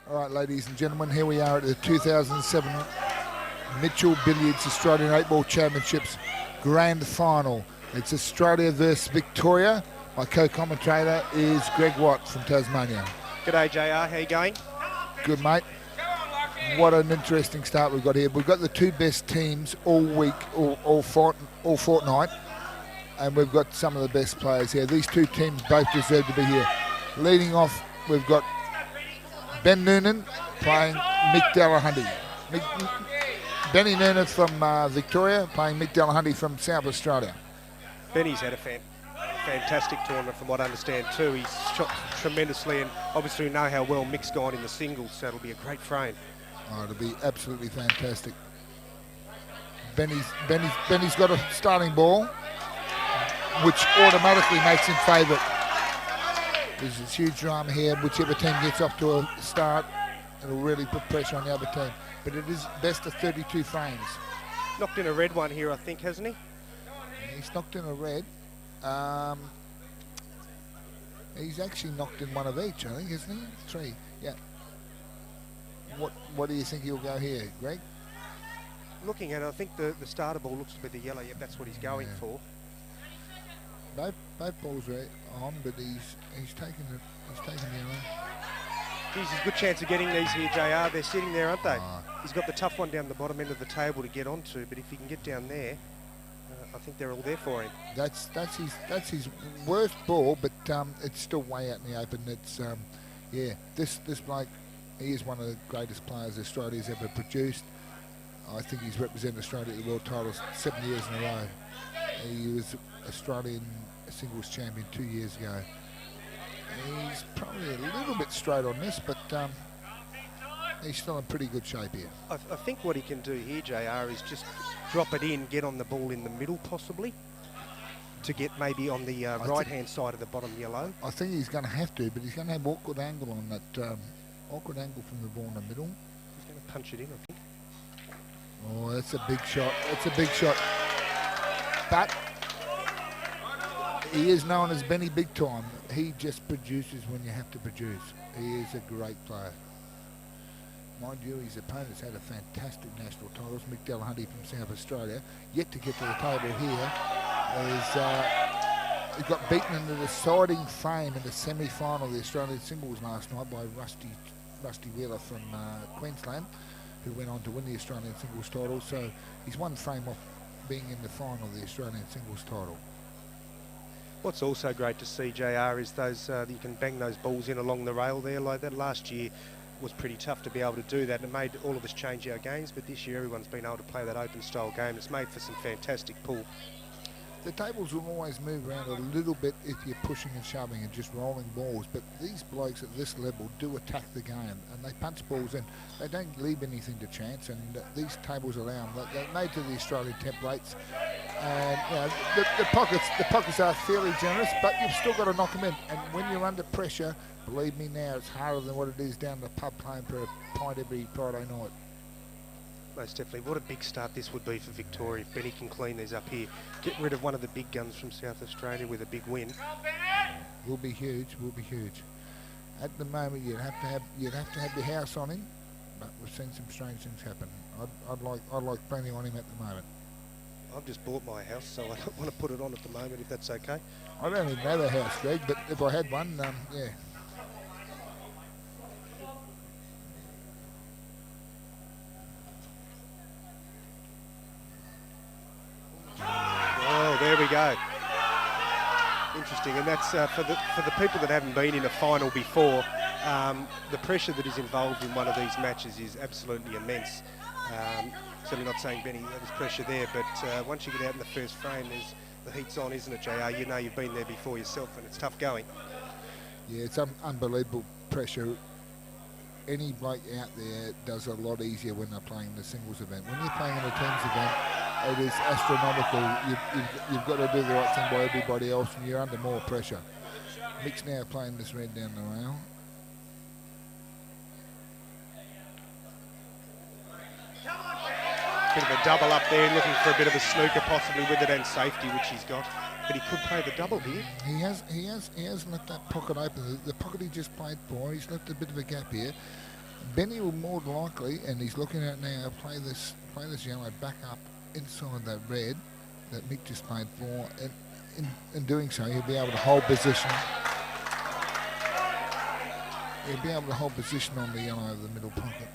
All right, ladies and gentlemen, here we are at the 2007 Mitchell Billiards Australian 8-Ball Championships Grand Final. It's Australia versus Victoria. My co-commentator is Greg Watt from Tasmania. G'day JR, how you going? Good, mate. What an interesting start we've got here. We've got the two best teams all week, all fortnight, and we've got some of the best players here. These two teams both deserve to be here. Leading off, we've got Ben Noonan playing Mick Delahunty. Benny Noonan from Victoria playing Mick Delahunty from South Australia. Benny's had a fantastic tournament from what I understand too. He's shot tremendously, and obviously we know how well Mick's gone in the singles, so it'll be a great frame. Oh, it'll be absolutely fantastic. Benny's got a starting ball, which automatically makes him favourite. There's this huge drama here. Whichever team gets off to a start, it'll really put pressure on the other team. But it is best of 32 frames. Knocked in a red one here, I think, hasn't he? He's knocked in a red. He's actually knocked in one of each, I think, isn't he? 3, yeah. What do you think he'll go here, Greg? Looking at it, I think the starter ball looks to be the yellow. Yep, that's what he's going for. Both balls are on, but he's taken the yellow. Geez, there's a good chance of getting these here, JR. They're sitting there, aren't they? He's got the tough one down the bottom end of the table to get onto, but if he can get down there, I think they're all there for him. That's his worst ball, but it's still way out in the open. It's this bloke, he is one of the greatest players Australia's ever produced. I think he's represented Australia at the world titles 7 years in a row. He was Australian singles champion 2 years ago. He's probably a little bit straight on this, but he's still in pretty good shape here. I think what he can do here, JR, is just drop it in, get on the ball in the middle possibly, to get maybe on the right-hand side of the bottom yellow. I think he's going to have to, but he's going to have awkward angle on that, awkward angle from the ball in the middle. He's going to punch it in, I think. Oh, that's a big shot. That's a big shot. But he is known as Benny Big Time. He just produces when you have to produce. He is a great player. Mind you, his opponent's had a fantastic national titles. Mick Delahunty from South Australia, yet to get to the table here. He got beaten in the deciding frame in the semi-final of the Australian singles last night by Rusty Wheeler from Queensland, who went on to win the Australian singles title. So he's one frame off being in the final of the Australian singles title. What's also great to see, JR, is those you can bang those balls in along the rail there like that. Last year was pretty tough to be able to do that, and it made all of us change our games, but this year everyone's been able to play that open style game. It's made for some fantastic pull. The tables will always move around a little bit if you're pushing and shoving and just rolling balls, but these blokes at this level do attack the game, and they punch balls in. They don't leave anything to chance, and these tables allow them. They're made to the Australian templates, and you know, the pockets are fairly generous, but you've still got to knock them in. And when you're under pressure, believe me now, it's harder than what it is down the pub playing for a pint every Friday night. Most definitely. What a big start this would be for Victoria if Benny can clean these up here. Get rid of one of the big guns from South Australia with a big win. Will be huge. Will be huge. At the moment, you'd have to have your house on him, but we've seen some strange things happen. I'd like plenty on him at the moment. I've just bought my house, so I don't want to put it on at the moment, if that's okay. I don't even have a house, Greg, but if I had one, yeah. Oh, there we go. Interesting, and that's for the people that haven't been in a final before. The pressure that is involved in one of these matches is absolutely immense. Certainly not saying Benny there was pressure there, but once you get out in the first frame, the heat's on, isn't it, JR? You know you've been there before yourself, and it's tough going. Yeah, it's unbelievable pressure. Any bloke out there does a lot easier when they're playing the singles event. When you're playing in a teams event, it is astronomical. You've got to do the right thing by everybody else, and you're under more pressure. Mick's now playing this red down the rail. Bit of a double up there, looking for a bit of a snooker possibly with it, and safety, which he's got. But he could play the double here. He has left that pocket open. The pocket he just played for, he's left a bit of a gap here. Benny will more than likely, and he's looking at now, play this yellow back up inside that red that Mick just played for, and in doing so, he'll be able to hold position. He'll be able to hold position on the yellow of the middle pocket.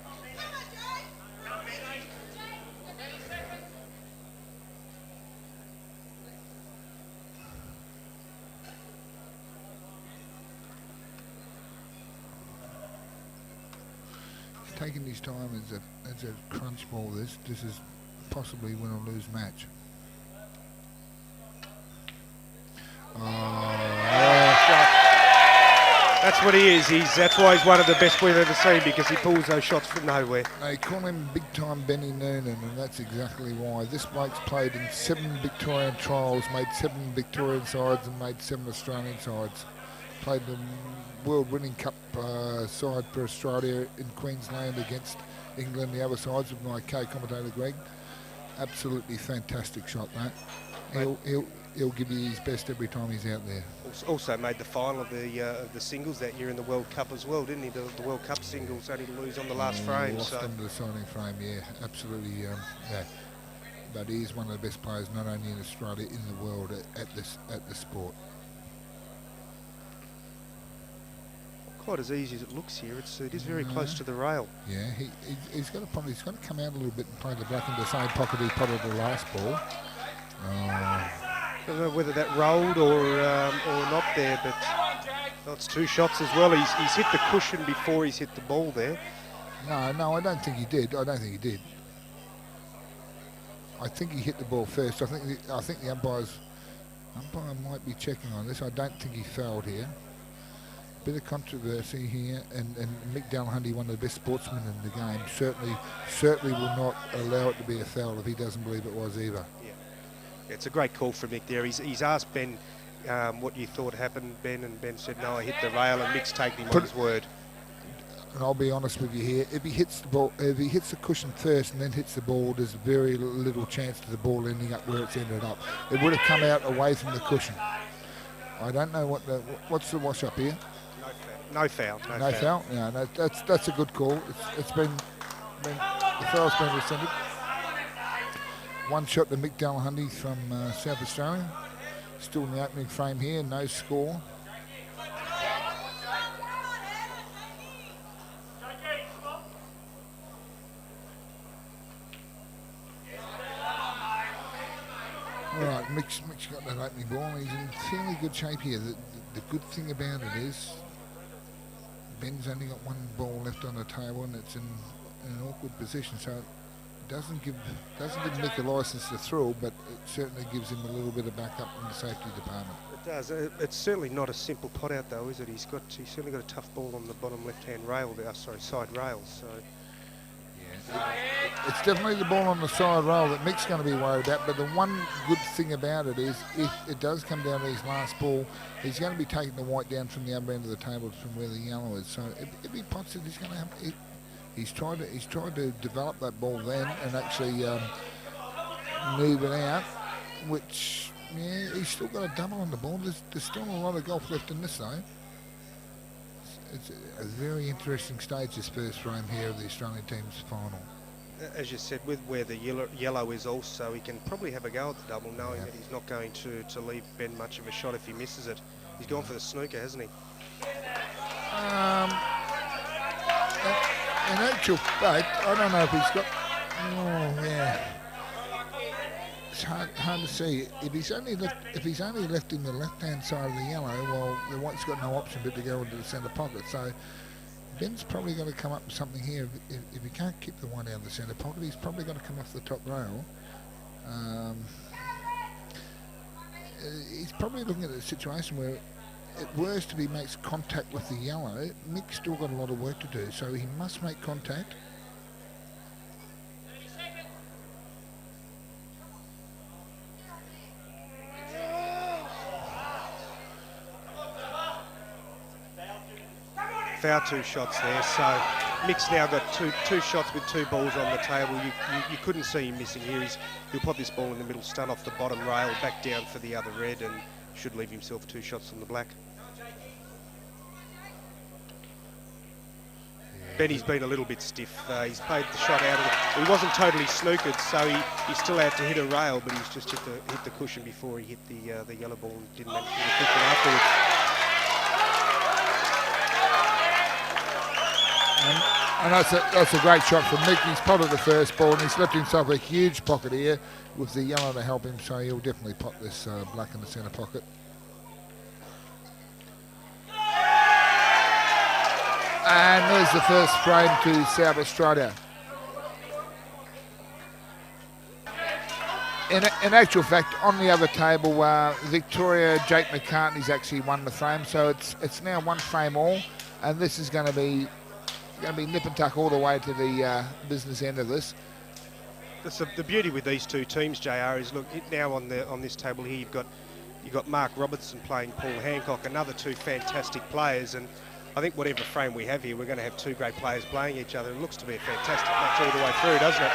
Taking his time as a crunch ball. This is possibly win or lose match. That's what he is. That's why he's one of the best we've ever seen, because he pulls those shots from nowhere. They call him Big Time Benny Noonan, and that's exactly why. This bloke's played in 7 Victorian trials, made 7 Victorian sides and made 7 Australian sides. Played the World Winning Cup side for Australia in Queensland against England, the other sides with my co-commentator Greg. Absolutely fantastic shot, that. He'll give you his best every time he's out there. Also made the final of the singles that year in the World Cup as well, didn't he? The World Cup singles, only to lose on the last frame. Lost on the deciding frame, yeah, absolutely. Yeah. But he is one of the best players, not only in Australia, in the world at the sport. Quite as easy as it looks here. It is very close to the rail. Yeah, he's got to come out a little bit and play the black in the same pocket he potted the last ball. I don't know whether that rolled or not there, but that's 2 shots as well. He's hit the cushion before he's hit the ball there. No, I don't think he did. I think he hit the ball first. I think the umpire might be checking on this. I don't think he fouled here. Bit of controversy here, and Mick Delahunty, one of the best sportsmen in the game, certainly will not allow it to be a foul if he doesn't believe it was either. Yeah, it's a great call from Mick there. He's asked Ben what you thought happened, Ben, and Ben said, no, I hit the rail, and Mick's taken him on his word. And I'll be honest with you here, if he hits the cushion first and then hits the ball, there's very little chance of the ball ending up where it's ended up. It would have come out away from the cushion. I don't know what's the wash up here. No foul. No foul. Yeah, no, that's a good call. It's been the foul's been rescinded. One shot to Mick Delahunty from South Australia. Still in the opening frame here. No score. All right, Mick's got that opening ball. He's in fairly good shape here. The good thing about it is Ben's only got 1 ball left on the table, and it's in an awkward position, so it doesn't give Mick a licence to thrill, but it certainly gives him a little bit of backup in the safety department. It does. It's certainly not a simple pot out though, is it? He's certainly got a tough ball on the bottom left-hand rail there. Side rail. So yeah, it's definitely the ball on the side rail that Mick's going to be worried about. But the one good thing about it is, if it does come down to his last ball, he's going to be taking the white down from the other end of the table from where the yellow is. So if he pots it, he's going to have. He's tried to develop that ball then and actually move it out, which he's still got a double on the ball. There's still a lot of golf left in this though. It's a very interesting stage, this first frame here of the Australian team's final. As you said, with where the yellow is also, he can probably have a go at the double, knowing that he's not going to leave Ben much of a shot if he misses it. He's gone for the snooker, hasn't he? In actual fact, I don't know if he's got. Oh yeah, it's hard to see. If he's only left in the left-hand side of the yellow, well, the white's got no option but to go into the centre pocket. So Ben's probably going to come up with something here. If he can't keep the white out of the centre pocket, he's probably going to come off the top rail. He's probably looking at a situation where, at worst, if he makes contact with the yellow, Mick's still got a lot of work to do, so he must make contact. Foul 2 shots there, so Mick's now got two shots with 2 balls on the table. You couldn't see him missing here. He'll put this ball in the middle, stun off the bottom rail, back down for the other red, and should leave himself 2 shots on the black. Benny's been a little bit stiff. He's played the shot out of it. He wasn't totally snookered, so he still had to hit a rail, but he's just hit the cushion before he hit the yellow ball and didn't actually hit the cushion afterwards. And that's a great shot from Mick. He's potted the first ball and he's left himself a huge pocket here with the yellow to help him, so he'll definitely pot this black in the centre pocket. And there's the first frame to South Australia. In actual fact, on the other table, Victoria, Jake McCartney's actually won the frame, so it's now one frame all, and this is going to be nip and tuck all the way to the business end of this. The beauty with these two teams, JR, is look now on this table here you've got Mark Robertson playing Paul Hancock, another two fantastic players, and I think whatever frame we have here, we're going to have two great players playing each other. It looks to be a fantastic match all the way through, doesn't it?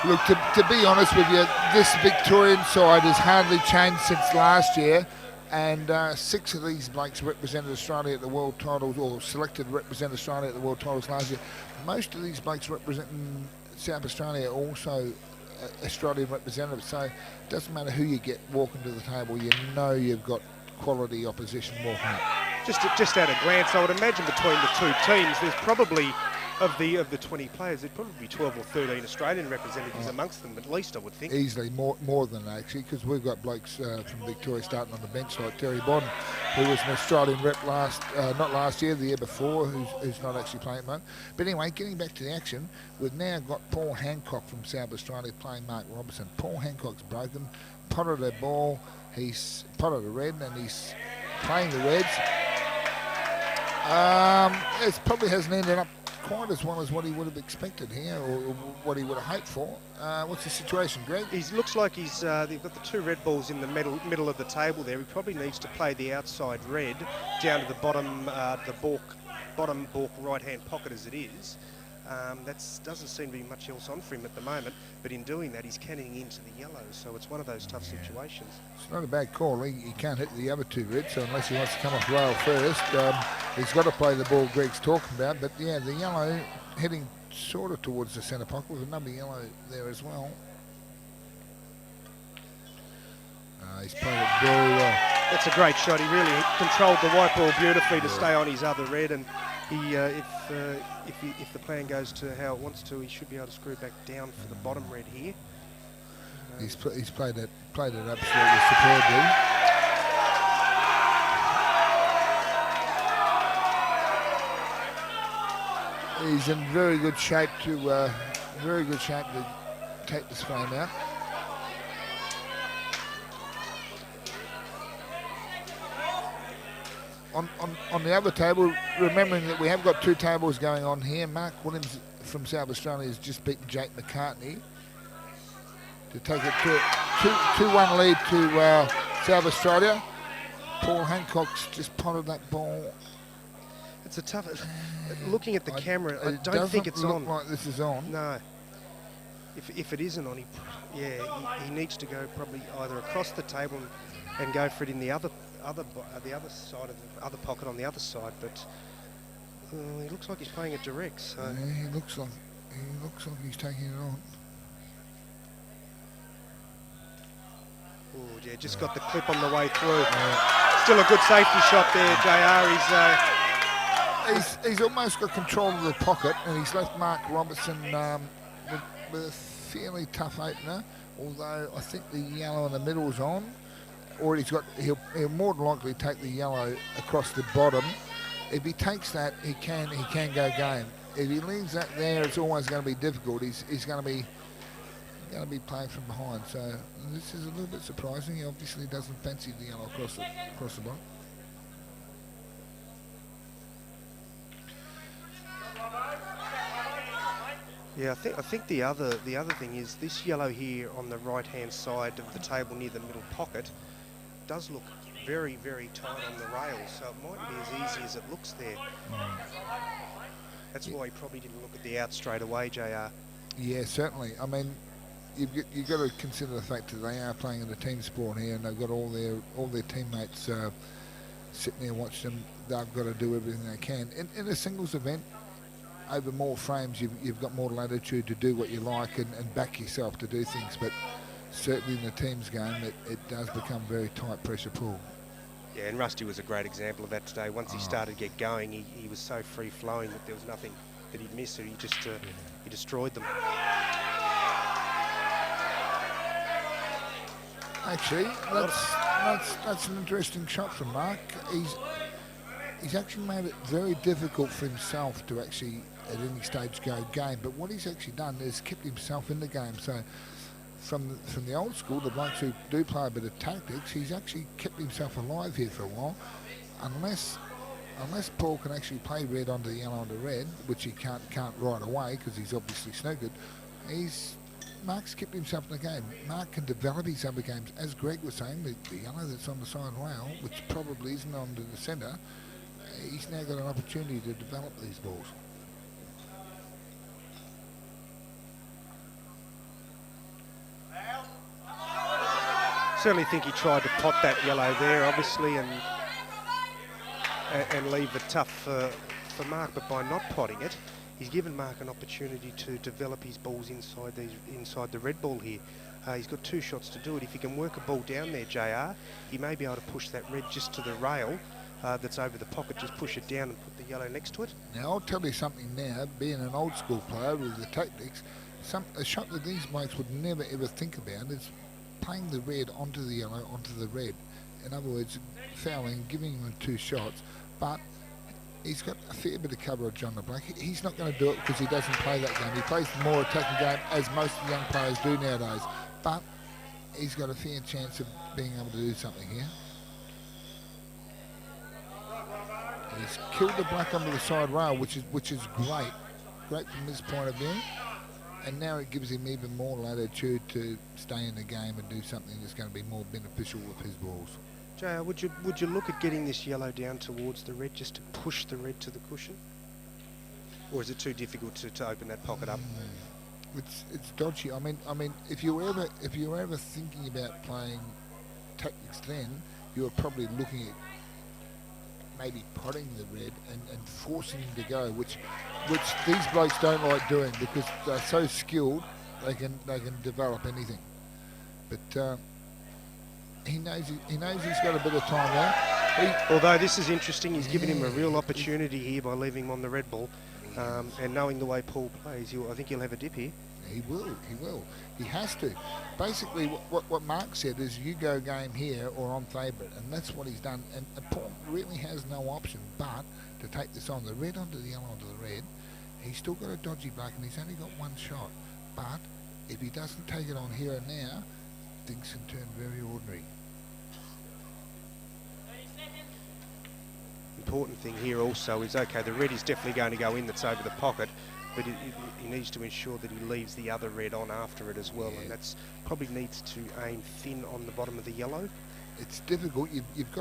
Look, to be honest with you, this Victorian side has hardly changed since last year, and 6 of these blokes represented Australia at the World Titles, or selected to represent Australia at the World Titles last year. Most of these blokes representing South Australia are also Australian representatives, so it doesn't matter who you get walking to the table, you know you've got quality opposition walking up. Just at a glance, I would imagine between the two teams, there's probably, of the 20 players, there'd probably be 12 or 13 Australian representatives amongst them, at least, I would think. Easily, more than that, actually, because we've got blokes from Victoria starting on the bench, like Terry Bodden, who was an Australian rep not last year, the year before, who's not actually playing at the moment. But anyway, getting back to the action, we've now got Paul Hancock from South Australia playing Mark Robertson. Paul Hancock's broken, potted a ball, he's potted a red, and he's playing the reds. It probably hasn't ended up quite as well as what he would have expected here, or what he would have hoped for. What's the situation, Greg? He looks like they've got the two red balls in the middle of the table there. He probably needs to play the outside red down to the bottom balk right-hand pocket as it is. That doesn't seem to be much else on for him at the moment, but in doing that he's canning into the yellow, so it's one of those tough situations. It's not a bad call. He can't hit the other two reds, so unless he wants to come off rail first, he's got to play the ball Greg's talking about. But yeah, the yellow heading sort of towards the centre pocket with another yellow there as well. He's played it very well. That's a great shot. He really controlled the white ball beautifully to stay on his other red, and he, if the plan goes to how it wants to, he should be able to screw back down for the bottom red here. He's played it absolutely superbly. He's in very good shape to take this frame out. On the other table, remembering that we have got two tables going on here, Mark Williams from South Australia has just beaten Jake McCartney to take it to 2-1 lead to South Australia. Paul Hancock's just potted that ball. It's a tough. Looking at the camera, I don't think it's on. It doesn't look like this is on. No. If it isn't on, he needs to go probably either across the table and go for it in the other side of the other pocket on the other side, but he looks like he's playing it direct. So yeah, he looks like he's taking it on. Oh yeah, just got the clip on the way through. Still a good safety shot there, JR. He's almost got control of the pocket, and he's left Mark Robertson with a fairly tough opener. Although I think the yellow in the middle is on. Or he'll more than likely take the yellow across the bottom. If he takes that, he can go game. If he leaves that there, it's always going to be difficult. He's going to be playing from behind. So this is a little bit surprising. He obviously doesn't fancy the yellow across the bottom. Yeah, I think the other thing is this yellow here on the right-hand side of the table near the middle pocket does look very, very tight on the rails, so it mightn't be as easy as it looks there. That's why he probably didn't look at the out straight away, JR. Yeah, certainly. I mean, you've got to consider the fact that they are playing in a team sport here, and they've got all their teammates sitting there watching them. They've got to do everything they can. In a singles event, over more frames, you've got more latitude to do what you like and back yourself to do things. But certainly in the team's game, it does become very tight pressure pull. Yeah, and Rusty was a great example of that today. Once he started to get going, he was so free-flowing that there was nothing that he'd miss, so he just he destroyed them. Actually, that's an interesting shot from Mark. He's actually made it very difficult for himself to actually at any stage go game. But what he's actually done is kept himself in the game. So from the old school, the blokes who do play a bit of tactics, he's actually kept himself alive here for a while. Unless Paul can actually play red onto the yellow onto red, which he can't right away because he's obviously snookered, Mark's kept himself in the game. Mark can develop his other games. As Greg was saying, the yellow that's on the side rail, which probably isn't onto the centre, he's now got an opportunity to develop these balls. Certainly think he tried to pot that yellow there, obviously, and leave it tough for Mark, but by not potting it, he's given Mark an opportunity to develop his balls inside the red ball here. He's got 2 shots to do it. If he can work a ball down there, JR, he may be able to push that red just to the rail that's over the pocket, just push it down and put the yellow next to it. Now, I'll tell you something now, being an old school player with the tactics, a shot that these blokes would never ever think about is playing the red onto the yellow onto the red. In other words, fouling, giving him 2 shots, but he's got a fair bit of coverage on the black. He's not going to do it because he doesn't play that game. He plays the more attacking game, as most young players do nowadays. But he's got a fair chance of being able to do something here. He's killed the black onto the side rail, which is great from his point of view. And now it gives him even more latitude to stay in the game and do something that's going to be more beneficial with his balls. JR, would you look at getting this yellow down towards the red just to push the red to the cushion? Or is it too difficult to open that pocket up? It's dodgy. I mean, if you were ever thinking about playing tactics, then you were probably looking at maybe potting the red and forcing him to go, which these blokes don't like doing because they're so skilled. They can develop anything. But he knows he's got a bit of time there. Although this is interesting, he's given him a real opportunity here by leaving him on the red ball. And knowing the way Paul plays, I think he'll have a dip here. He will. He has to. Basically, what Mark said is you go game here or I'm favourite, and that's what he's done. And Paul really has no option but to take this on the red onto the yellow onto the red. He's still got a dodgy black and he's only got 1 shot. But if he doesn't take it on here and now, things can turn very ordinary. Important thing here also is, okay, the red is definitely going to go in that's over the pocket, but he needs to ensure that he leaves the other red on after it as well, and that's probably needs to aim thin on the bottom of the yellow. It's difficult. You've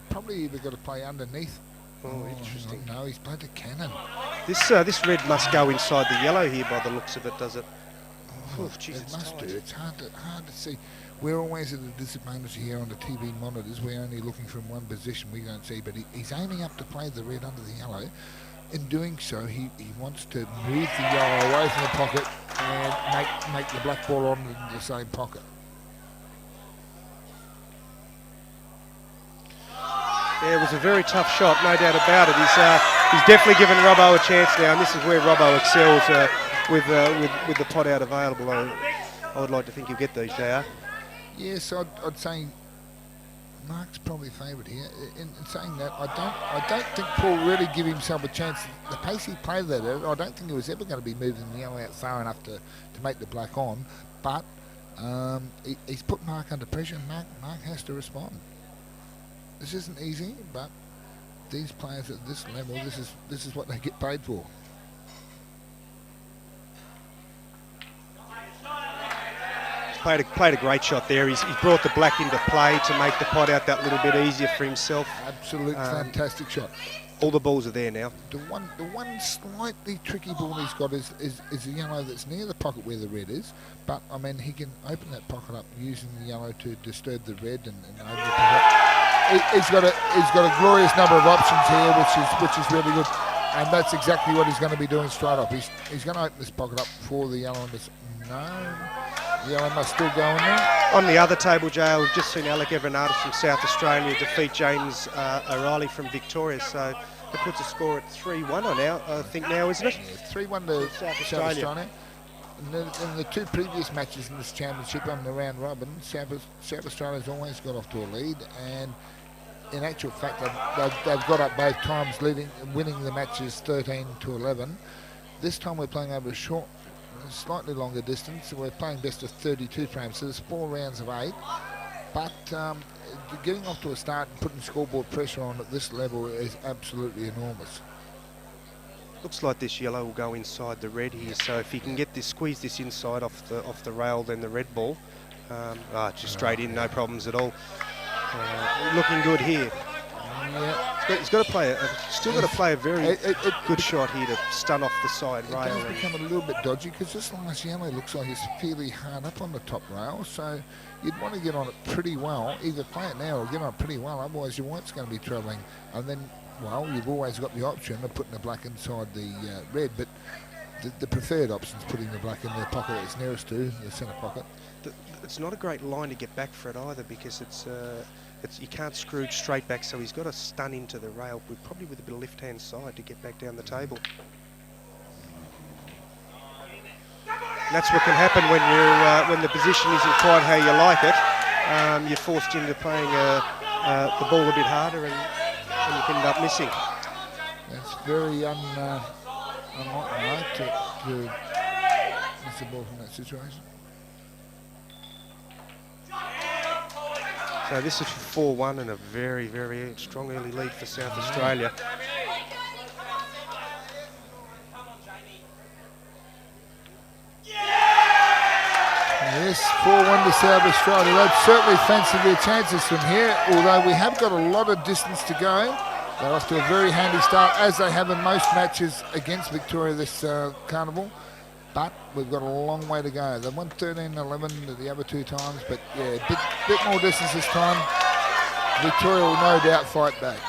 probably either got to play underneath. Oh, interesting. No, he's played a cannon. This red must go inside the yellow here by the looks of it, does it? Oh, geez, it must do. It's hard to see. We're always at a disadvantage here on the TV monitors. We're only looking from one position. We don't see, but he's aiming up to play the red under the yellow. In doing so, he wants to move the yellow away from the pocket and make the black ball on in the same pocket. Yeah, it was a very tough shot, no doubt about it. He's definitely given Robbo a chance now, and this is where Robbo excels with the pot out available. I would like to think he'll get these, JR. Yes, I'd say Mark's probably favourite here. In saying that, I don't think Paul really gave himself a chance. The pace he played that at, I don't think he was ever going to be moving the yellow out far enough to make the black on. But he's put Mark under pressure, and Mark has to respond. This isn't easy, but these players at this level, this is what they get paid for. Played a great shot there. He's brought the black into play to make the pot out that little bit easier for himself. Absolute fantastic shot. All the balls are there now. The one slightly tricky ball he's got is the yellow that's near the pocket where the red is. But I mean, he can open that pocket up using the yellow to disturb the red and over the pocket. He's got a glorious number of options here, which is really good. And that's exactly what he's going to be doing straight up. He's going to open this pocket up for the yellow. No, the yellow must still go in there. On the other table, JR, we've just seen Alec Everardis from South Australia defeat James O'Reilly from Victoria. So that puts a score at 3-1 on now, I think now, isn't it? Yeah, 3-1 to South Australia. In the two previous matches in this championship on the round robin, South Australia's always got off to a lead, and in actual fact they've got up both times, winning the matches 13-11. This time we're playing over a slightly longer distance. We're playing best of 32 frames, so there's 4 rounds of 8. But getting off to a start and putting scoreboard pressure on at this level is absolutely enormous. Looks like this yellow will go inside the red here, so if he can get this, squeeze this inside off the rail, then the red ball, just straight in, no problems at all. Looking good here. Yeah. He's got to play still got to play a very good shot here to stun off the side rail. It does become a little bit dodgy because this last yellow looks like it's fairly hard up on the top rail, so you'd want to get on it pretty well. Either play it now or get on it pretty well, otherwise your white's going to be travelling. And then, well, you've always got the option of putting the black inside the red, but the preferred option is putting the black in the pocket it's nearest to, the centre pocket. It's not a great line to get back for it either, because you can't screw straight back, so he's got to stun into the rail, probably with a bit of left-hand side to get back down the table. And that's what can happen when the position isn't quite how you like it. You're forced into playing the ball a bit harder, and you can end up missing. That's very unlikely to miss the ball from that situation. So this is 4-1 and a very, very strong early lead for South Australia. Yes, 4-1 to South Australia. They'd certainly fancy their chances from here, although we have got a lot of distance to go. They're off to a very handy start, as they have in most matches against Victoria this carnival. But we've got a long way to go. They won 13-11 the other 2 times, but yeah, bit more distance this time. Victoria will no doubt fight back.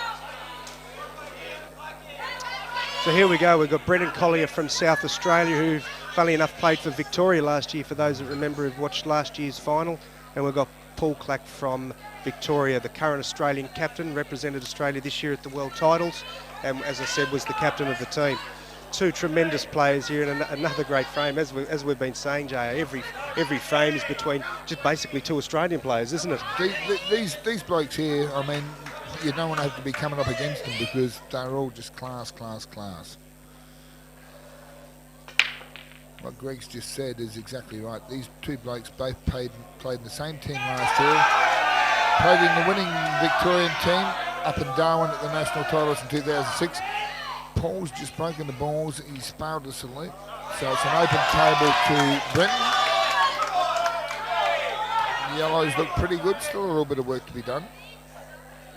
So here we go. We've got Brendan Collier from South Australia, who, funnily enough, played for Victoria last year, for those that remember who've watched last year's final. And we've got Paul Clack from Victoria, the current Australian captain, represented Australia this year at the World Titles, and as I said, was the captain of the team. 2 tremendous players here, and another great frame. As we've been saying, Jay, every frame is between just basically 2 Australian players, isn't it? These blokes here, I mean, you don't want to have to be coming up against them because they're all just class. What Greg's just said is exactly right. These 2 blokes both played in the same team last year, played in the winning Victorian team up in Darwin at the national titles in 2006. Paul's just broken the balls. He's failed to salute. So it's an open table to Brenton. Yellows look pretty good. Still a little bit of work to be done.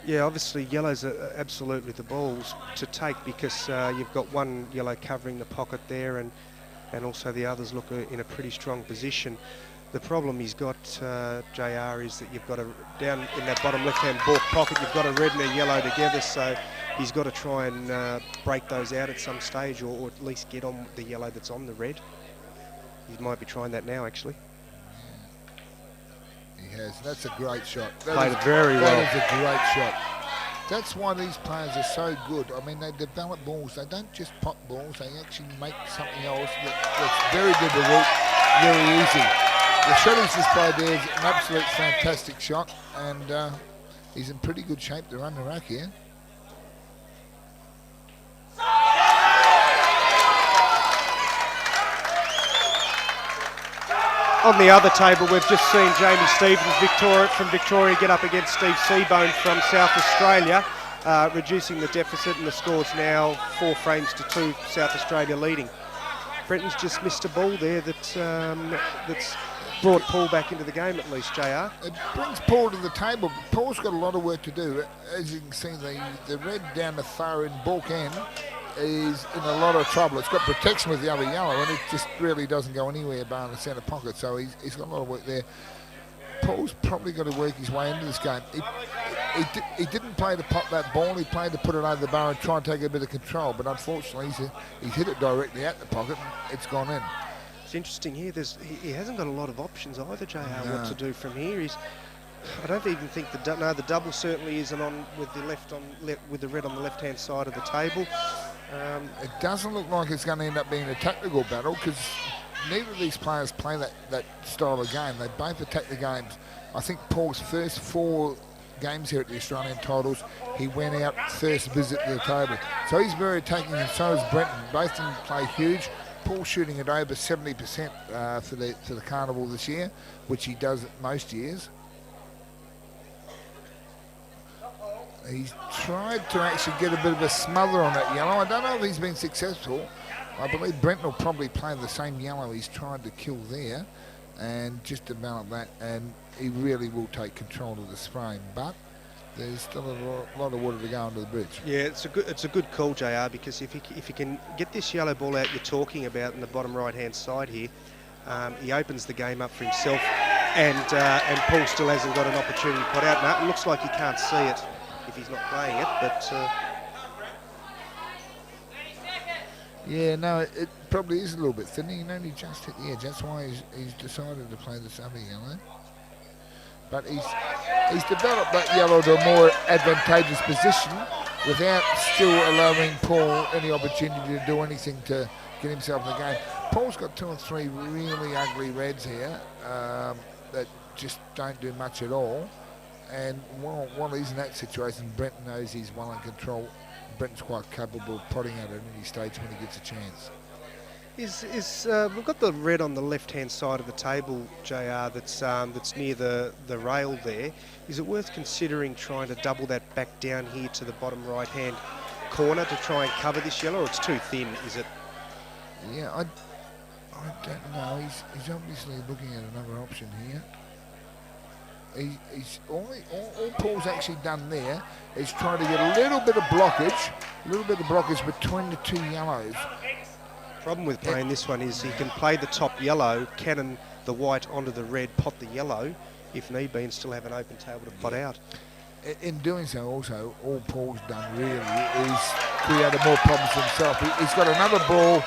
Yeah, obviously yellows are absolutely the balls to take, because you've got one yellow covering the pocket there, and also the others look in a pretty strong position. The problem he's got, JR, is that you've got down in that bottom left-hand baulk pocket, you've got a red and a yellow together, so he's got to try and break those out at some stage, or at least get on the yellow that's on the red. He might be trying that now, actually. Yeah. He has. That's a great shot. Played it very well. That is a great shot. That's why these players are so good. I mean, they develop balls. They don't just pop balls. They actually make something else that's very difficult, very easy. The shot he's just played there is an absolute fantastic shot, and he's in pretty good shape to run the rack here. On the other table, we've just seen Jamie Stevens from Victoria get up against Steve Seabone from South Australia, reducing the deficit, and the score's now 4 frames to 2, South Australia leading. Brenton's just missed a ball there that's brought Paul back into the game, at least, JR. It brings Paul to the table, but Paul's got a lot of work to do. As you can see, the red down the far end, baulk end, is in a lot of trouble. It's got protection with the other yellow, and it just really doesn't go anywhere bar in the centre pocket, so he's got a lot of work there. Paul's probably got to work his way into this game. he didn't play to pop that ball. He played to put it over the bar and try and take a bit of control. But unfortunately, he's hit it directly at the pocket and it's gone in. It's interesting here. He hasn't got a lot of options either, JR, what to do from here. I don't even think the double certainly isn't on with the with the red on the left-hand side of the table. It doesn't look like it's going to end up being a tactical battle because neither of these players play that style of game. They both attack the games. I think Paul's first 4 games here at the Australian titles, he went out first visit to the table. So he's very attacking, and so is Brenton. Both of them play huge. Paul shooting at over 70% for the carnival this year, which he does most years. He's tried to actually get a bit of a smother on that yellow. I don't know if he's been successful. I believe Brenton will probably play the same yellow he's tried to kill there and just develop that, and he really will take control of this frame. But there's still a lot of water to go under the bridge. Yeah, it's a good call, JR, because if he can get this yellow ball out you're talking about in the bottom right-hand side here, he opens the game up for himself, and Paul still hasn't got an opportunity to put out. Now, it looks like he can't see it if he's not playing it, but... Yeah, no, it probably is a little bit thin. He can only just hit the edge. That's why he's decided to play this other yellow. But he's developed that yellow to a more advantageous position without still allowing Paul any opportunity to do anything to get himself in the game. Paul's got 2 or 3 really ugly reds here that just don't do much at all. And while he's in that situation, Brenton knows he's well in control. Brenton's quite capable of potting at any stage when he gets a chance. We've got the red on the left-hand side of the table, JR, that's near the rail there. Is it worth considering trying to double that back down here to the bottom right-hand corner to try and cover this yellow, or it's too thin, is it? Yeah, I don't know. He's obviously looking at another option here. All Paul's actually done there is try to get a little bit of blockage between the 2 yellows. Problem with playing this one is he can play the top yellow, cannon the white onto the red, pot the yellow, if need be, and still have an open table to pot out. In doing so, also, all Paul's done really is created more problems for himself. He's got another ball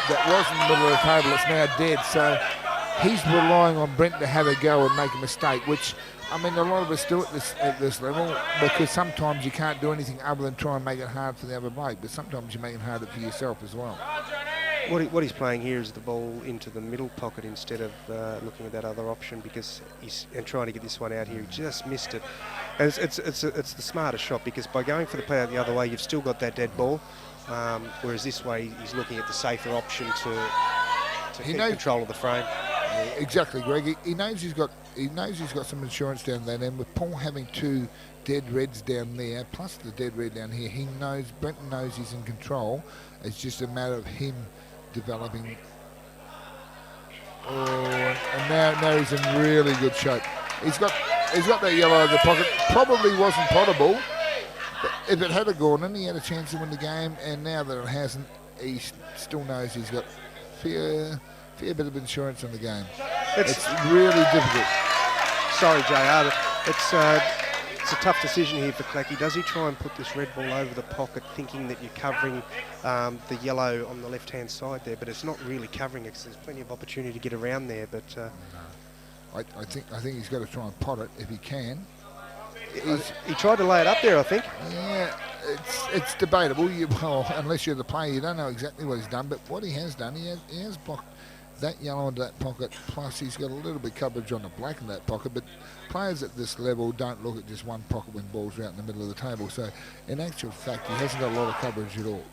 that was in the middle of the table that's now dead, so he's relying on Brent to have a go and make a mistake, which, I mean, a lot of us do at this level, because sometimes you can't do anything other than try and make it hard for the other bloke, but sometimes you make it harder for yourself as well. What he's playing here is the ball into the middle pocket instead of looking at that other option, because and trying to get this one out here. He just missed it. And it's the smarter shot, because by going for the play out the other way, you've still got that dead ball, whereas this way he's looking at the safer option to get control of the frame. Yeah, exactly, Greg. He knows he's got some insurance down there, and with Paul having 2 dead reds down there, plus the dead red down here, Brenton knows he's in control. It's just a matter of him developing. And now he's in really good shape. He's got that yellow in the pocket. Probably wasn't potable, but if it had gone in, he had a chance to win the game. And now that it hasn't, he still knows he's got fair bit of insurance in the game. It's really difficult. Sorry, JR, but it's a tough decision here for Clacky. Does he try and put this red ball over the pocket, thinking that you're covering the yellow on the left-hand side there, but it's not really covering it, because there's plenty of opportunity to get around there. But I think he's got to try and pot it if he can. He tried to lay it up there, I think. Yeah, it's debatable. Unless you're the player, you don't know exactly what he's done. But what he has done, he has blocked that yellow into that pocket, plus he's got a little bit of coverage on the black in that pocket, but players at this level don't look at just one pocket when balls are out in the middle of the table, so in actual fact he hasn't got a lot of coverage at all.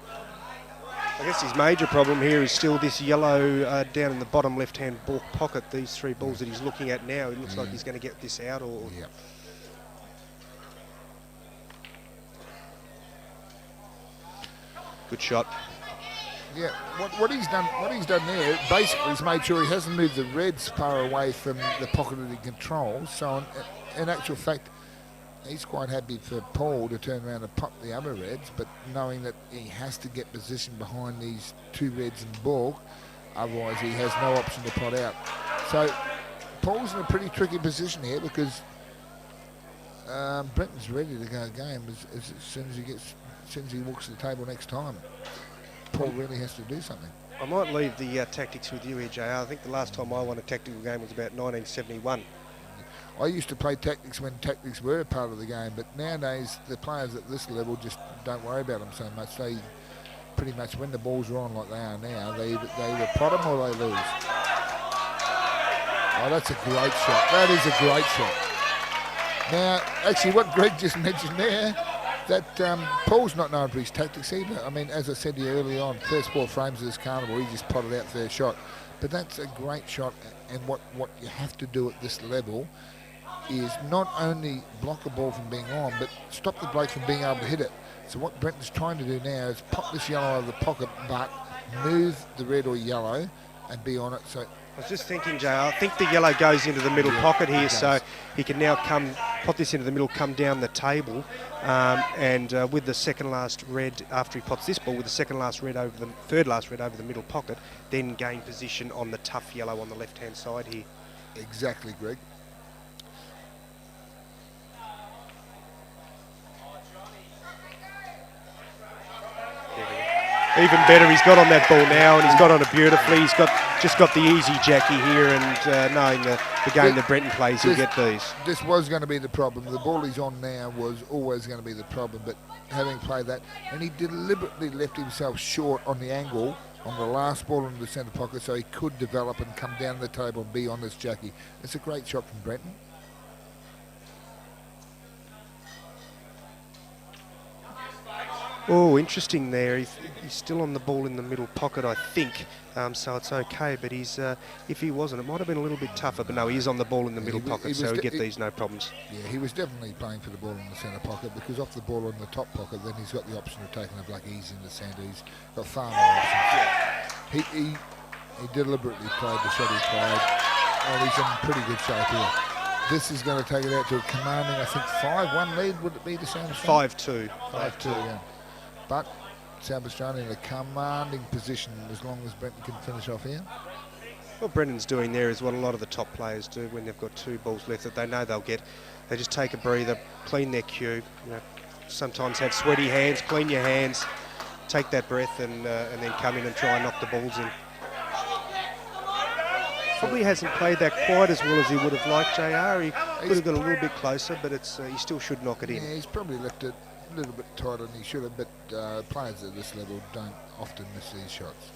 I guess his major problem here is still this yellow down in the bottom left-hand ball pocket, these 3 balls that he's looking at now. It looks like he's going to get this out, or... Yeah. Good shot. Yeah, what he's done there, basically he's made sure he hasn't moved the reds far away from the pocket that he controls. So in actual fact, he's quite happy for Paul to turn around and pop the other reds, but knowing that he has to get position behind these 2 reds and ball, otherwise he has no option to pot out. So Paul's in a pretty tricky position here, because Brenton's ready to go game as soon as he walks to the table next time. Paul really has to do something. I might leave the tactics with you here, JR. I think the last time I won a tactical game was about 1971. I used to play tactics when tactics were a part of the game, but nowadays the players at this level just don't worry about them so much. They pretty much, when the balls are on like they are now, they either pot them or they lose. Oh, that's a great shot. That is a great shot. Now, actually, what Greg just mentioned there, that Paul's not known for his tactics either. I mean, as I said to you early on, first 4 frames of this carnival, he just potted out first shot. But that's a great shot, and what you have to do at this level is not only block a ball from being on, but stop the bloke from being able to hit it. So what Brenton's trying to do now is pop this yellow out of the pocket, but move the red or yellow and be on it. So I was just thinking, JR, I think the yellow goes into the middle pocket here, so he can now pot this into the middle, come down the table, and with the second last red, after he pots this ball, with the second last red over the third last red over the middle pocket, then gain position on the tough yellow on the left-hand side here. Exactly, Greg. Even better, he's got on that ball now, and he's got on it beautifully. He's just got the easy Jackie here, and knowing the game that Brenton plays, he'll get these. This was going to be the problem. The ball he's on now was always going to be the problem, but having played that, and he deliberately left himself short on the angle on the last ball in the centre pocket so he could develop and come down the table and be on this Jackie. It's a great shot from Brenton. Oh, interesting there. He's still on the ball in the middle pocket, I think, so it's okay. But if he wasn't, it might have been a little bit tougher. But no, he is on the ball in the middle pocket, so he'll get these no problems. Yeah, he was definitely playing for the ball in the centre pocket, because off the ball in the top pocket, then he's got the option of taking a black ease in the centre. He's got far more options. He deliberately played the shot he played, and he's in pretty good shape here. This is going to take it out to a commanding, I think, 5-1 lead. Would it be the same? 5-2. 5-2, yeah. But South Australia in a commanding position as long as Brenton can finish off here. What Brenton's doing there is what a lot of the top players do when they've got 2 balls left that they know they'll get. They just take a breather, clean their cue. Sometimes have sweaty hands, clean your hands, take that breath, and then come in and try and knock the balls in. Probably hasn't played that quite as well as he would have liked, JR. He could have got a little bit closer, but he still should knock it in. Yeah, he's probably left it a little bit tighter than he should have, but players at this level don't often miss these shots.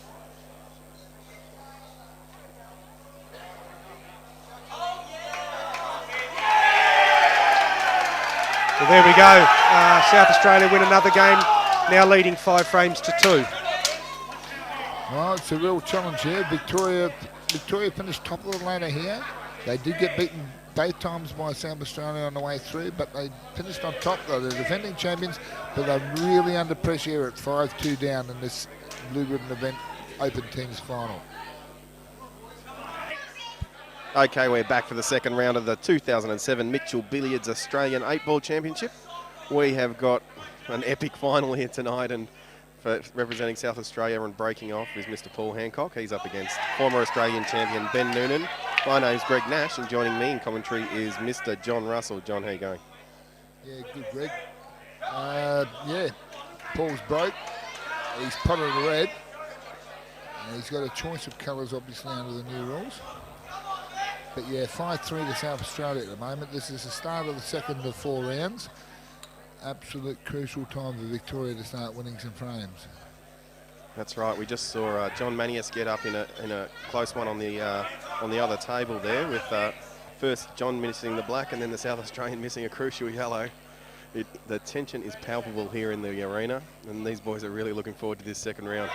Well, there we go. South Australia win another game, now leading 5 frames to 2. Well, it's a real challenge here. Victoria finished top of the ladder here. They did get beaten both times by South Australia on the way through, but they finished on top. They're the defending champions, but they're really under pressure at 5-2 down in this Blue Ribbon event Open Teams final. Okay, we're back for the second round of the 2007 Mitchell Billiards Australian 8-Ball Championship. We have got an epic final here tonight, and for representing South Australia and breaking off is Mr. Paul Hancock. He's up against former Australian champion Ben Noonan. My name's Greg Nash, and joining me in commentary is Mr. John Russell. John, how you going? Yeah, good, Greg. Yeah, Paul's broke. He's potted the red. And he's got a choice of colours, obviously, under the new rules. But yeah, 5-3 to South Australia at the moment. This is the start of the second of 4 rounds. Absolute crucial time for Victoria to start winning some frames. That's right. We just saw John Manius get up in a close one on the other table there, with first John missing the black and then the South Australian missing a crucial yellow. The tension is palpable here in the arena, and these boys are really looking forward to this second round.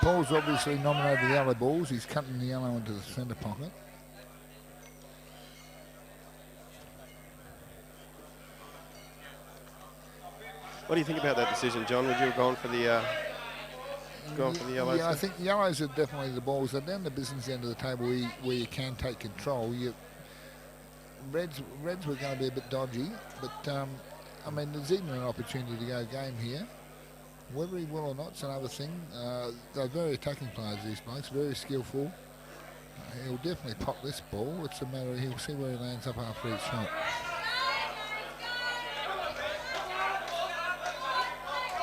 Paul's obviously nominated the yellow balls. He's cutting the yellow into the centre pocket. What do you think about that decision, John? Would you have gone for the yellows? Yeah, I think yellows are definitely the balls. They're down the business end of the table where you can take control. Reds were going to be a bit dodgy, but I mean, there's even an opportunity to go game here. Whether he will or not, it's another thing. They're very attacking players, these blokes, very skillful. He'll definitely pop this ball. It's a matter of he'll see where he lands up after each shot.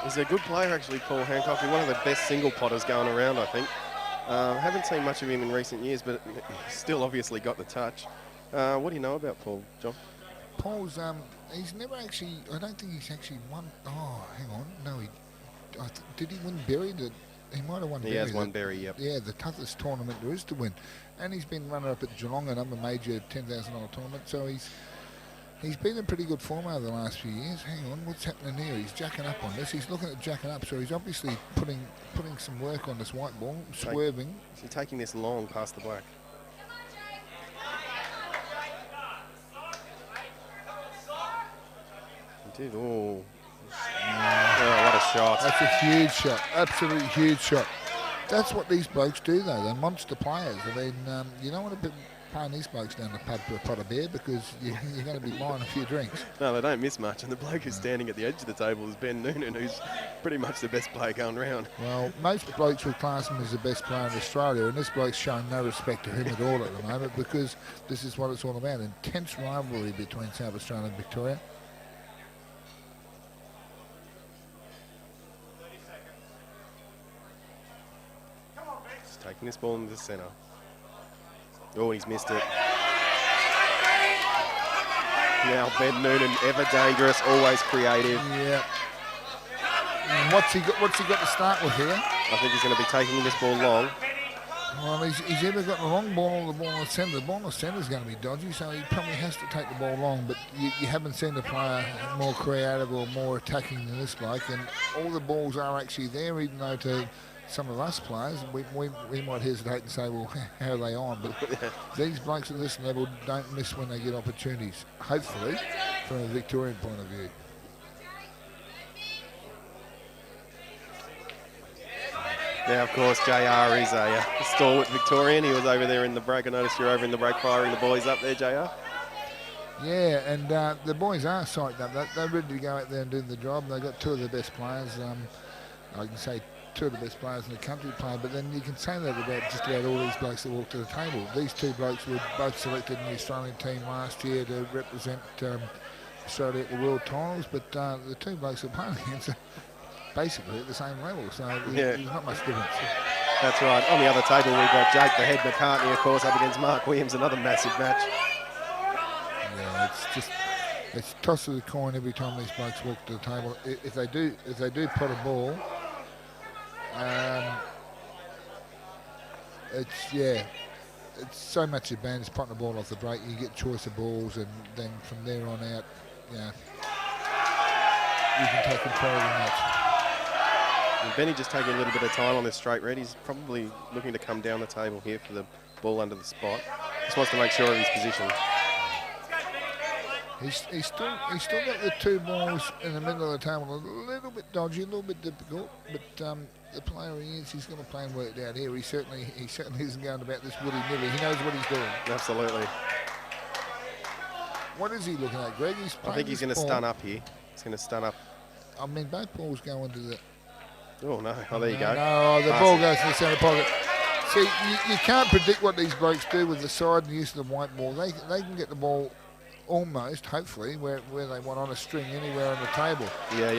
He's a good player, actually, Paul Hancock. He's one of the best single potters going around, I think. Haven't seen much of him in recent years, but he's still obviously got the touch. What do you know about Paul, John? Paul's, he's never actually, I don't think he's actually won. Oh, hang on. No, did he win Berry? He might have won Berry. He has won Berry, yep. Yeah, the toughest tournament there is to win. And he's been runner-up at Geelong, another major $10,000 tournament, so he's been in pretty good form over the last few years. Hang on, what's happening here? He's jacking up on this. He's looking at jacking up, so he's obviously putting some work on this white ball, swerving. Is he taking this long past the black? He did. Oh, what a shot. That's a huge shot, absolutely huge shot. That's what these blokes do, though. They're monster players. I mean, you don't want to be paying these blokes down the pub for a pot of beer because you're going to be buying a few drinks. No, they don't miss much. And the bloke who's standing at the edge of the table is Ben Noonan, who's pretty much the best player going round. Well, most blokes would class him as the best player in Australia, and this bloke's showing no respect to him at all at the moment because this is what it's all about. Intense rivalry between South Australia and Victoria. He's taking this ball into the centre. Oh, he's missed it. Now Ben Noonan, ever dangerous, always creative. Yeah. And what's he got to start with here? I think he's going to be taking this ball long. Well, he's either got the long ball or the ball in the centre. The ball in the centre is going to be dodgy, so he probably has to take the ball long. But you haven't seen the player more creative or more attacking than this bloke. And all the balls are actually there, even though to some of us players, we might hesitate and say, well, how are they on? But these blokes at this level don't miss when they get opportunities, hopefully, from a Victorian point of view. Now, of course, JR is a stalwart Victorian. He was over there in the break. I noticed you're over in the break firing the boys up there, JR. Yeah, and the boys are psyched up. They're ready to go out there and do the job. They've got two of the best players. I can say two of the best players in the country play, but then you can say that about just about all these blokes that walk to the table. These two blokes were both selected in the Australian team last year to represent Australia at the World Titles, but the two blokes are playing against basically at the same level, so there's not much difference. That's right. On the other table, we've got Jake the Head McCartney, of course, up against Mark Williams, another massive match. Yeah, it's toss of the coin every time these blokes walk to the table. If they do put a ball, it's so much advantage potting the ball off the break. You get choice of balls, and then from there on out, you can take control of the match. And Benny just taking a little bit of time on this straight red. He's probably looking to come down the table here for the ball under the spot. Just wants to make sure of his position. He's still got the two balls in the middle of the table, a little bit dodgy, a little bit difficult, but the player he is, he's going to play and work it out here. He certainly isn't going about this willy-nilly. He knows what he's doing. Absolutely. What is he looking at, Greg? I think he's going to stun up here. He's going to stun up. I mean, both balls go into the... Oh, no. Oh, there you go. No, the ball goes in the centre pocket. See, you can't predict what these blokes do with the side and use of the white ball. They can get the ball almost, hopefully, where they want on a string anywhere on the table. Yeah,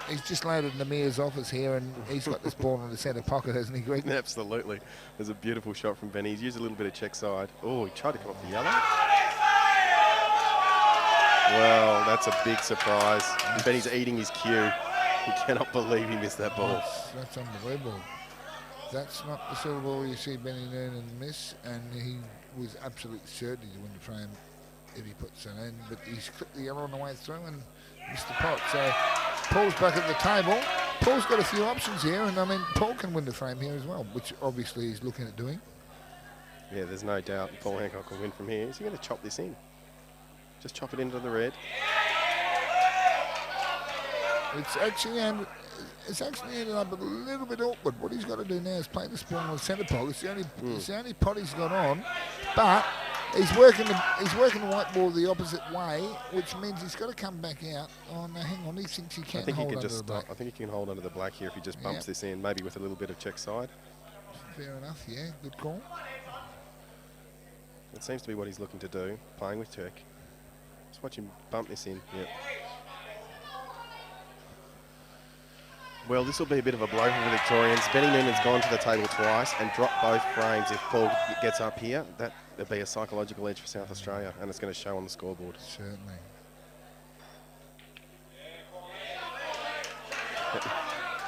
He's just landed in the mayor's office here, and he's got this ball in the centre pocket, hasn't he, Greg? Absolutely. There's a beautiful shot from Benny. He's used a little bit of check side. Oh, he tried to come off the yellow. Well, that's a big surprise. Benny's eating his cue. He cannot believe he missed that ball. That's unbelievable. That's not the sort of ball you see Benny Noonan miss, and he was absolutely certain to win the frame if he puts it in, but he's clipped the yellow on the way through and missed the pot. So Paul's back at the table. Paul's got a few options here, and I mean, Paul can win the frame here as well, which obviously he's looking at doing. Yeah, there's no doubt Paul Hancock will win from here. Is he going to chop this in? Just chop it into the red. It's actually ended up a little bit awkward. What he's got to do now is play this ball on the centre pocket. It's the only pot he's got on, but he's working the white ball the opposite way, which means he's got to come back out. Oh no, hang on, he thinks he can hold under the black. I think he can hold under the black here if he just bumps this in, maybe with a little bit of check side. Fair enough, yeah, good call. It seems to be what he's looking to do, playing with Turk. Just watch him bump this in. Yep. Well, this will be a bit of a blow for the Victorians. Benny Noonan's gone to the table twice and dropped both frames. If Paul gets up here, that would be a psychological edge for South Australia, and it's going to show on the scoreboard. Certainly.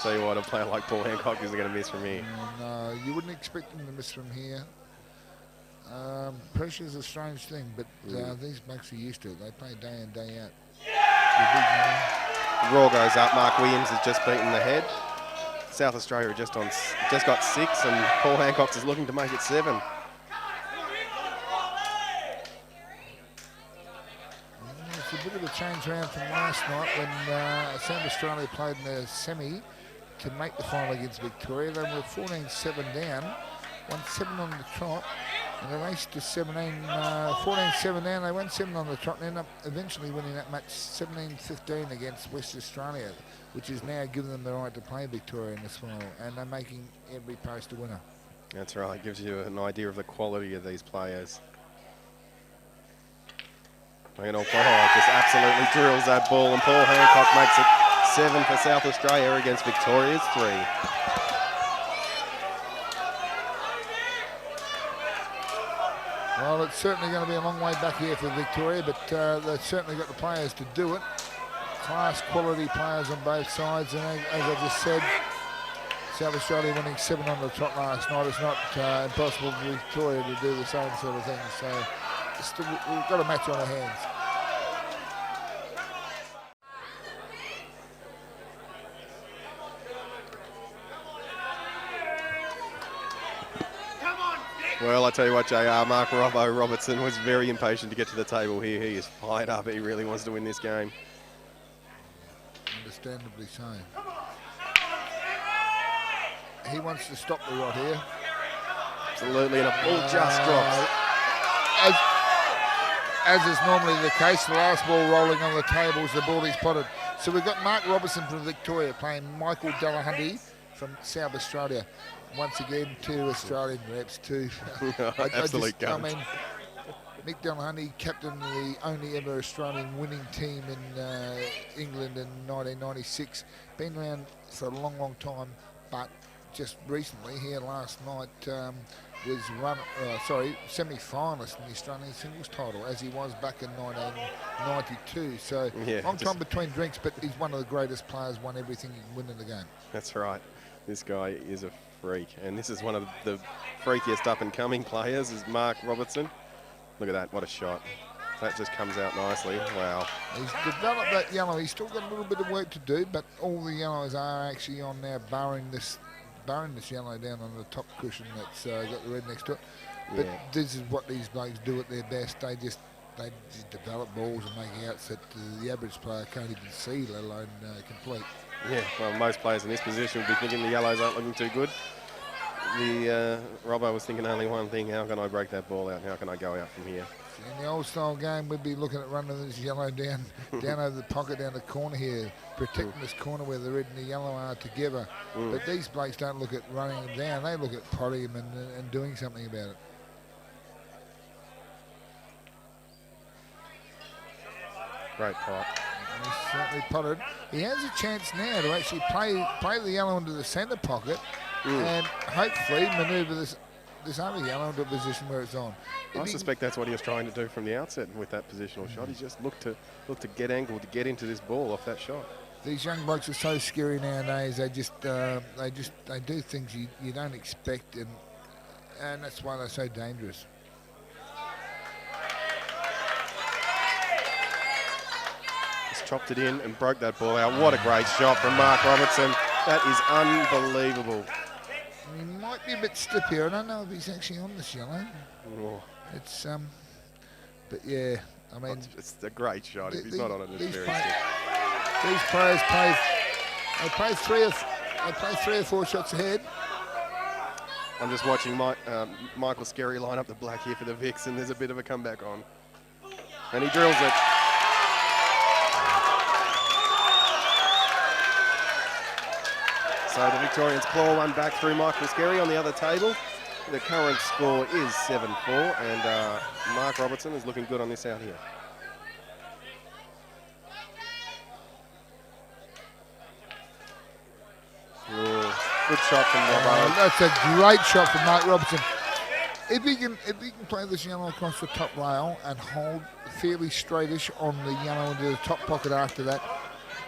Tell you what, a player like Paul Hancock isn't going to miss from here. No, you wouldn't expect him to miss from here. Pressure's a strange thing, but these blokes are used to it. They play day in, day out. Raw goes up. Mark Williams has just beaten the head. South Australia are just got 6, and Paul Hancock is looking to make it 7. It's a bit of a change around from last night when South Australia played in the semi to make the final against Victoria. They were 14-7 down, won 7 on the trot, and they raced to 14-7 down. They won 7 on the trot and ended up eventually winning that match 17-15 against West Australia, which has now given them the right to play Victoria in this final, and they're making every post a winner. That's right, gives you an idea of the quality of these players. And Paul just absolutely drills that ball, and Paul Hancock makes it 7 for South Australia against Victoria's 3. Well, it's certainly going to be a long way back here for Victoria, but they've certainly got the players to do it. Class quality players on both sides, and as I just said, South Australia winning 7 on the trot last night. It's not impossible for Victoria to do the same sort of thing, so we've got a match on our hands. Well, I tell you what, JR, Mark Robertson was very impatient to get to the table here. He is fired up. He really wants to win this game. Understandably so. He wants to stop the rot here. Absolutely, and a ball just drops. As is normally the case, the last ball rolling on the table is the ball he's potted. So we've got Mark Robertson from Victoria playing Michael Delahunty from South Australia. Once again, 2 Australian reps, 2. Absolute I mean, Mick Delahunty captained the only ever Australian winning team in England in 1996. Been around for a long, long time, but just recently, here last night, was semi-finalist in the Australian singles title, as he was back in 1992. So yeah, long time between drinks, but he's one of the greatest players, won everything he can win in the game. That's right. This guy is a freak, and this is one of the freakiest up-and-coming players, is Mark Robertson. Look at that, what a shot. That just comes out nicely. Wow. He's developed that yellow. He's still got a little bit of work to do, but all the yellows are actually on now, barring this yellow down on the top cushion that's got the red next to it. But this is what these blokes do at their best. They just develop balls and make outs that the average player can't even see, let alone complete. Yeah, well, most players in this position would be thinking the yellows aren't looking too good. The Robbo was thinking only one thing: how can I break that ball out? How can I go out from here? In the old style game, we'd be looking at running this yellow down over the pocket, down the corner here, protecting this corner where the red and the yellow are together. But these blokes don't look at running them down; they look at potting them and doing something about it. Great pot. And he's certainly potted. He has a chance now to actually play the yellow into the centre pocket and hopefully manoeuvre this other yellow into a position where it's on. I suspect that's what he was trying to do from the outset with that positional shot. He just looked to get angled to get into this ball off that shot. These young blokes are so scary nowadays. They do things you don't expect, and that's why they're so dangerous. Just chopped it in and broke that ball out. What a great shot from Mark Robertson. That is unbelievable. He might be a bit stiff here. I don't know if he's actually on this yellow. Oh. It's but yeah, I mean, it's a great shot. If he's not on it, it's very stiff. These players play 3 or 4 shots ahead. I'm just watching Michael Skerry line up the black here for the Vicks, and there's a bit of a comeback on, and he drills it. So the Victorians claw one back through Michael Skerry on the other table. The current score is 7-4, and Mark Robertson is looking good on this out here. Ooh, good shot from Robbo. That's a great shot from Mark Robertson. If he can play this yellow across the top rail and hold fairly straightish on the yellow into the top pocket after that,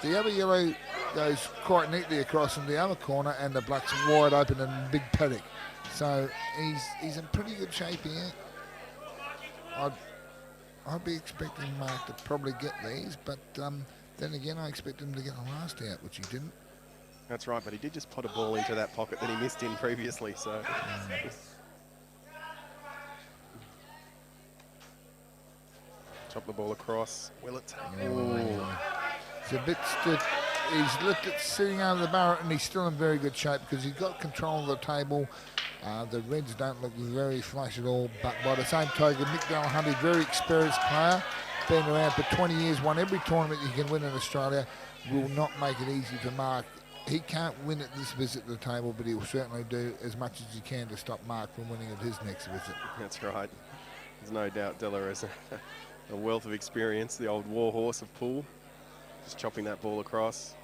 the other yellow goes quite neatly across in the other corner, and the black's wide open and big paddock. So he's in pretty good shape here. I'd be expecting Mark to probably get these, but then again, I expect him to get the last out, which he didn't. That's right, but he did just pot a ball into that pocket that he missed in previously, so... Chop the ball across. Will it? It's a bit stiff. He's left it sitting over the barrel, and he's still in very good shape because he's got control of the table. The Reds don't look very flush at all, but by the same token, Mick Delahunty, very experienced player, been around for 20 years, won every tournament you can win in Australia, will not make it easy for Mark. He can't win at this visit to the table, but he'll certainly do as much as he can to stop Mark from winning at his next visit. That's right. There's no doubt Della has a wealth of experience, the old war horse of pool. Just chopping that ball across.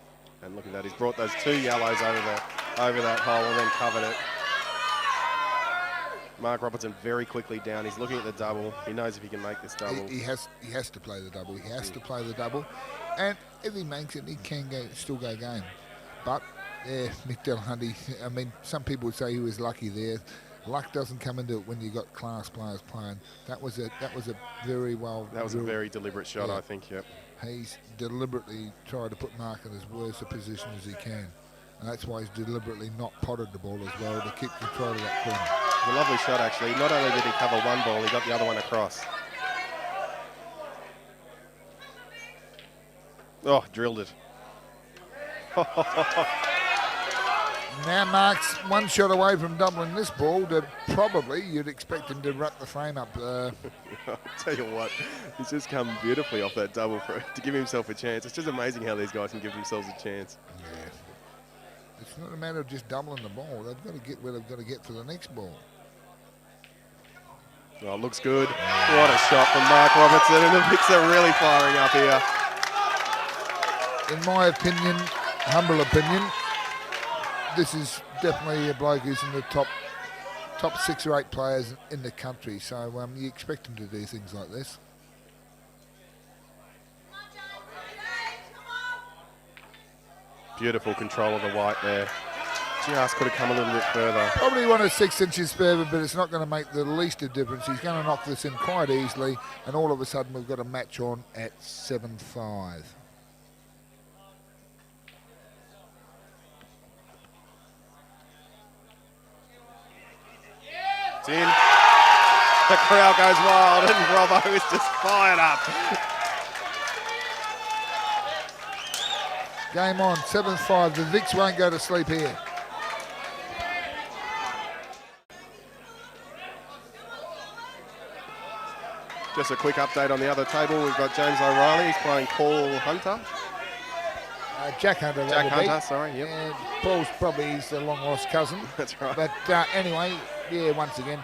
And look at that, he's brought those two yellows over that hole and then covered it. Mark Robertson very quickly down. He's looking at the double. He knows if he can make this double. He has to play the double. He has to play the double. And if he makes it, he can still go game. But, yeah, Mick Delahunty, I mean, some people would say he was lucky there. Luck doesn't come into it when you've got class players playing. That was a very well... That was a very deliberate shot, yeah. I think, yep. He's deliberately tried to put Mark in as worst a position as he can. And that's why he's deliberately not potted the ball as well, to keep control of that corner. It was a lovely shot, actually. Not only did he cover one ball, he got the other one across. Oh, drilled it. Now Mark's one shot away from doubling this ball. Probably you'd expect him to wrap the frame up. I'll tell you what, he's just come beautifully off that double to give himself a chance. It's just amazing how these guys can give themselves a chance. Yeah. It's not a matter of just doubling the ball. They've got to get where they've got to get for the next ball. Oh, looks good. What a shot from Mark Robertson, and the Vicks are really firing up here. In my opinion, humble opinion, this is definitely a bloke who's in the top 6 or 8 players in the country. So you expect him to do things like this. Beautiful control of the white there. Just could have come a little bit further. Probably 1 or 6 inches further, but it's not going to make the least of difference. He's going to knock this in quite easily, and all of a sudden we've got a match on at 7-5. It's in. The crowd goes wild, and Robbo is just fired up. Game on, 7-5. The Vicks won't go to sleep here. Just a quick update on the other table. We've got James O'Reilly. He's playing Paul Hunter. Jack Hunter. Jack Hunter, sorry, yep. And Paul's probably his long-lost cousin. That's right. But anyway, yeah, once again,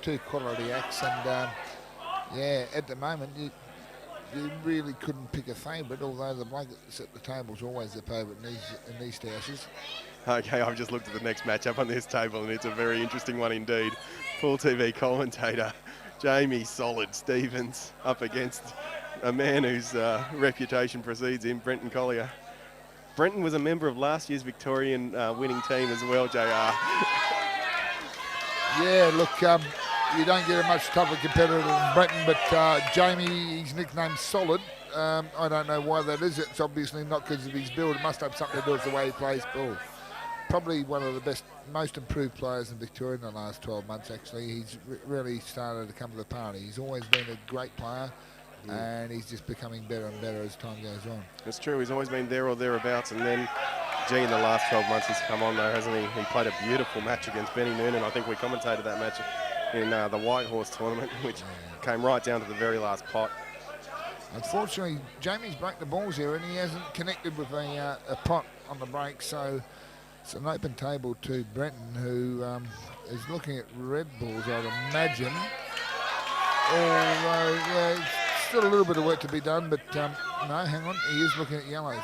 two quality acts. And, yeah, at the moment, you really couldn't pick a favourite, although the bloke that's at the table's always the favourite in these houses. Okay, I've just looked at the next matchup on this table, and it's a very interesting one indeed. Pool TV commentator Jamie Solid Stevens up against a man whose reputation precedes him, Brenton Collier. Brenton was a member of last year's Victorian winning team as well, JR. Yeah, look, you don't get a much tougher competitor than Brenton, but Jamie, he's nicknamed Solid. I don't know why that is. It's obviously not because of his build. It must have something to do with the way he plays ball. Probably one of the best, most improved players in Victoria in the last 12 months, actually. He's really started to come to the party. He's always been a great player, and he's just becoming better and better as time goes on. It's true. He's always been there or thereabouts, and then, gee, in the last 12 months he's come on, though, hasn't he? He played a beautiful match against Benny Noonan. I think we commentated that match in the White Horse tournament, which came right down to the very last pot. Unfortunately, Jamie's broke the balls here, and he hasn't connected with a pot on the break, so It's an open table to Brenton, who is looking at red balls, I'd imagine. Although, yeah, still a little bit of work to be done, but no, hang on, he is looking at yellows.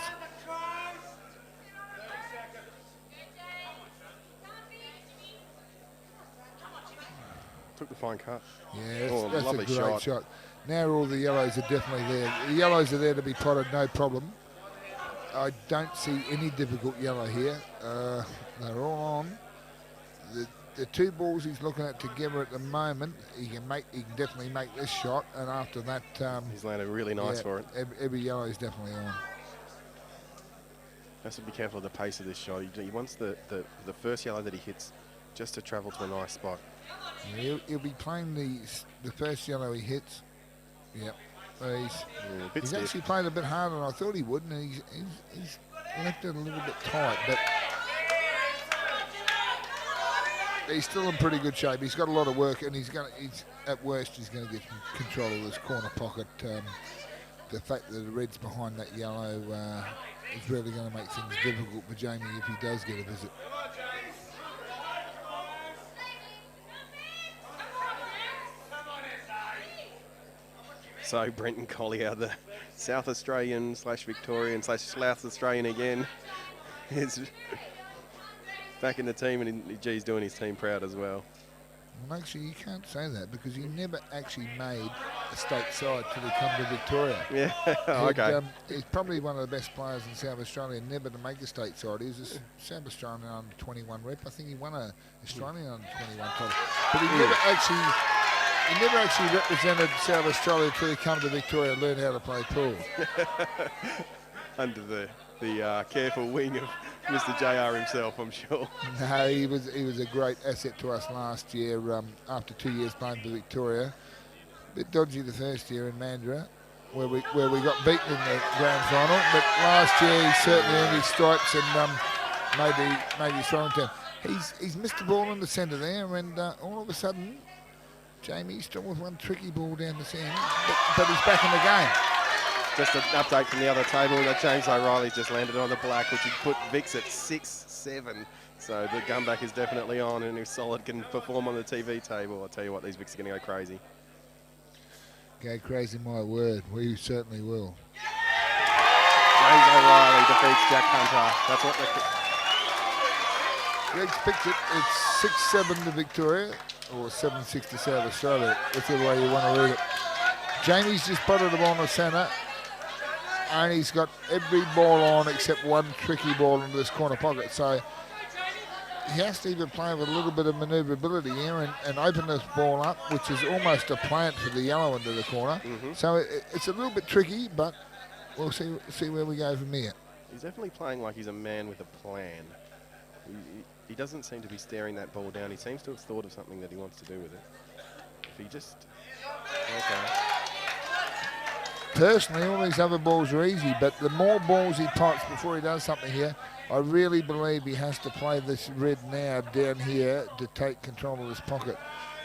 Took the fine cut. Yeah, Oh, that's a lovely great shot. Now all the yellows are definitely there. The yellows are there to be potted, no problem. I don't see any difficult yellow here. They're all on. The two balls he's looking at together at the moment, he can definitely make this shot, and after that, He's landed really nice for it. Every yellow is definitely on. Has to be careful of the pace of this shot. He wants the first yellow that he hits just to travel to a nice spot. Yeah, he'll be playing the first yellow he hits. Yep. He's actually played a bit harder than I thought he would, and he's left it a little bit tight, but he's still in pretty good shape. He's got a lot of work, and at worst he's going to get control of this corner pocket. The fact that the red's behind that yellow is really going to make things difficult for Jamie if he does get a visit. So Brenton Collier, the South Australian / Victorian / South Australian again, is back in the team, and he's doing his team proud as well. Well, actually, you can't say that because he never actually made a state side till he come to Victoria. Yeah, okay. He's probably one of the best players in South Australia never to make a state side. He was a South Australian under 21 rep. I think he won a Australian under 21 title. But he never actually represented South Australia till he come to Victoria and learned how to play pool. Under the careful wing of Mr. JR himself, I'm sure. No, he was a great asset to us last year after 2 years playing for Victoria. A bit dodgy the first year in Mandurah, where we got beaten in the grand final. But last year he certainly earned his stripes and made his strong turn. He's missed the ball in the centre there, and all of a sudden, Jamie's still with one tricky ball down the centre, but he's back in the game. Just an update from the other table that James O'Reilly's just landed on the black, which would put Vicks at 6-7. So the comeback is definitely on, and if Solid can perform on the TV table, I'll tell you what, these Vicks are going to go crazy. Go crazy, my word. We certainly will. James O'Reilly defeats Jack Hunter. That's what Greg's picked it. It's 6-7 to Victoria, or 7-6 to South Australia, whichever way you want to read it. Jamie's just potted the ball in the centre, and he's got every ball on except one tricky ball into this corner pocket. So he has to even play with a little bit of manoeuvrability here and open this ball up, which is almost a plant for the yellow into the corner. So it's a little bit tricky, but we'll see where we go from here. He's definitely playing like he's a man with a plan. He doesn't seem to be staring that ball down. He seems to have thought of something that he wants to do with it. If he just... Okay. Personally, all these other balls are easy, but the more balls he pots before he does something here, I really believe he has to play this red now down here to take control of this pocket.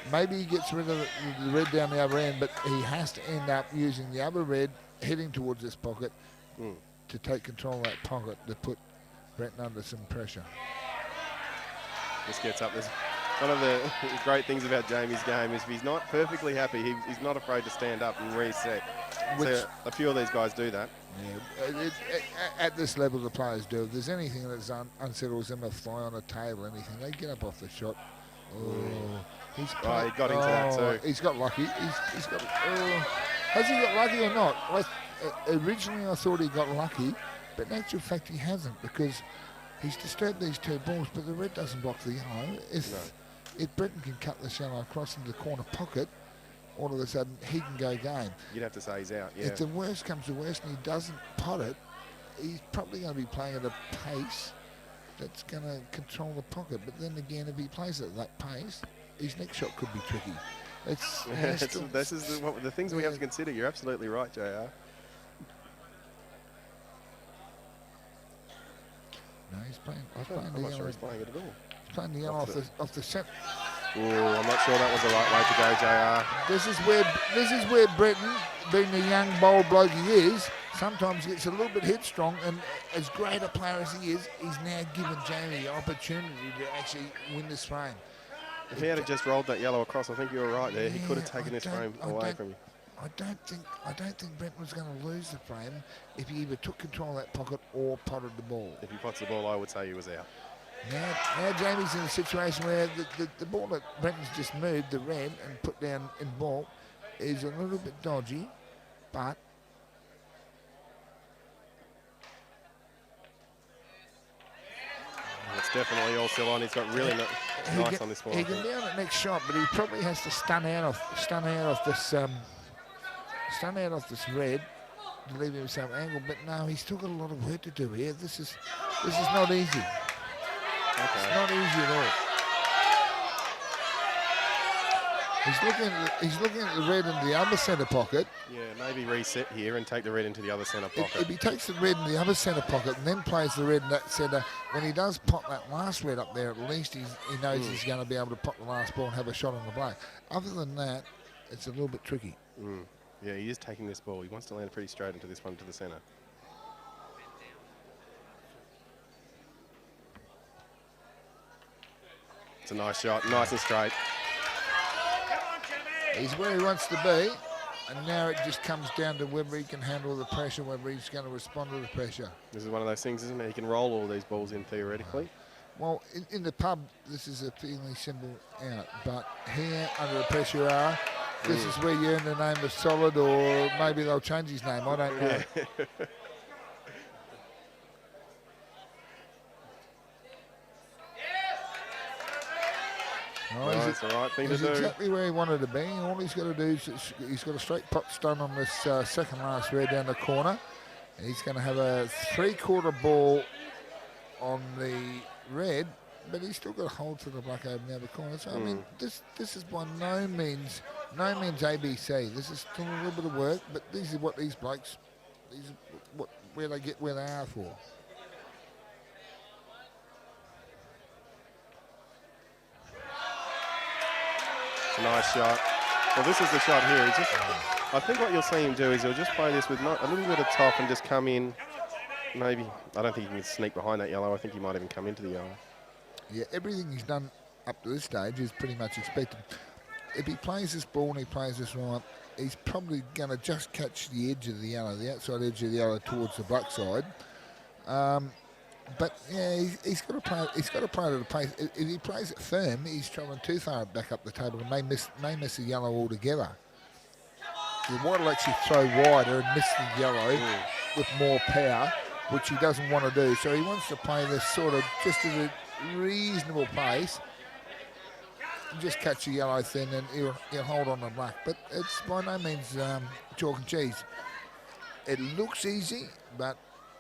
Maybe he gets rid of the red down the other end, but he has to end up using the other red heading towards this pocket to take control of that pocket to put Brenton under some pressure. This gets up. This one of the great things about Jamie's game is if he's not perfectly happy, he's not afraid to stand up and reset. So a few of these guys do that. Yeah, at this level the players do. If there's anything that unsettles them, a fly on a table, anything, they get up off the shot. He got into that too. He's got lucky. He's got. Has he got lucky or not? Originally I thought he got lucky, but in actual fact he hasn't, because he's disturbed these two balls, but the red doesn't block the yellow. If Brenton can cut this yellow across into the corner pocket, all of a sudden he can go game. You'd have to say he's out, yeah. If the worst comes to worst and he doesn't pot it, he's probably going to be playing at a pace that's going to control the pocket. But then again, if he plays at that pace, his next shot could be tricky. This is the things we have to consider. You're absolutely right, JR. No, he's playing. I'm not sure he's playing it at all. He's playing the yellow off the centre. Ooh, I'm not sure that was the right way to go, JR. This is where Breton, being the young bold bloke he is, sometimes gets a little bit headstrong, and as great a player as he is, he's now given Jamie the opportunity to actually win this frame. If he had just rolled that yellow across, I think you were right there. He could have Yeah, taken this frame away from you. I don't think Brent was going to lose the frame if he either took control of that pocket or potted the ball. If he pots the ball, I would say he was out. Now Jamie's in a situation where the ball that Brenton's just moved, the red, and put down in ball, is a little bit dodgy, but It's definitely all still on. He's got really nice on this one. He can be on the next shot, but he probably has to stun out off this red to leave himself angled. But no, he's still got a lot of work to do here. This is not easy. Okay. It's not easy at all. He's looking at the red in the other centre pocket. Yeah, maybe reset here and take the red into the other centre pocket. If he takes the red in the other centre pocket and then plays the red in that centre, when he does pop that last red up there, at least he knows he's going to be able to pop the last ball and have a shot on the black. Other than that, it's a little bit tricky. Yeah, he is taking this ball. He wants to land pretty straight into this one to the centre. It's a nice shot, nice and straight. He's where he wants to be, and now it just comes down to whether he can handle the pressure, whether he's going to respond to the pressure. This is one of those things, isn't it? He can roll all these balls in theoretically. Well, in the pub, this is a fairly simple out, but here, under the pressure are, this is where you earn the name of Solid, or maybe they'll change his name, I don't know. Yeah. Oh, that's the right thing to he's do. exactly where he wanted to be. All he's got to do is he's got a straight pot stun on this second last red down the corner. And he's going to have a 3/4 ball on the red, but he's still got a hold to the black over the other corner. So I mean, this is by no means ABC. This is still a little bit of work, but these are what these blokes, where they get where they are for. It's a nice shot. Well, this is the shot here. I think what you'll see him do is he'll just play this with a little bit of top and just come in. Maybe, I don't think he can sneak behind that yellow. I think he might even come into the yellow. Yeah, everything he's done up to this stage is pretty much expected. If he plays this ball and he plays this right, he's probably going to just catch the edge of the yellow, the outside edge of the yellow towards the black side. But yeah, he's got to play. He's got to play at a pace. If he plays it firm, he's travelling too far back up the table and may miss the yellow altogether. The white will actually throw wider and miss the yellow with more power, which he doesn't want to do. So he wants to play this sort of just at a reasonable pace, and just catch the yellow thin, and he'll hold on the black. But it's by no means chalk and cheese. It looks easy, but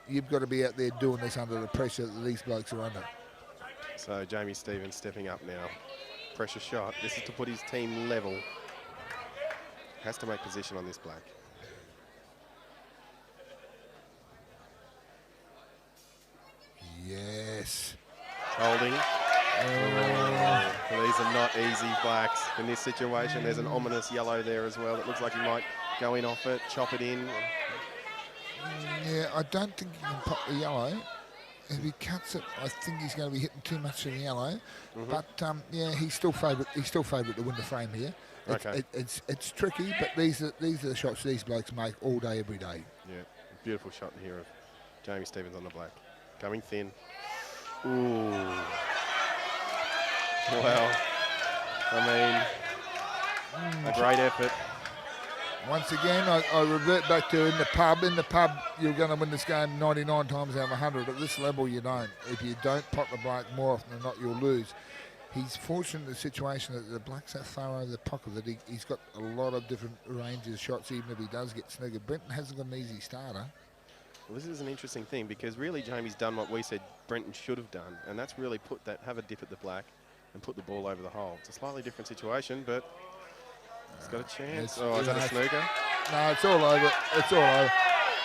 you've got to be out there doing this under the pressure that these blokes are under. So Jamie Stevens stepping up now. Pressure shot. This is to put his team level. Has to make position on this black. Yes. Holding. These are not easy blacks in this situation. There's an ominous yellow there as well. It looks like he might go in off it, chop it in. Yeah, I don't think he can pop the yellow. If he cuts it, I think he's going to be hitting too much of the yellow. But yeah, he's still favourite. He's still favourite to win the frame here. It's tricky, but these are the shots these blokes make all day, every day. Yeah, beautiful shot here of Jamie Stevens on the black, coming thin. Ooh. Well, I mean, a great effort. Once again, I revert back to in the pub. In the pub, you're going to win this game 99 times out of 100. At this level, you don't. If you don't pot the black more often than not, you'll lose. He's fortunate in the situation that the black's that far over the pocket that he's got a lot of different ranges of shots, even if he does get snookered. Brenton hasn't got an easy starter. Well, this is an interesting thing because really Jamie's done what we said Brenton should have done, and that's really have a dip at the black and put the ball over the hole. It's a slightly different situation, but he's got a chance. Is that a snooker? No, it's all over. It's all over.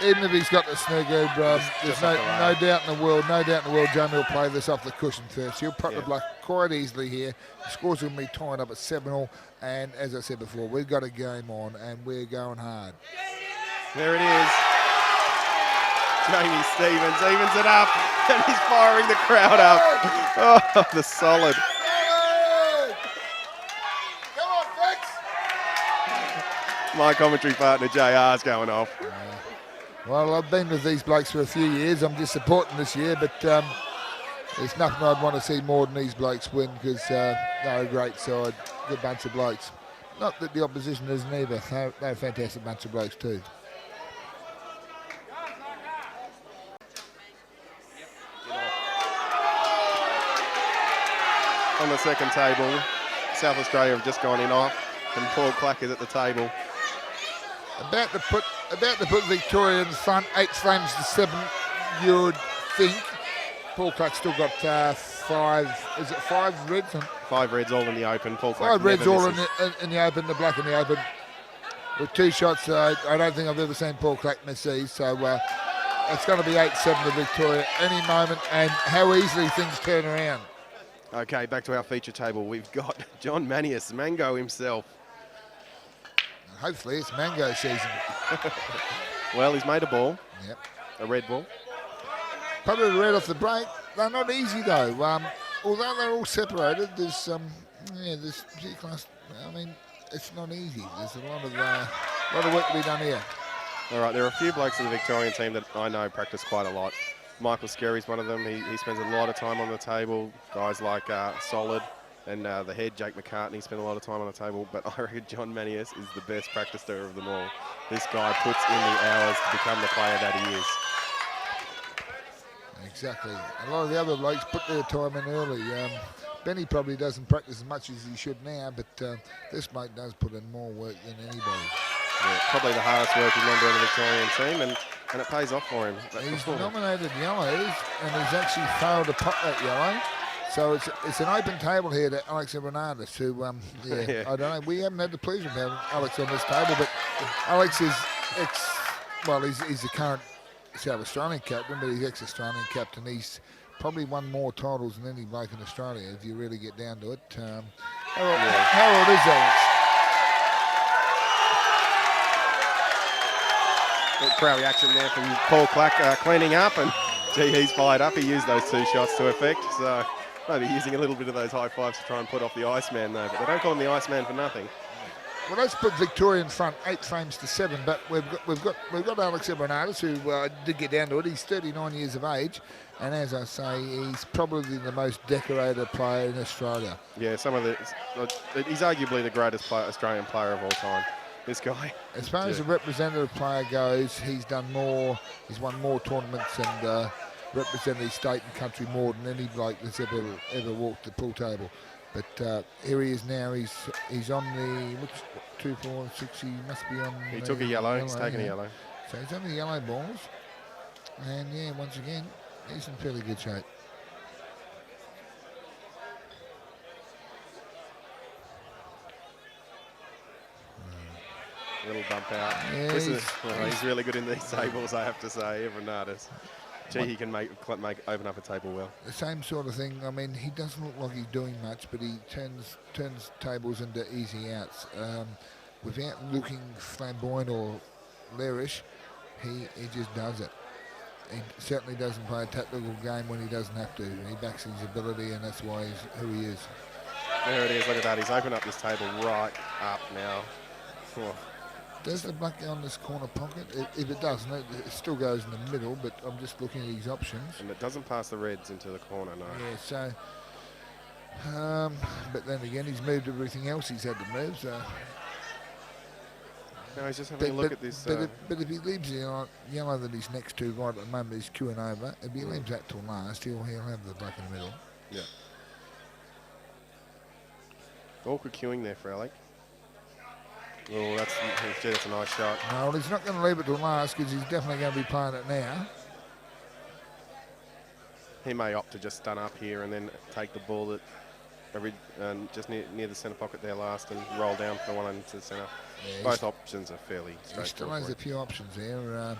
even if he's got the snigger, there's just no, off the rail. no doubt in the world, Jamie will play this off the cushion first. He'll put the black quite easily here. The score's going to be tied up at 7-all, and as I said before, we've got a game on, and we're going hard. There it is. Jamie Stevens evens it up, and he's firing the crowd up. Oh, the solid. Come on, Fix! My commentary partner, JR's going off. Well, I've been with these blokes for a few years. I'm just supporting this year, but there's nothing I'd want to see more than these blokes win because they're a great side, good bunch of blokes. Not that the opposition isn't either. They're a fantastic bunch of blokes too. On the second table, South Australia have just gone in off, and Paul Clack is at the table. About to put Victoria in front, 8 frames to 7. You would think. Paul Clack's still got 5. Is it 5 reds? 5 reds all in the open. Paul Clack 5 reds never all misses. in the open. The black in the open. With 2 shots, I don't think I've ever seen Paul Clack miss these. So it's going to be 8-7 to Victoria any moment. And how easily things turn around. Okay, back to our feature table. We've got John Manius, Mango himself. Hopefully it's mango season. Well, he's made a ball, Yep. a red ball. Probably the red off the break. They're not easy though. Although they're all separated, there's this G class. I mean, it's not easy. There's a lot of work to be done here. All right, there are a few blokes in the Victorian team that I know practice quite a lot. Michael Skerry's one of them. He spends a lot of time on the table. Guys like Solid and the head, Jake McCartney, spend a lot of time on the table. But I reckon John Manius is the best practicer of them all. This guy puts in the hours to become the player that he is. Exactly. A lot of the other blokes put their time in early. Benny probably doesn't practice as much as he should now, but this bloke does put in more work than anybody. Yeah, probably the hardest working member of the Victorian team, and it pays off for him. He's nominated yellows, and he's actually failed to pop that yellow. So it's an open table here to Alex Bernardis, who, Yeah. I don't know, we haven't had the pleasure of having Alex on this table, but Alex is he's the current South Australian captain, but he's ex-Australian captain. He's probably won more titles than any bloke in Australia, if you really get down to it. How old is Alex? Crowd reaction there from Paul Clack cleaning up, and gee, he's fired up. He used those 2 shots to effect, so maybe using a little bit of those high fives to try and put off the Iceman though, but they don't call him the Iceman for nothing. Well, let's put Victoria in front, 8 frames to 7. But we've got Alex Bernardis, who did get down to it. He's 39 years of age, and as I say, he's probably the most decorated player in Australia. Yeah, he's arguably the greatest Australian player of all time. This guy. As far as a representative player goes, he's done more. He's won more tournaments and represented his state and country more than any bloke that's ever walked the pool table. But here he is now. He's on the 2, 4, 6. He must be on. He took a yellow. He's taken a yellow. So he's on the yellow balls, and yeah, once again, he's in fairly good shape. A little bump out. Yeah, he's really good in these tables, I have to say. Everyone noticed. Gee, he can open up a table well. The same sort of thing. I mean, he doesn't look like he's doing much, but he turns tables into easy outs. Without looking flamboyant or lairish, he just does it. He certainly doesn't play a tactical game when he doesn't have to. He backs his ability, and that's why he's who he is. There it is. Look at that. He's opened up this table right up now. Oh. Does the black go on this corner pocket? If it doesn't, it still goes in the middle, but I'm just looking at his options. And it doesn't pass the reds into the corner, no. Yeah, so... but then again, he's moved everything else he's had to move, so... No, he's just having a look at this... But if he leaves the yellow that he's next to right at the moment, he's queuing over. If he leaves that till last, he'll have the black in the middle. Yeah. Awkward queuing there for Alec. Oh, that's a nice shot. No, well, he's not going to leave it till last because he's definitely going to be playing it now. He may opt to just stun up here and then take the ball just near the centre pocket there last and roll down for one into the centre. Yeah, both options are fairly he still straightforward. has a few options there.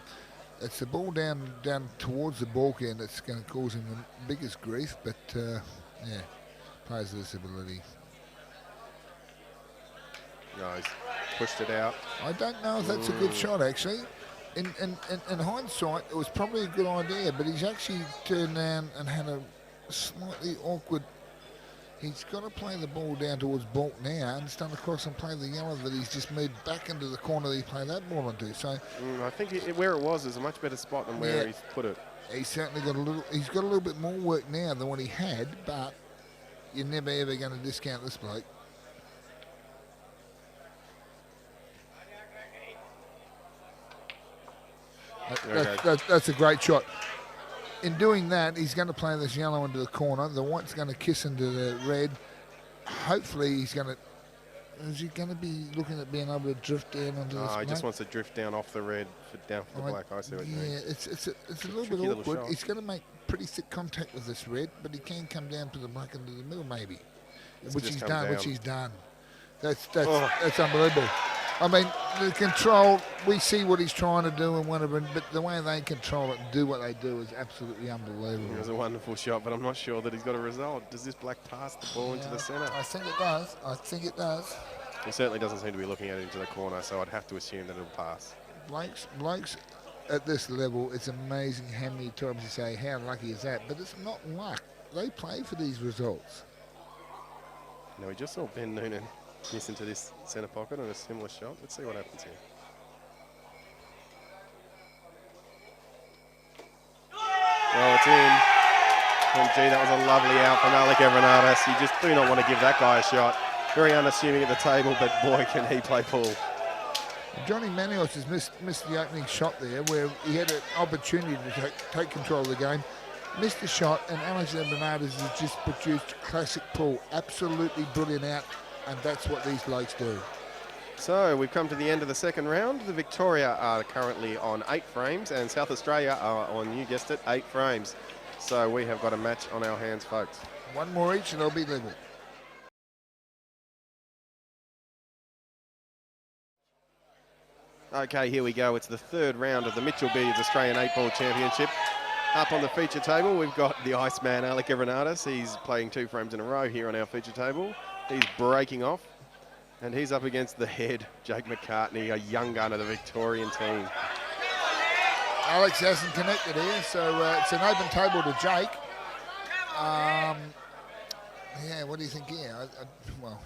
It's the ball down towards the bulkhead that's going to cause him the biggest grief, but yeah, plays with this ability. No, he's pushed it out. I don't know if that's a good shot, actually. In hindsight, it was probably a good idea, but he's actually turned down and had a slightly awkward. He's got to play the ball down towards Bolt now and stand across and play the yellow that he's just moved back into the corner that he played that ball into. So I think where it was is a much better spot than where he's put it. He's certainly got a little. He's got a little bit more work now than what he had, but you're never ever going to discount this bloke. That's a great shot. In doing that, he's going to play this yellow into the corner. The white's going to kiss into the red. Hopefully, he's going to. Is he going to be looking at being able to drift down onto this? He just wants to drift down off the red, down for the black. I see what you mean. Yeah, it's a little bit awkward. He's going to make pretty thick contact with this red, but he can come down to the black into the middle, maybe. Which he's done. That's unbelievable. I mean, the control, we see what he's trying to do and whatever, but the way they control it and do what they do is absolutely unbelievable. It was a wonderful shot, but I'm not sure that he's got a result. Does this black pass the ball into the centre? I think it does. He certainly doesn't seem to be looking at it into the corner, so I'd have to assume that it'll pass. Blokes at this level, it's amazing how many times you say, how lucky is that? But it's not luck. They play for these results. Now, we just saw Ben Noonan miss into this centre pocket on a similar shot. Let's see what happens here. Well, it's in. And gee, that was a lovely out from Alec Evernadas. You just do not want to give that guy a shot. Very unassuming at the table, but boy, can he play pool. Johnny Manios has missed the opening shot there, where he had an opportunity to take control of the game. Missed the shot, and Alex Evernadas has just produced classic pool. Absolutely brilliant out. And that's what these blokes do. So we've come to the end of the second round. The Victoria are currently on 8 frames and South Australia are on, you guessed it, 8 frames. So we have got a match on our hands, folks. One more each and they'll be level. Okay, here we go. It's the third round of the Mitchell Billiards Australian 8-Ball Championship. Up on the feature table, we've got the Iceman, Alec Evernadas. He's playing 2 frames in a row here on our feature table. He's breaking off, and he's up against the head, Jake McCartney, a young gun of the Victorian team. Alex hasn't connected here, so it's an open table to Jake. Yeah, what do you think here? Well,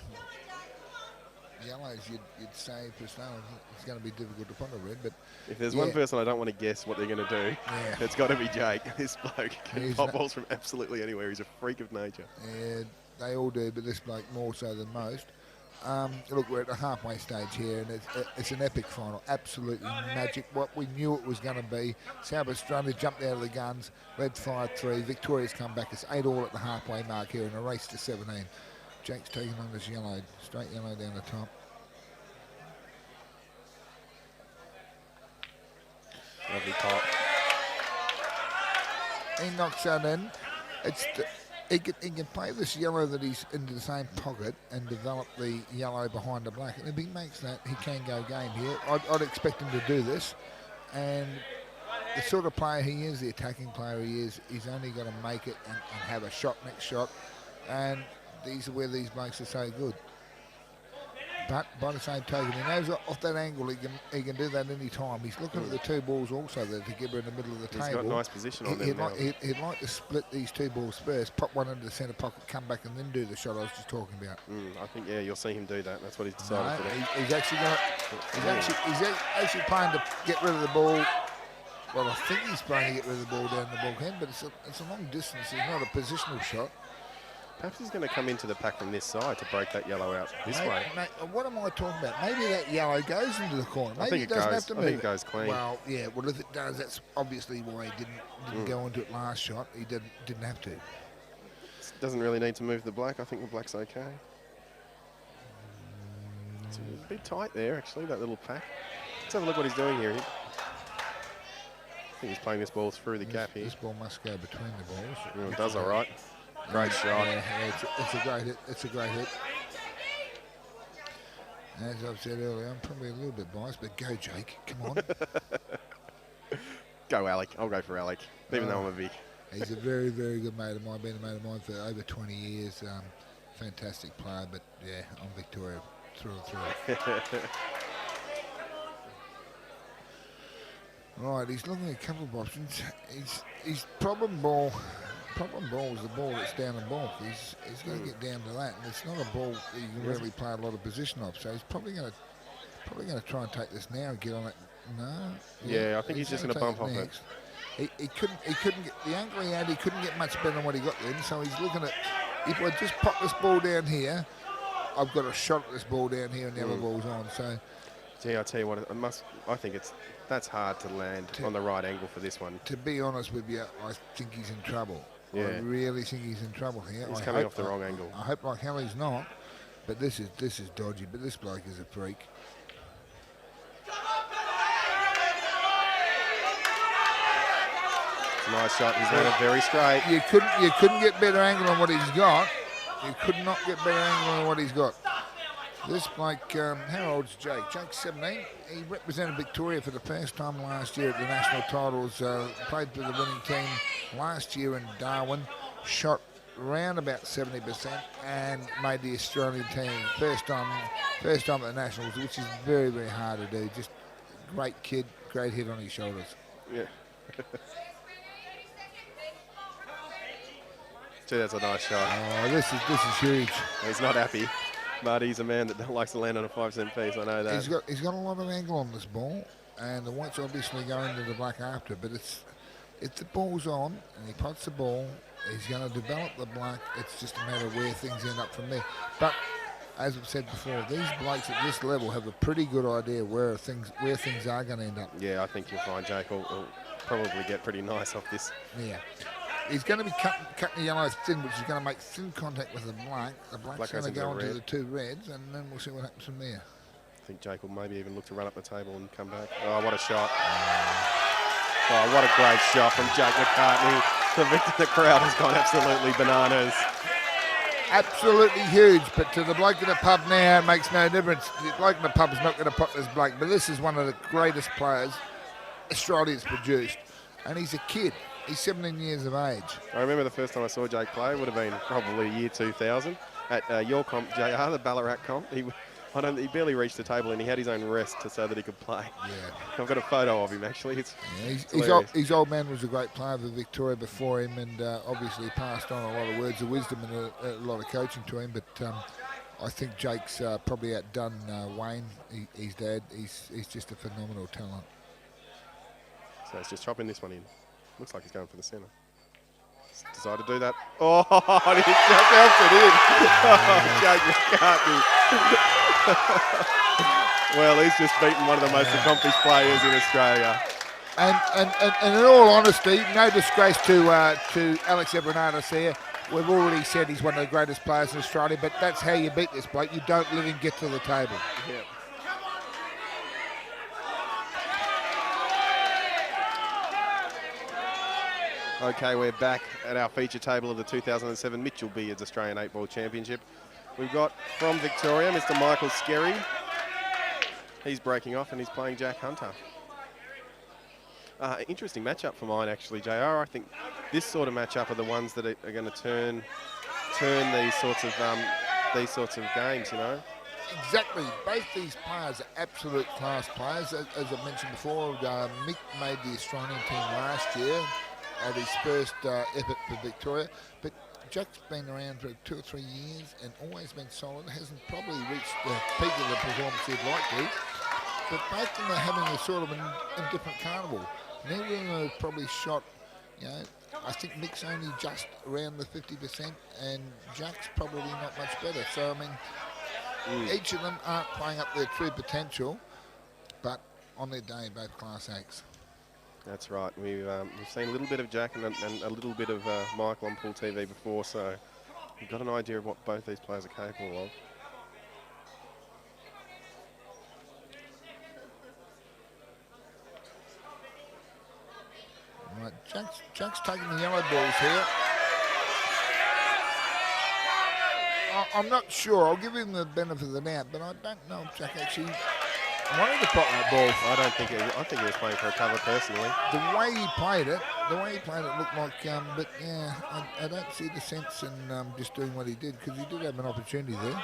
yellows, you'd say Preston, it's going to be difficult to find a red, but if there's one person I don't want to guess what they're going to do, it's got to be Jake. This bloke can pop balls from absolutely anywhere. He's a freak of nature. Yeah, they all do, but this bloke more so than most. Look, we're at the halfway stage here, and it's an epic final. Absolutely magic. What we knew it was going to be. South Australia jumped out of the guns, led 5-3. Victoria's come back. It's 8-all at the halfway mark here in a race to 17. Jake's taking on this yellow, straight yellow down the top. Lovely pop. He knocks that in. He can play this yellow that he's into the same pocket and develop the yellow behind the black. And if he makes that, he can go game here. I'd expect him to do this. And the sort of player he is, the attacking player he is, he's only got to make it and have a shot next shot. And these are where these blokes are so good. But by the same token, he knows off that angle he can do that any time. He's looking at the 2 balls also there together in the middle of the table. He's got a nice position on them now. He'd like to split these 2 balls first, pop one into the centre pocket, come back and then do the shot I was just talking about. I think, yeah, you'll see him do that. That's what he's decided to do. He's actually going to... He's actually playing to get rid of the ball. Well, I think he's playing to get rid of the ball down the bulkhead, but it's a long distance. It's not a positional shot. Perhaps he's going to come into the pack from this side to break that yellow out this way. Mate, what am I talking about? Maybe that yellow goes into the corner. Maybe he doesn't have to move I think it goes clean. Well, yeah. Well, if it does, that's obviously why he didn't go into it last shot. He didn't have to. Doesn't really need to move the black. I think the black's okay. It's a bit tight there, actually, that little pack. Let's have a look what he's doing here. I think he's playing this ball through the gap here. This ball must go between the balls. Well, it does all right. Great shot. Yeah, it's a great hit. It's a great hit. As I've said earlier, I'm probably a little bit biased, but go, Jake. Come on. Go Alec. I'll go for Alec, even though I'm a Vic. He's a very, very good mate of mine. Been a mate of mine for over 20 years. Fantastic player, but yeah, I'm Victoria through and through. Right, he's looking at a couple of options. His problem ball is the ball that's down the bulk. He's going to get down to that, and it's not a ball that you can really play a lot of position of. So he's probably going to try and take this now and get on it. No. Yeah, I think he's just going to bump off it. He couldn't get the angle he had. He couldn't get much better than what he got then. So he's looking at, if I just pop this ball down here, I've got a shot at this ball down here, and the other ball's on. So. Gee, I tell you what, I think that's hard to land on the right angle for this one. To be honest with you, I think he's in trouble. Yeah. I really think he's in trouble here. He's coming off the wrong angle. I hope like hell he's not, but this is dodgy. But this bloke is a freak. It's a nice shot. He's made it very straight. You couldn't get better angle on what he's got. You could not get better angle on what he's got. This bloke, how old's Jake? Jake's 17. He represented Victoria for the first time last year at the national titles. Played for the winning team last year in Darwin. Shot around about 70% and made the Australian team first time at the nationals, which is very, very hard to do. Just great kid, great head on his shoulders. Yeah. Gee, that's a nice shot. Oh, this is huge. He's not happy. But he's a man that likes to land on a 5-cent piece, I know that. He's got a lot of angle on this ball, and the white's obviously going to the black after, but if the ball's on and he pots the ball, he's going to develop the black. It's just a matter of where things end up from there. But as I've said before, these blokes at this level have a pretty good idea where things are going to end up. Yeah, I think you'll find Jake will probably get pretty nice off this. Yeah. He's going to be cutting the yellow thin, which is going to make thin contact with the black. The black's going to go onto the two reds, and then we'll see what happens from there. I think Jake will maybe even look to run up the table and come back. Oh, what a shot. Oh, what a great shot from Jake McCartney. The crowd has gone absolutely bananas. Absolutely huge, but to the bloke in the pub now, it makes no difference. The bloke in the pub is not going to pop this bloke, but this is one of the greatest players Australia's produced, and he's a kid. He's 17 years of age. I remember the first time I saw Jake play, would have been probably year 2000 at your comp, JR, the Ballarat comp. He barely reached the table and he had his own rest so that he could play. Yeah. I've got a photo of him actually. His old man was a great player for Victoria before him, and obviously passed on a lot of words of wisdom and a lot of coaching to him. But I think Jake's probably outdone Wayne, his dad. He's just a phenomenal talent. So he's just chopping this one in. Looks like he's going for the centre. Decided to do that. Oh, he just helped it in. Oh, Jake McCartney. Well, he's just beaten one of the most accomplished players in Australia. And in all honesty, no disgrace to Alex Ebranatos here. We've already said he's one of the greatest players in Australia, but that's how you beat this bloke. You don't let him get to the table. Yeah. Okay, we're back at our feature table of the 2007 Mitchell Billiards Australian 8-Ball Championship. We've got from Victoria, Mr. Michael Skerry. He's breaking off and he's playing Jack Hunter. Interesting matchup for mine, actually, JR. I think this sort of matchup are the ones that are going to turn these sorts of games, you know. Exactly. Both these players are absolute class players. As I mentioned before, Mick made the Australian team last year at his first effort for Victoria, but Jack's been around for 2 or 3 years and always been solid. Hasn't probably reached the peak of the performance he'd like to, but both of them are having a sort of an indifferent carnival. Neither of them have probably shot, you know, I think Mick's only just around the 50% and Jack's probably not much better. So, I mean, each of them aren't playing up their true potential, but on their day, both class acts. That's right. We've seen a little bit of Jack and a little bit of Michael on Pool TV before, so we've got an idea of what both these players are capable of. Right, Jack's taking the yellow balls here. I'm not sure. I'll give him the benefit of the doubt, but I don't know if Jack actually wanted to pop that ball. I think he was playing for a cover personally. The way he played it looked like, but yeah, I don't see the sense in just doing what he did, because he did have an opportunity there.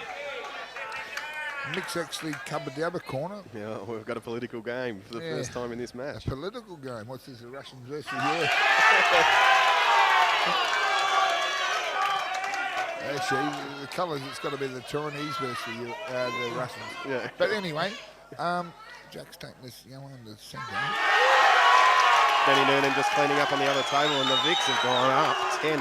Mick's actually covered the other corner. Yeah, we've got a political game for the first time in this match. A political game. What's this, a Russian versus Europe? Actually, the colours, it's got to be the Chinese versus the Russians. Yeah. But anyway, Jack's taking this yellow in the centre. Benny Noonan just cleaning up on the other table, and the Vicks have gone up 10-8.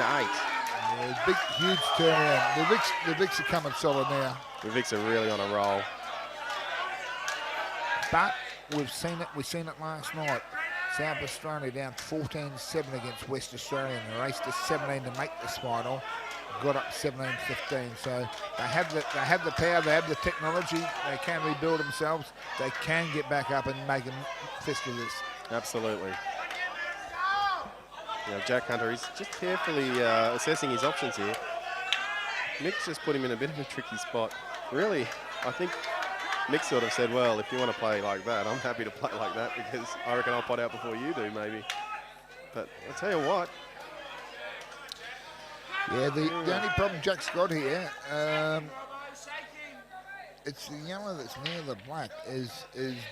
Yeah, big, huge turnaround. The Vicks are coming solid now. The Vicks are really on a roll. But we've seen it last night. South Australia down 14-7 against West Australia in the race to 17 to make this final. Got up 17-15. So they have the power, they have the technology, they can rebuild themselves, they can get back up and make a fist of this. Absolutely. Jack Hunter, he's just carefully assessing his options here. Mick's just put him in a bit of a tricky spot. Really, I think Mick sort of said, well, if you want to play like that, I'm happy to play like that, because I reckon I'll pot out before you do, maybe. But I'll tell you what. Yeah, the only problem Jack's got here, it's the yellow that's near the black is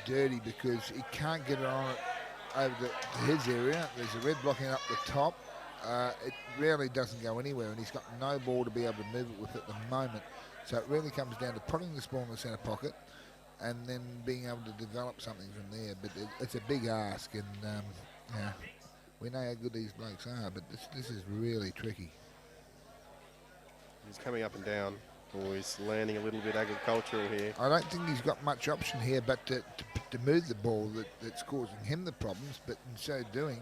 dirty, because he can't get it on over to his area. There's a red blocking up the top. It really doesn't go anywhere, and he's got no ball to be able to move it with at the moment. So it really comes down to putting this ball in the centre pocket and then being able to develop something from there. But it's a big ask, and yeah, we know how good these blokes are, but this is really tricky. He's coming up and down. Oh, he's landing a little bit agricultural here. I don't think he's got much option here but to move the ball that's causing him the problems, but in so doing,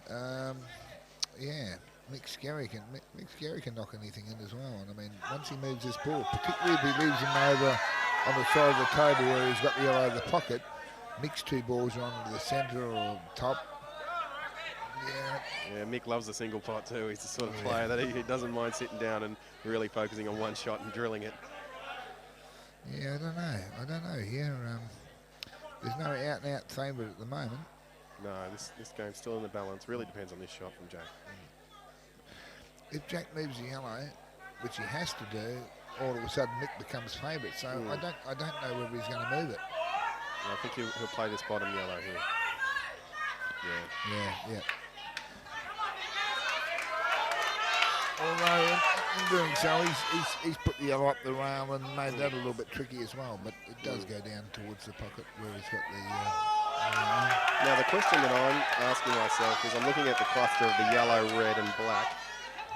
yeah, Mick Skerry can knock anything in as well. And I mean, once he moves this ball, particularly if he leaves him over on the side of the table where he's got the yellow in the pocket, Mick's two balls are on the centre or top. Yeah, Mick loves the single pot too. He's the sort of player that he doesn't mind sitting down and really focusing on one shot and drilling it. Yeah, I don't know. Here, there's no out-and-out favourite at the moment. No, this game's still in the balance. Really depends on this shot from Jack. If Jack moves the yellow, which he has to do, all of a sudden Mick becomes favourite. So I don't know whether he's going to move it. I think he'll play this bottom yellow here. Yeah. Although in doing so, he's put the yellow up the rail and made that a little bit tricky as well. But it does go down towards the pocket where he's got the. Now the question that I'm asking myself is, I'm looking at the cluster of the yellow, red, and black.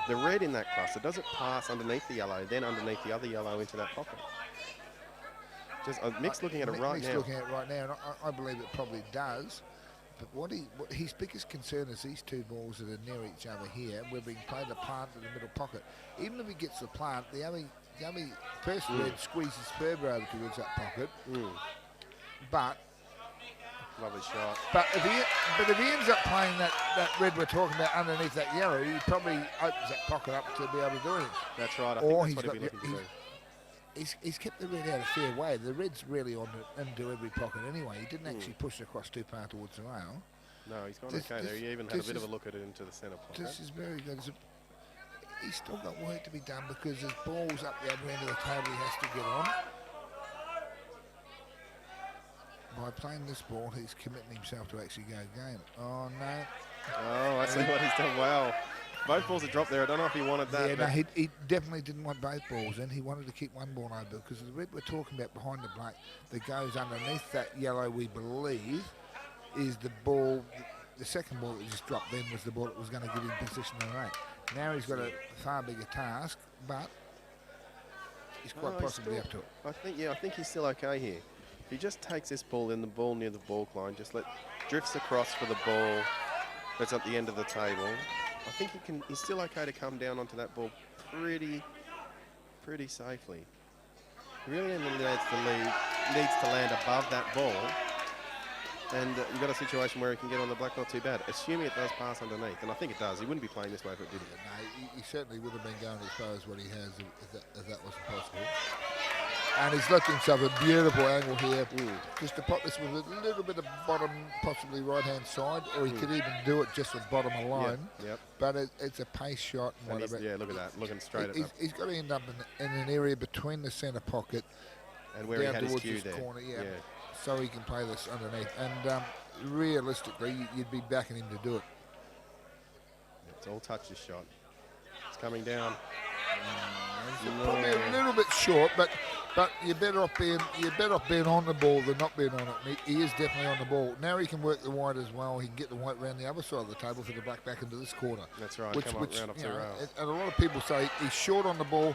The red in that cluster, does it pass underneath the yellow, then underneath the other yellow into that pocket? Just Mick's looking at it right now. Mick's looking at it right now, and I believe it probably does. But what his biggest concern is these two balls that are near each other here, where we can play the plant in the middle pocket. Even if he gets the plant, the other first red squeezes further over towards that pocket. But lovely shot. But if he ends up playing that red we're talking about underneath that yellow, he probably opens that pocket up to be able to do it. That's right. I think that's what he'll be looking to do. He's kept the red out of fair way. The red's really into every pocket anyway. He didn't actually push it across too far towards the rail. No, he's gone okay there. He even had a bit of a look at it into the centre pocket. This is very good. He's still got work to be done, because his ball's up the other end of the table he has to get on. By playing this ball, he's committing himself to actually go game. Oh, no. Oh, I see what he's done well. Both balls are dropped there. I don't know if he wanted that. Yeah, no, he definitely didn't want both balls in. He wanted to keep one ball over, because the red we're talking about behind the black that goes underneath that yellow, we believe, is the ball. The second ball that just dropped then was the ball that was going to give him position in the race. Now he's got a far bigger task, but he's quite possibly up to it. I think he's still okay here. If he just takes this ball in, the ball near the balk line, just drifts across for the ball that's at the end of the table. I think he's still okay to come down onto that ball pretty safely. Really needs to land above that ball, and you've got a situation where he can get on the black not too bad, assuming it does pass underneath, and I think it does. He wouldn't be playing this way if it didn't. No, he certainly would have been going as far as what he has if that wasn't possible. And he's left himself a beautiful angle here. Just to pop this with a little bit of bottom, possibly right-hand side, or he could even do it just with bottom alone. Yep. But it's a pace shot and whatever. Yeah, look at that, looking straight at He's got to end up in an area between the centre pocket and where he down had his towards cue his there. corner, so he can play this underneath. And realistically, you'd be backing him to do it. It's all touches shot. It's coming down. Probably a little bit short, but you're better off being on the ball than not being on it. He is definitely on the ball. Now he can work the white as well. He can get the white around the other side of the table for the black back into this corner. That's right. Which, come up, round up two rails. and a lot of people say he's short on the ball,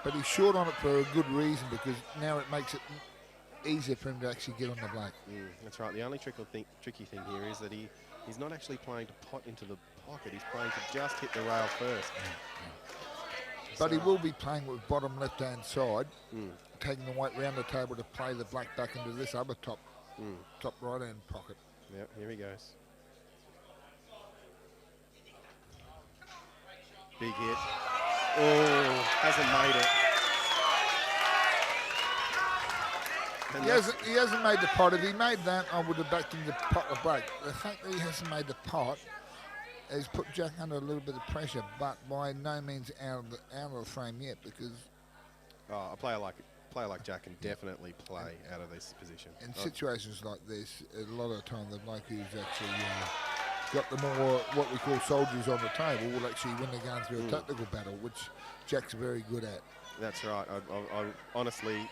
but he's short on it for a good reason, because now it makes it easier for him to actually get on the black. That's right. The only tricky thing here is that he's not actually playing to pot into the pocket. He's playing to just hit the rail first. But he will be playing with bottom left-hand side, taking the white round the table to play the black back into this other top right-hand pocket. Yep, here he goes. Big hit. Oh, hasn't made it. He hasn't made the pot. If he made that, I would have backed him to pot the break. The fact that he hasn't made the pot has put Jack under a little bit of pressure, but by no means out of the frame yet, because a player like Jack can definitely play out of this position. in situations like this, a lot of the time the bloke who's actually got the more what we call soldiers on the table will actually win the game through a tactical battle, which Jack's very good at. That's right. I honestly,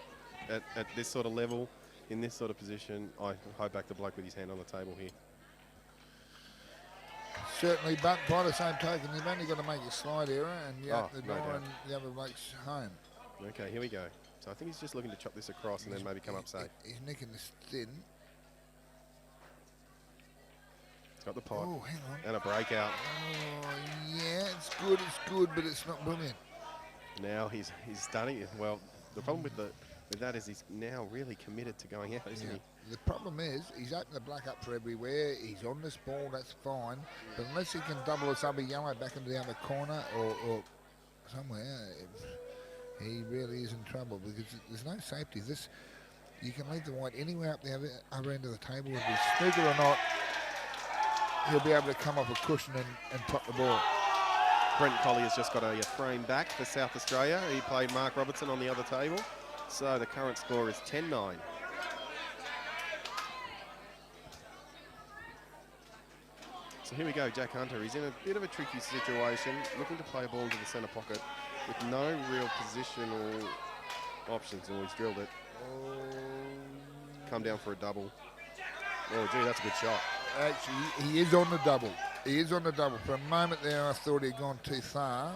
at this sort of level, in this sort of position, I back the bloke with his hand on the table here. Certainly, but by the same token, you've only got to make a slide error and you out the no door doubt. and the other bloke's home. Okay, here we go. So I think he's just looking to chop this across and then maybe come up safe. He's nicking this thin. He's got the pot Oh, hang on. and a breakout. Oh, yeah, it's good, but it's not brilliant. Now he's stunning. Well, the problem with that is he's now really committed to going out, isn't he? The problem is he's opened the black up for everywhere. He's on this ball, that's fine. But unless he can double this other yellow back into the other corner or somewhere, he really is in trouble, because there's no safety. You can leave the white anywhere up the other end of the table. If he's snooker or not, he'll be able to come off a cushion and pot the ball. Brent Collier's just got a frame back for South Australia. He played Mark Robertson on the other table. So the current score is 10-9. So here we go, Jack Hunter. He's in a bit of a tricky situation, looking to play a ball into the centre pocket with no real positional options. Oh, he's drilled it. Come down for a double. Oh, gee, that's a good shot. Actually, he is on the double. He is on the double. For a moment there, I thought he'd gone too far,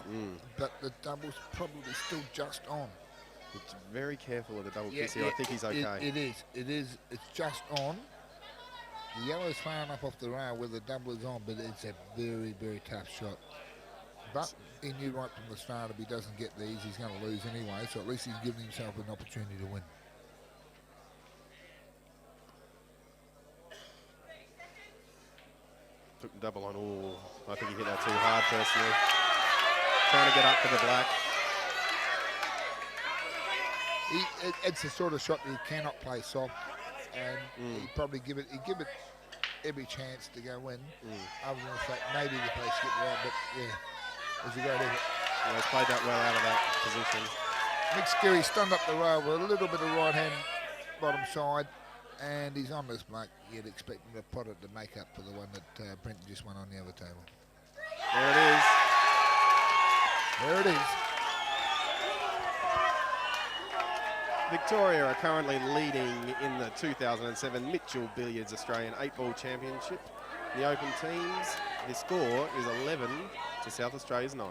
but the double's probably still just on. It's very careful of the double kiss here. I think he's okay. It is. It's just on. The yellow's far enough off the rail where the double is on, but it's a very, very tough shot. But he knew right from the start if he doesn't get these, he's going to lose anyway, so at least he's giving himself an opportunity to win. Took the double on. Oh, I think he hit that too hard personally. Trying to get up for the black. It's the sort of shot that he cannot play soft, and he'd probably give it every chance to go in, other than the fact maybe the place get right, but yeah, it's a great effort. Yeah, he's played that well out of that position. Nick Skerry stunned up the rail with a little bit of right hand bottom side, and he's on this black. You'd expect him to pot it to make up for the one that Brent just won on the other table. There it is. There it is. Victoria are currently leading in the 2007 Mitchell Billiards Australian 8-Ball Championship. The open teams, his score is 11 to South Australia's 9.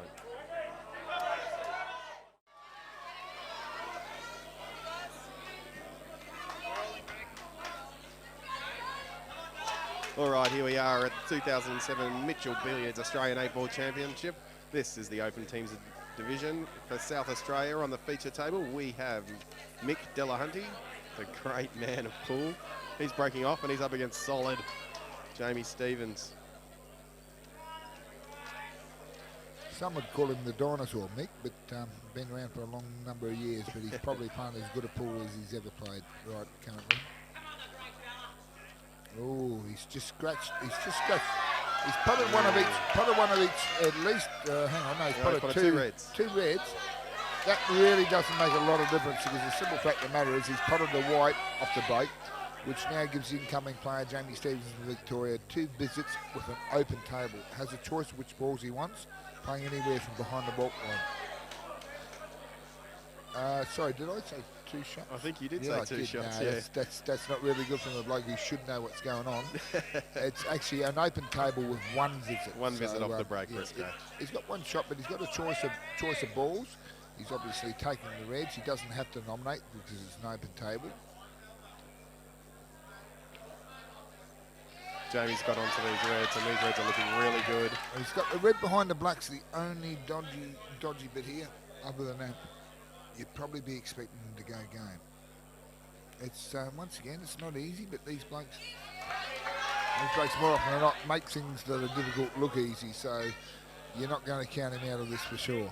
All right, here we are at the 2007 Mitchell Billiards Australian 8-Ball Championship. This is the open teams division. For South Australia on the feature table, we have Mick Delahunty, the great man of pool. He's breaking off and he's up against solid Jamie Stevens. some would call him the dinosaur, Mick, but been around for a long number of years, but he's probably playing as good a pool as he's ever played right currently. Oh, he's just scratched. He's potted one of each at least. Hang on, no, he's potted two reds. Two reds. That really doesn't make a lot of difference because the simple fact of the matter is he's potted the white off the break, which now gives the incoming player, Jamie Stevens of Victoria, 2 visits with an open table. Has a choice of which balls he wants, playing anywhere from behind the baulk line. Sorry, did I say 2 shots? I think you did say 2 shots, no, yeah. That's not really good from the bloke who should know what's going on. It's actually an open table with 1 visit. One visit off the break for a scratch. He's got 1 shot, but he's got a choice of balls. He's obviously taking the reds. He doesn't have to nominate because it's an open table. Jamie's got onto these reds, and these reds are looking really good. He's got the red behind the black's the only dodgy bit here. Other than that, you'd probably be expecting him to go game. It's once again, it's not easy, but these blokes more often than not make things that are difficult look easy. So you're not going to count him out of this for sure.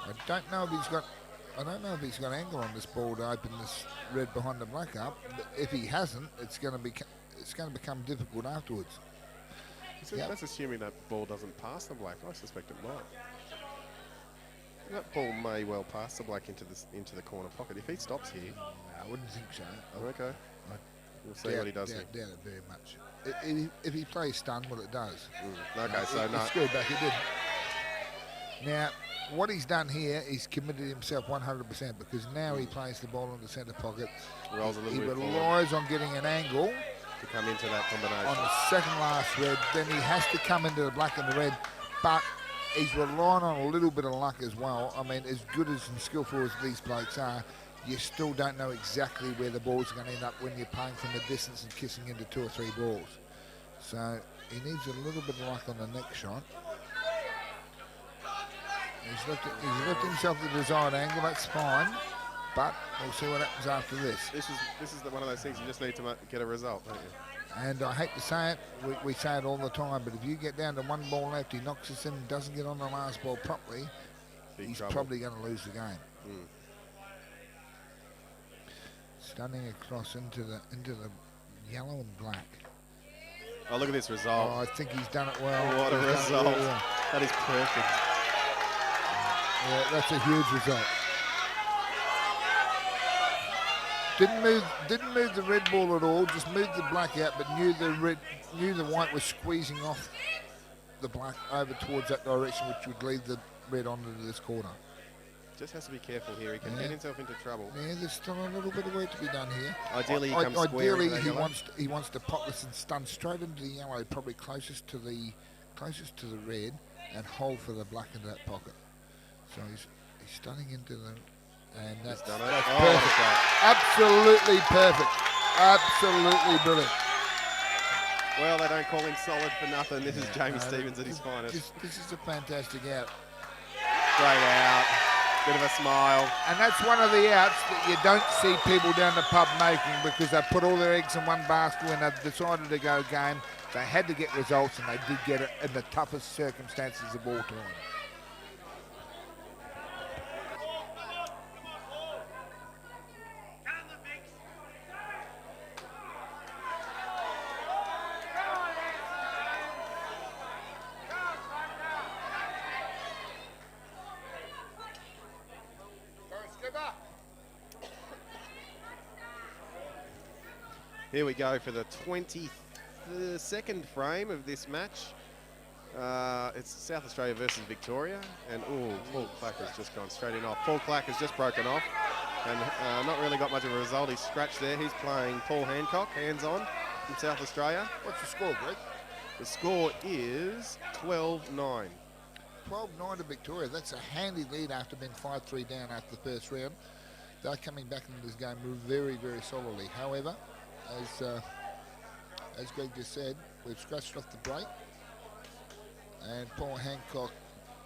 I don't know if he's got angle on this ball to open this red behind the black up. But if he hasn't, it's going to become difficult afterwards. That's assuming that ball doesn't pass the black. I suspect it might. That ball may well pass the black into the corner pocket if he stops here. No, I wouldn't think so. Okay. We'll see what he does here. Doubt it very much. If he plays stun, well, it does. Okay, so no. He screwed back, it didn't. Now, what he's done here, he's committed himself 100% because now he plays the ball in the centre pocket. Rolls a little he bit forward relies on getting an angle to come into that combination. on the second last red. Then he has to come into the black and the red, but he's relying on a little bit of luck as well. I mean, as good as and skillful as these blokes are, you still don't know exactly where the ball's going to end up when you're playing from a distance and kissing into 2 or 3 balls. So he needs a little bit of luck on the next shot. He's left himself the desired angle, that's fine, but we'll see what happens after this. This is one of those things you just need to get a result, don't you? And I hate to say it, we say it all the time, but if you get down to 1 ball left, he knocks us in and doesn't get on the last ball properly, he's probably going to lose the game. Stunning across into the yellow and black. Oh, look at this result. Oh, I think he's done it well. What a result. That is perfect. Yeah, that's a huge result. Didn't move the red ball at all. Just moved the black out, but knew the white was squeezing off the black over towards that direction, which would lead the red onto this corner. Just has to be careful here. He can get himself into trouble. Yeah, there's still a little bit of work to be done here. Ideally, he comes square into that yellow. he wants to pop this and stun straight into the yellow, probably closest to the red, and hold for the black into that pocket. So he's stunning into the, and that's perfect. Absolutely perfect. Absolutely brilliant. Well, they don't call him solid for nothing. This is Jamie Stevens at his finest. This is a fantastic out. Great out. Bit of a smile. And that's one of the outs that you don't see people down the pub making because they put all their eggs in one basket when they've decided to go game. They had to get results, and they did get it in the toughest circumstances of all time. Here we go for the 22nd frame of this match. It's South Australia versus Victoria. And, Paul Clack has just gone straight in off. Paul Clack has just broken off and not really got much of a result. He's scratched there. He's playing Paul Hancock, hands-on, from South Australia. What's the score, Greg? The score is 12-9. 12-9 to Victoria. That's a handy lead after being 5-3 down after the first round. They're coming back into this game very, very solidly. However, as Greg just said, we've scratched off the break, and Paul Hancock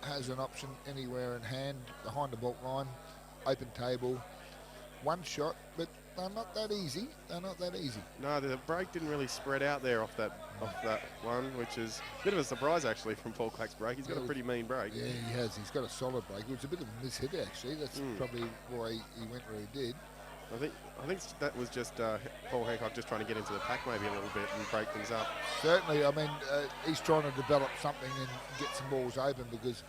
has an option anywhere in hand behind the baulk line, open table, 1 shot, but they're not that easy. They're not that easy. No, the break didn't really spread out there off that one, which is a bit of a surprise actually from Paul Clack's break. He's got a pretty mean break. Yeah, he has. He's got a solid break. It was a bit of a mishit actually. That's probably why he went where he did. I think that was just Paul Hancock just trying to get into the pack maybe a little bit and break things up. Certainly, I mean, he's trying to develop something and get some balls open because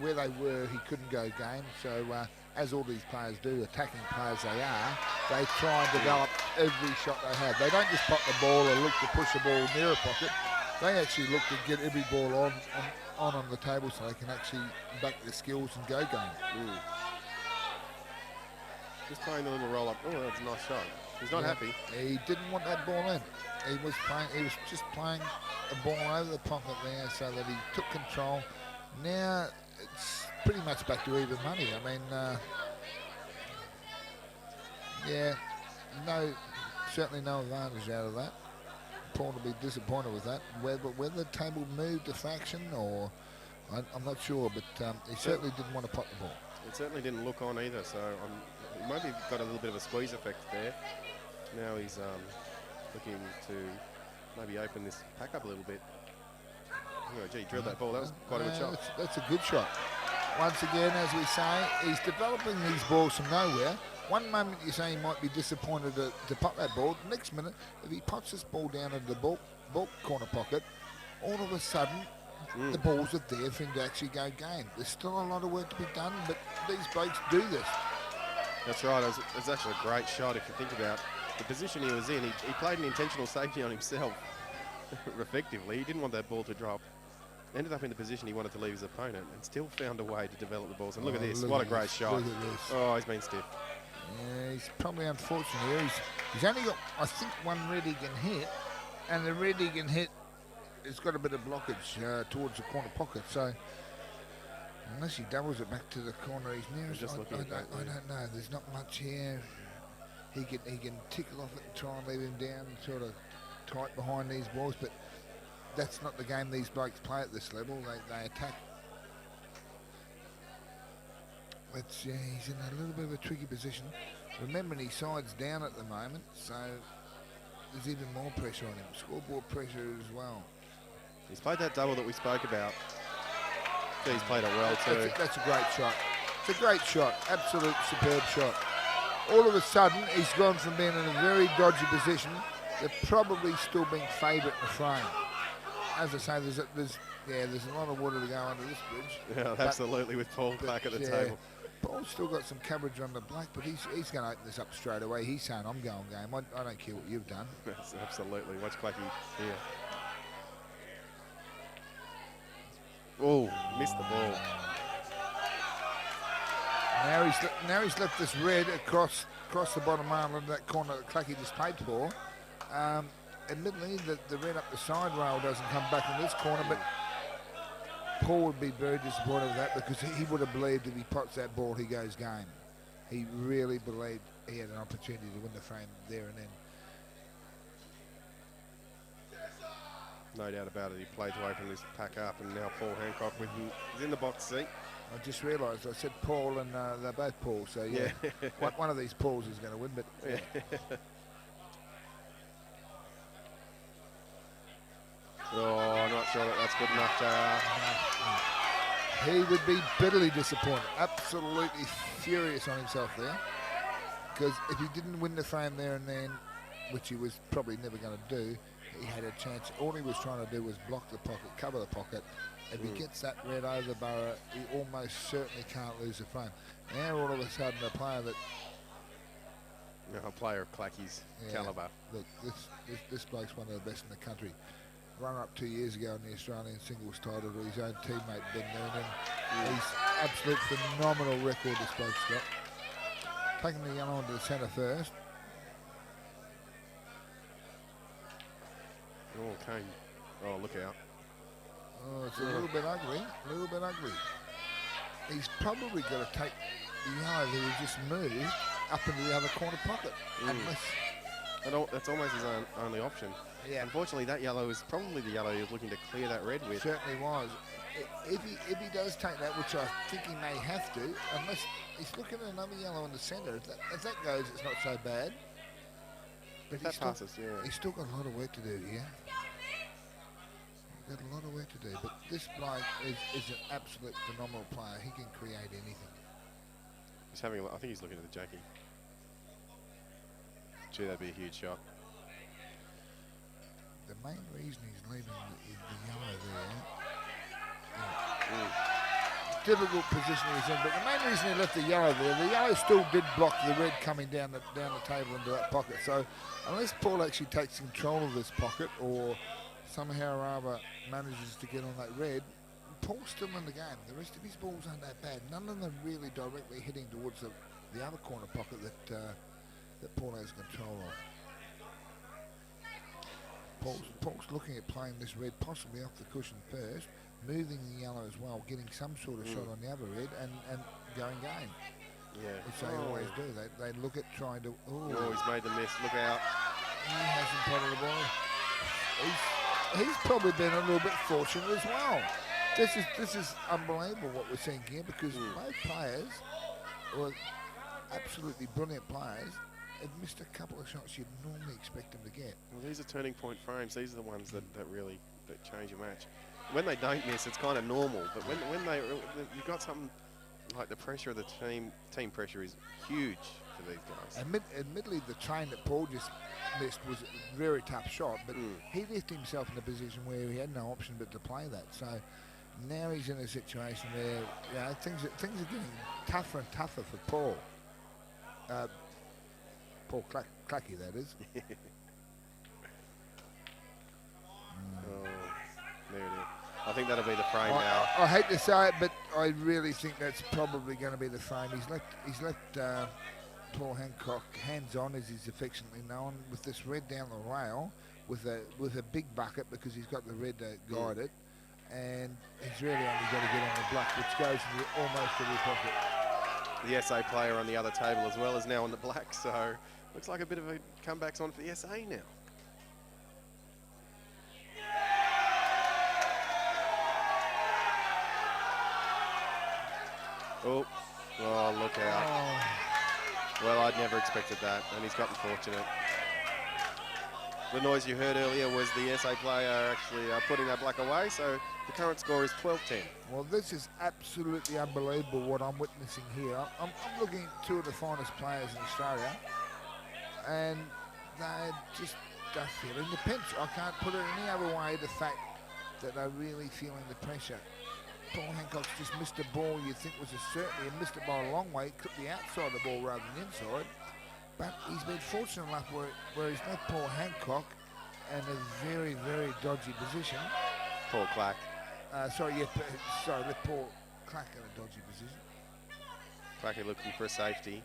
where they were, he couldn't go game. So, as all these players do, attacking players they are, they try and develop every shot they have. They don't just pop the ball or look to push the ball near a pocket. They actually look to get every ball on the table so they can actually back their skills and go game. Just playing the little roll up. Oh, that's a nice shot. He's not happy. He didn't want that ball in. He was just playing a ball over the pocket there so that he took control. Now it's pretty much back to even money. I mean, certainly no advantage out of that. Paul will be disappointed with that. Whether the table moved a fraction or I'm not sure, but he certainly didn't want to pop the ball. It certainly didn't look on either, so he maybe got a little bit of a squeeze effect there. Now he's looking to maybe open this pack up a little bit. Oh, gee, he drilled that ball. That was quite a good shot. That's a good shot. Once again, as we say, he's developing these balls from nowhere. One moment you say he might be disappointed to pop that ball. The next minute, if he pops this ball down into the ball corner pocket, all of a sudden, the balls are there for him to actually go game. There's still a lot of work to be done, but these blokes do this. That's right. It was actually a great shot if you think about the position he was in. He played an intentional safety on himself effectively. He didn't want that ball to drop. Ended up in the position he wanted to leave his opponent and still found a way to develop the balls. And look at this. What a great shot. Oh, he's been stiff. Yeah, he's probably unfortunate here. He's only got, I think, one red he can hit, and the red he can hit has got a bit of blockage towards the corner pocket. So unless he doubles it back to the corner he's nearest, I don't know. There's not much here. He can tickle off it and try and leave him down, sort of tight behind these balls, but that's not the game these blokes play at this level. They attack. He's in a little bit of a tricky position. Remembering his side's down at the moment, so there's even more pressure on him. Scoreboard pressure as well. He's played that double that we spoke about. He's played it well too. That's a great shot. It's a great shot. Absolute superb shot. All of a sudden, he's gone from being in a very dodgy position to probably still being favourite in the frame. As I say, there's a lot of water to go under this bridge. Yeah, absolutely, with Paul back at the table. Paul's still got some coverage on the black, but he's going to open this up straight away. He's saying, I'm going game. I don't care what you've done. Yes, absolutely. Watch Clacky here. Oh, missed the ball. Now he's left this red across the bottom rail of that corner that Clacky just played for. Admittedly, the red up the side rail doesn't come back in this corner, but Paul would be very disappointed with that because he would have believed if he pots that ball, he goes game. He really believed he had an opportunity to win the frame there and then. No doubt about it. He played to open this pack up, and now Paul Hancock is in the box seat. I just realised I said Paul, and they're both Paul, so yeah. One of these Pauls is going to win, but. Oh, I'm not sure that's good enough, JR. He would be bitterly disappointed, absolutely furious on himself there. Because if he didn't win the frame there and then, which he was probably never going to do, he had a chance. All he was trying to do was block the pocket, cover the pocket. If he gets that red over the barrow, he almost certainly can't lose the frame. Now all of a sudden a player that... A player of Clacky's calibre. Look, this bloke's one of the best in the country. Runner-up 2 years ago in the Australian singles title to his own teammate Ben Noonan. He's absolute phenomenal record this bloke's got. Taking the yellow into the centre first. Oh, Kane. Oh, look out. Oh, it's a little bit ugly. He's probably got to take the yellow that he just moved up into the other corner pocket. Unless... That's almost his only option. Yeah. Unfortunately, that yellow is probably the yellow he was looking to clear that red with. Certainly was. If he does take that, which I think he may have to, unless he's looking at another yellow in the centre. If that goes, it's not so bad. But If that passes, yeah. he's still got a lot of work to do here. He's got a lot of work to do. But this bloke is an absolute phenomenal player. He can create anything. He's having a look. I think he's looking at the Jackie. Gee, that'd be a huge shot. The main reason he's leaving the yellow there. Difficult position he's in, but the main reason he left the yellow there, the yellow still did block the red coming down the table into that pocket. So unless Paul actually takes control of this pocket or somehow or other manages to get on that red, Paul's still in the game. The rest of his balls aren't that bad. None of them really directly hitting towards the other corner pocket that Paul has control of. Paul's looking at playing this red possibly off the cushion first, moving the yellow as well, getting some sort of shot on the other red and going game. Yeah. Which they always do. They look at trying to... Oh, he's made the miss. Look out. He hasn't potted the ball. He's probably been a little bit fortunate as well. This is unbelievable what we're seeing here because both players, or absolutely brilliant players, have missed a couple of shots you'd normally expect them to get. Well, these are turning point frames. These are the ones that really change a match. When they don't miss, it's kind of normal. But when you've got something like the pressure of the team pressure is huge for these guys. Admittedly, the train that Paul just missed was a very tough shot, but he left himself in a position where he had no option but to play that. So now he's in a situation where things are getting tougher and tougher for Paul. Paul Clacky, that is. Oh, there it is. I think that'll be the frame now. I hate to say it, but I really think that's probably going to be the frame. He's left Paul Hancock hands-on, as he's affectionately known, with this red down the rail, with a big bucket because he's got the red to guide it, and he's really only got to get on the black, which goes into almost every pocket. The SA player on the other table as well is now on the black, so looks like a bit of a comeback's on for the SA now. Oh, look out. Oh. Well, I'd never expected that, and he's gotten fortunate. The noise you heard earlier was the SA player actually putting that black away, so the current score is 12-10. Well, this is absolutely unbelievable what I'm witnessing here. I'm looking at two of the finest players in Australia, and they're just feeling the pinch. I can't put it any other way, the fact that they're really feeling the pressure. Paul Hancock's just missed a ball you'd think was a certainty and missed it by a long way, clipped the outside of the ball rather than inside. But he's been fortunate enough where he's left Paul Hancock in a very, very dodgy position. Paul Clack. Left Paul Clack in a dodgy position. Clacky looking for a safety.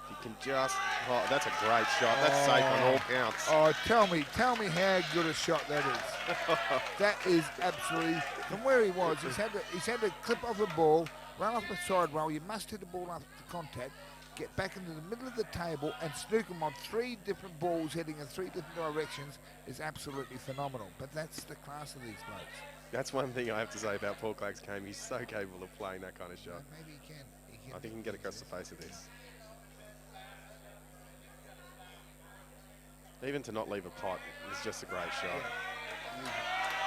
He can just, that's a great shot. That's safe on all counts. Oh, tell me how good a shot that is. That is absolutely, from where he was, he's had to clip off a ball, run off the side rail. You must hit the ball after contact, get back into the middle of the table and snook him on 3 different balls heading in 3 different directions is absolutely phenomenal. But that's the class of these blokes. That's one thing I have to say about Paul Clack's game. He's so capable of playing that kind of shot. Maybe he can. I think he can get across the face of this. Even to not leave a pot is just a great shot.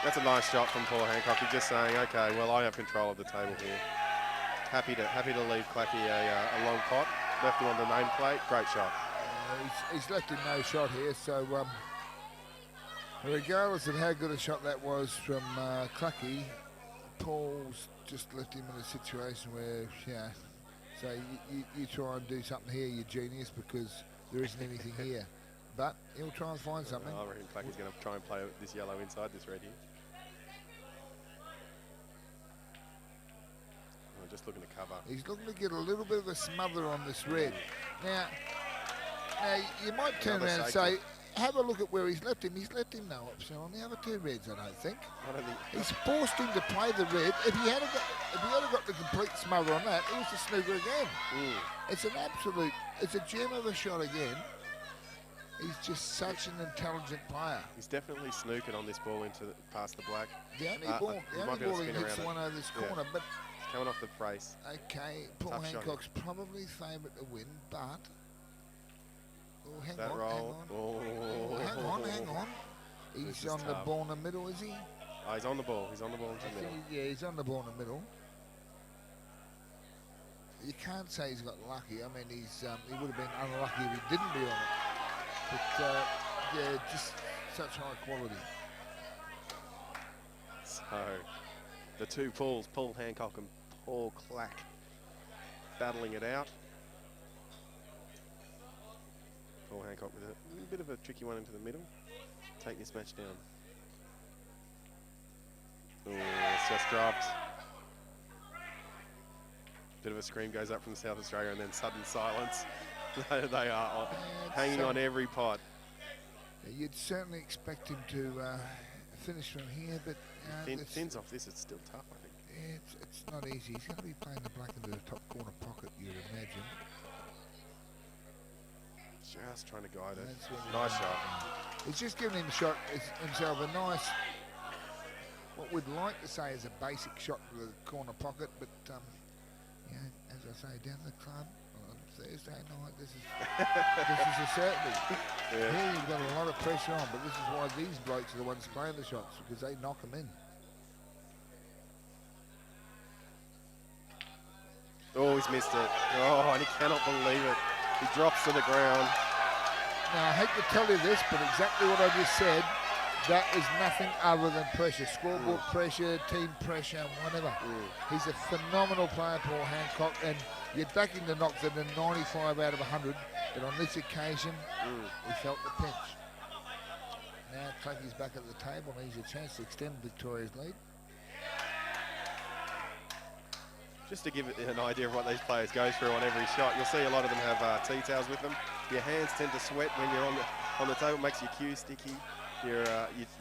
That's a nice shot from Paul Hancock. He's just saying, okay, well, I have control of the table here. Happy to leave Clacky a long pot. Left him on the nameplate. Great shot. He's left him no shot here, so regardless of how good a shot that was from Clacky, Paul's just left him in a situation where, so you try and do something here, you genius, because there isn't anything here. But he'll try and find something. I reckon Clacky's going to try and play this yellow inside this red here. Oh, just looking to cover. He's looking to get a little bit of a smother on this red. Now you might turn around and say, have a look at where he's left him. He's left him no option on the other 2 reds, I don't think. He's forced him to play the red. If he had got the complete smother on that, it was a snooker again. It's it's a gem of a shot again. He's just such an intelligent player. He's definitely snookered on this ball past the black. The only ball he hits one over this corner, but it's coming off the brace. Okay, Paul Hancock's probably favourite to win, but That roll. He's This is on the tough. ball in the middle, is he? Oh, he's on the ball. He's on the ball into I the middle. think, yeah, he's on the ball in the middle. You can't say he's got lucky. I mean, he would have been unlucky if he didn't be on it. But yeah, just such high quality. So the two Pauls, Paul Hancock and Paul Clack, battling it out. Paul Hancock with a bit of a tricky one into the middle. Take this match down. Oh, it's just dropped. Bit of a scream goes up from South Australia and then sudden silence. They are hanging on every pot. You'd certainly expect him to finish from here, but Thins off this, it's still tough, I think. yeah, it's not easy. He's going to be playing the black into the top corner pocket, you'd imagine. Just trying to guide it. That's what Nice shot. He's just giving himself a nice, what we'd like to say is a basic shot to the corner pocket, but you know, as I say, down the club on Thursday night, this is a certainty. Yeah. Here you've got a lot of pressure on, but this is why these blokes are the ones playing the shots, because they knock them in. Oh, he's missed it. Oh, and he cannot believe it. He drops to the ground. Now, I hate to tell you this, but exactly what I just said, that is nothing other than pressure. Scoreboard pressure, team pressure, whatever. He's a phenomenal player, Paul Hancock, and you're ducking the knocks at a 95 out of 100, but on this occasion, he felt the pinch. Now, Clucky's back at the table, and he's a chance to extend Victoria's lead. Just to give it an idea of what these players go through on every shot, you'll see a lot of them have tea towels with them. Your hands tend to sweat when you're on the table, makes your cue sticky. You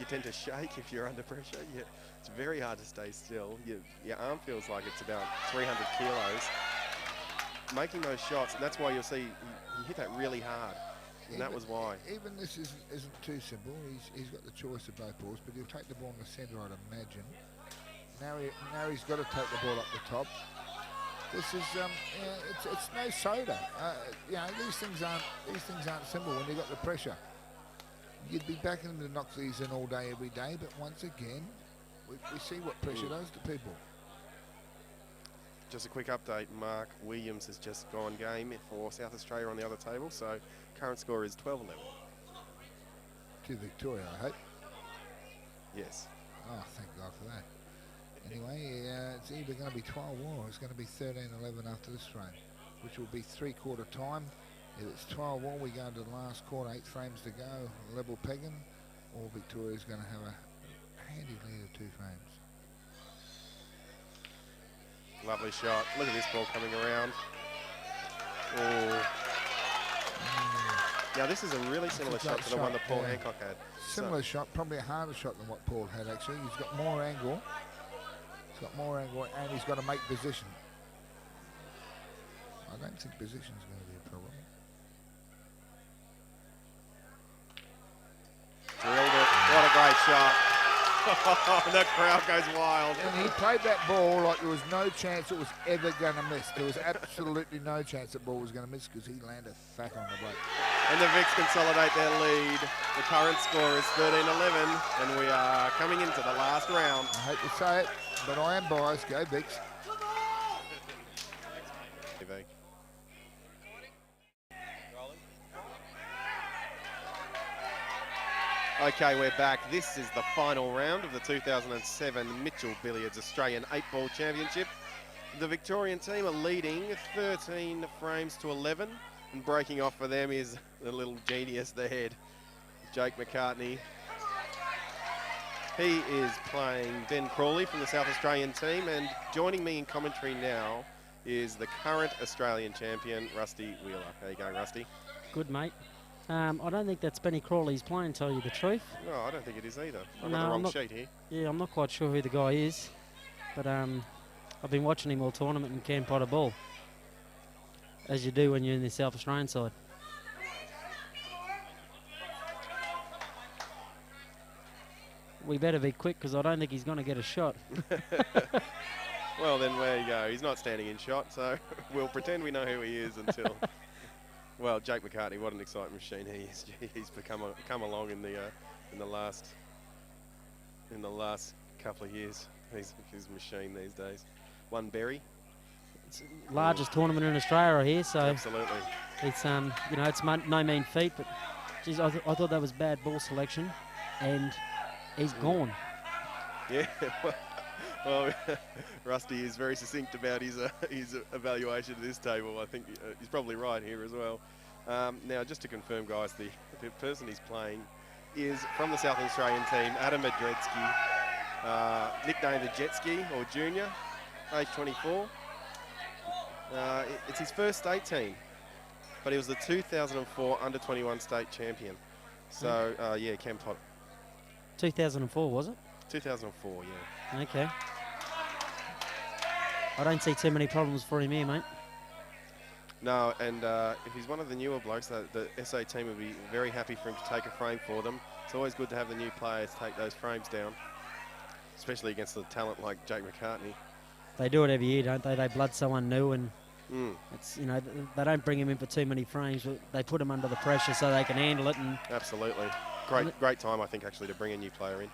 tend to shake if you're under pressure. It's very hard to stay still. Your arm feels like it's about 300 kilos. Making those shots, and that's why you'll see he hit that really hard, and that was why. Even this isn't too simple. He's got the choice of both balls, but he'll take the ball in the centre, I'd imagine. Now he's got to take the ball up the top. This is it's no soda. You know, these things aren't simple when you've got the pressure. You'd be backing them to knock these in all day, every day, but once again, we see what pressure does to people. Just a quick update, Mark Williams has just gone game for South Australia on the other table, so current score is 12-11. To Victoria, I hope. Yes. Oh, thank God for that. Anyway, it's either going to be 12 or it's going to be 13-11 after this frame, which will be three-quarter time. If it's 12 all, we go into the last quarter, 8 frames to go, level pegging, or Victoria's going to have a handy lead of 2 frames. Lovely shot. Look at this ball coming around. Oh. Now this is a really similar shot to the one that Paul Hancock had. Similar shot, probably a harder shot than what Paul had actually. He's got more angle. And he's got to make position. I don't think position's going to be a problem. Drilled it. What a great shot. The crowd goes wild. And he played that ball like there was no chance it was ever going to miss. There was absolutely no chance that ball was going to miss because he landed fat on the bloke. And the Vicks consolidate their lead. The current score is 13-11, and we are coming into the last round. I hate to say it, but I am biased. Go Vicks. Okay, we're back. This is the final round of the 2007 Mitchell Billiards Australian 8-Ball Championship. The Victorian team are leading 13 frames to 11, and breaking off for them is the little genius, the head, Jake McCartney. He is playing Ben Crawley from the South Australian team, and joining me in commentary now is the current Australian champion, Rusty Wheeler. How you going, Rusty? Good, mate. I don't think that's Benny Crawley's playing, tell you the truth. No, I don't think it is either. I've No, got the wrong not- sheet here. Yeah, I'm not quite sure who the guy is, but I've been watching him all tournament and can't pot a ball, as you do when you're in the South Australian side. We better be quick because I don't think he's going to get a shot. Well, then there you go. He's not standing in shot, so we'll pretend we know who he is until... Well, Jake McCartney, what an exciting machine he is. He's come along in the last in the last couple of years. He's his machine these days. One berry. It's the largest tournament in Australia here, so Absolutely. it's you know, it's no mean feat. But geez, I thought that was bad ball selection, and he's gone. Yeah. Well, Rusty is very succinct about his evaluation of this table. I think he's probably right here as well. Now, just to confirm, guys, the person he's playing is from the South Australian team, Adam Madredsky, nicknamed the Jet Ski or Junior, age 24. It's his first state team, but he was the 2004 Under-21 state champion. So, yeah, Cam Todd. 2004, was it? 2004, yeah. Okay. I don't see too many problems for him here, mate. No, and if he's one of the newer blokes, the SA team would be very happy for him to take a frame for them. It's always good to have the new players take those frames down, especially against the talent like Jake McCartney. They do it every year, don't they? They blood someone new, and it's, you know, they don't bring him in for too many frames, but they put him under the pressure so they can handle it. And absolutely. Great time, I think, actually, to bring a new player in.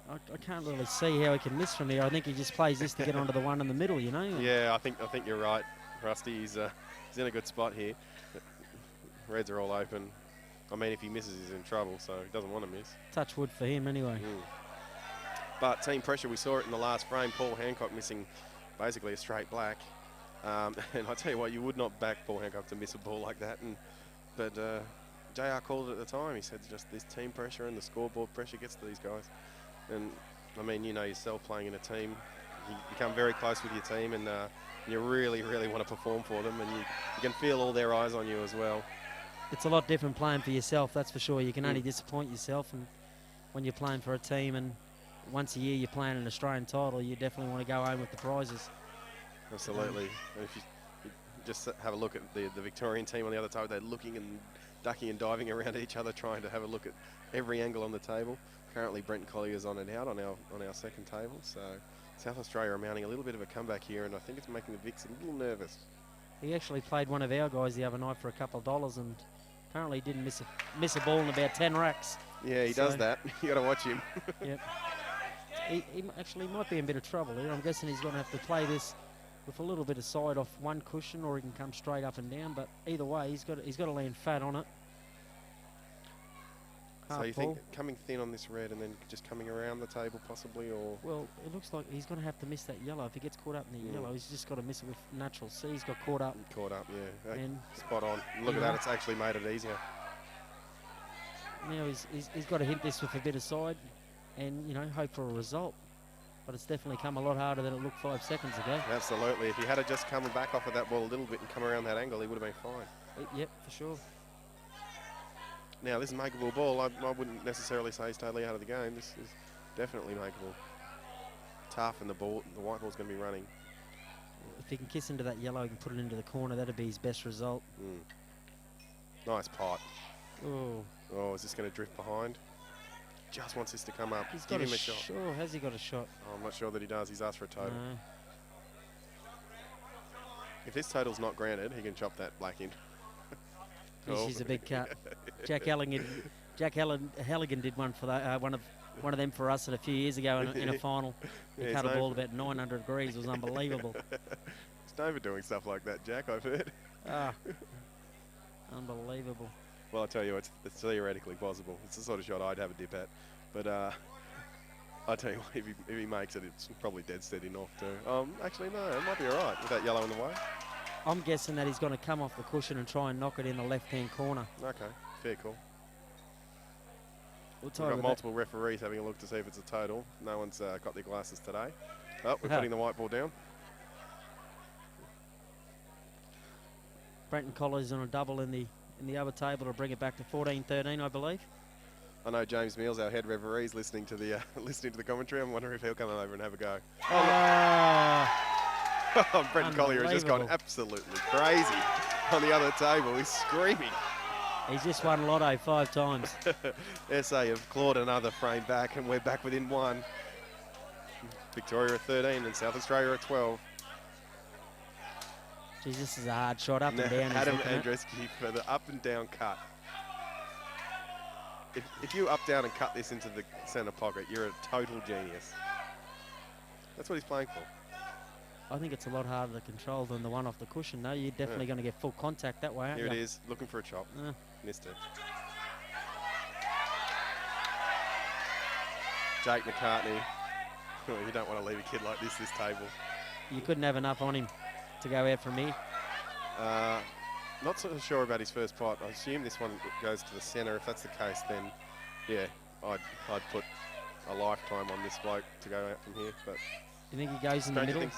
I can't really see how he can miss from here. I think he just plays this to get onto the one in the middle, you know? Yeah, I think you're right, Rusty. He's in a good spot here. Reds are all open. I mean, if he misses, he's in trouble, so he doesn't want to miss. Touch wood for him anyway. But team pressure, we saw it in the last frame. Paul Hancock missing basically a straight black. And I tell you what, you would not back Paul Hancock to miss a ball like that. But JR called it at the time. He said just this team pressure and the scoreboard pressure gets to these guys. And, I mean, you know yourself, playing in a team, you become very close with your team, and you really, really want to perform for them, and you can feel all their eyes on you as well. It's a lot different playing for yourself, that's for sure. You can only disappoint yourself, and when you're playing for a team and once a year you're playing an Australian title, you definitely want to go home with the prizes. Absolutely. And if you just have a look at the Victorian team on the other side, they're looking and ducking and diving around each other, trying to have a look at every angle on the table. Currently, Brenton Collier's on and out on our second table, so South Australia are mounting a little bit of a comeback here, and I think it's making the Vics a little nervous. He actually played one of our guys the other night for a couple of dollars, and apparently didn't miss a ball in about 10 racks. Yeah, he does that. You got to watch him. Yep. He actually might be in a bit of trouble here. I'm guessing he's going to have to play this with a little bit of side off one cushion, or he can come straight up and down. But either way, he's got to land fat on it. So you think coming thin on this red and then just coming around the table possibly, or? Well, it looks like he's going to have to miss that yellow. If he gets caught up in the yellow, he's just got to miss it with natural C. He's got caught up. Caught up, yeah. And spot on. Look at that, it's actually made it easier. Now he's got to hit this with a bit of side and, you know, hope for a result. But it's definitely come a lot harder than it looked 5 seconds ago. Absolutely. If he had just come back off of that ball a little bit and come around that angle, he would have been fine. Yep, for sure. Now, this is a makeable ball. I wouldn't necessarily say he's totally out of the game. This is definitely makeable. Tough, and the white ball's going to be running. If he can kiss into that yellow, he can put it into the corner. That'd be his best result. Nice pot. Oh, is this going to drift behind? Just wants this to come up. He's Give got him a a shot. Sure, has he got a shot? Oh, I'm not sure that he does. He's asked for a total. No. If this total's not granted, he can chop that black in. She's a big cut. Jack Halligan did one for one of them for us a few years ago in a final. He cut a ball about 900 degrees. It was unbelievable. It's known for doing stuff like that, Jack, I've heard. Unbelievable. Well, I tell you, it's theoretically possible. It's the sort of shot I'd have a dip at. But I tell you what, if he makes it, it's probably dead steady enough too. Actually, no, it might be all right with that yellow in the way. I'm guessing that he's going to come off the cushion and try and knock it in the left-hand corner. Okay, fair call. We've got multiple referees having a look to see if it's a total. No one's got their glasses today. Oh, we're putting the white ball down. Brenton Collier's on a double in the other table to bring it back to 14-13, I believe. I know James Mills, our head referee, is listening to the commentary. I'm wondering if he'll come over and have a go. Brenton Collier has just gone absolutely crazy on the other table. He's screaming. He's just won Lotto 5 times. SA have clawed another frame back, and we're back within one. Victoria at 13 and South Australia at 12. Geez, this is a hard shot up and down. Adam Andreski for the up and down cut. if you up down and cut this into the centre pocket, you're a total genius. That's what he's playing for. I think it's a lot harder to control than the one off the cushion, though. You're definitely going to get full contact that way, aren't Here you? it is, looking for a chop. Missed it. Jake McCartney. You don't want to leave a kid like this table. You couldn't have enough on him to go out from here. Not so sure about his first pot. I assume this one goes to the centre. If that's the case, then yeah, I'd put a lifetime on this bloke to go out from here. But You think he goes in the middle?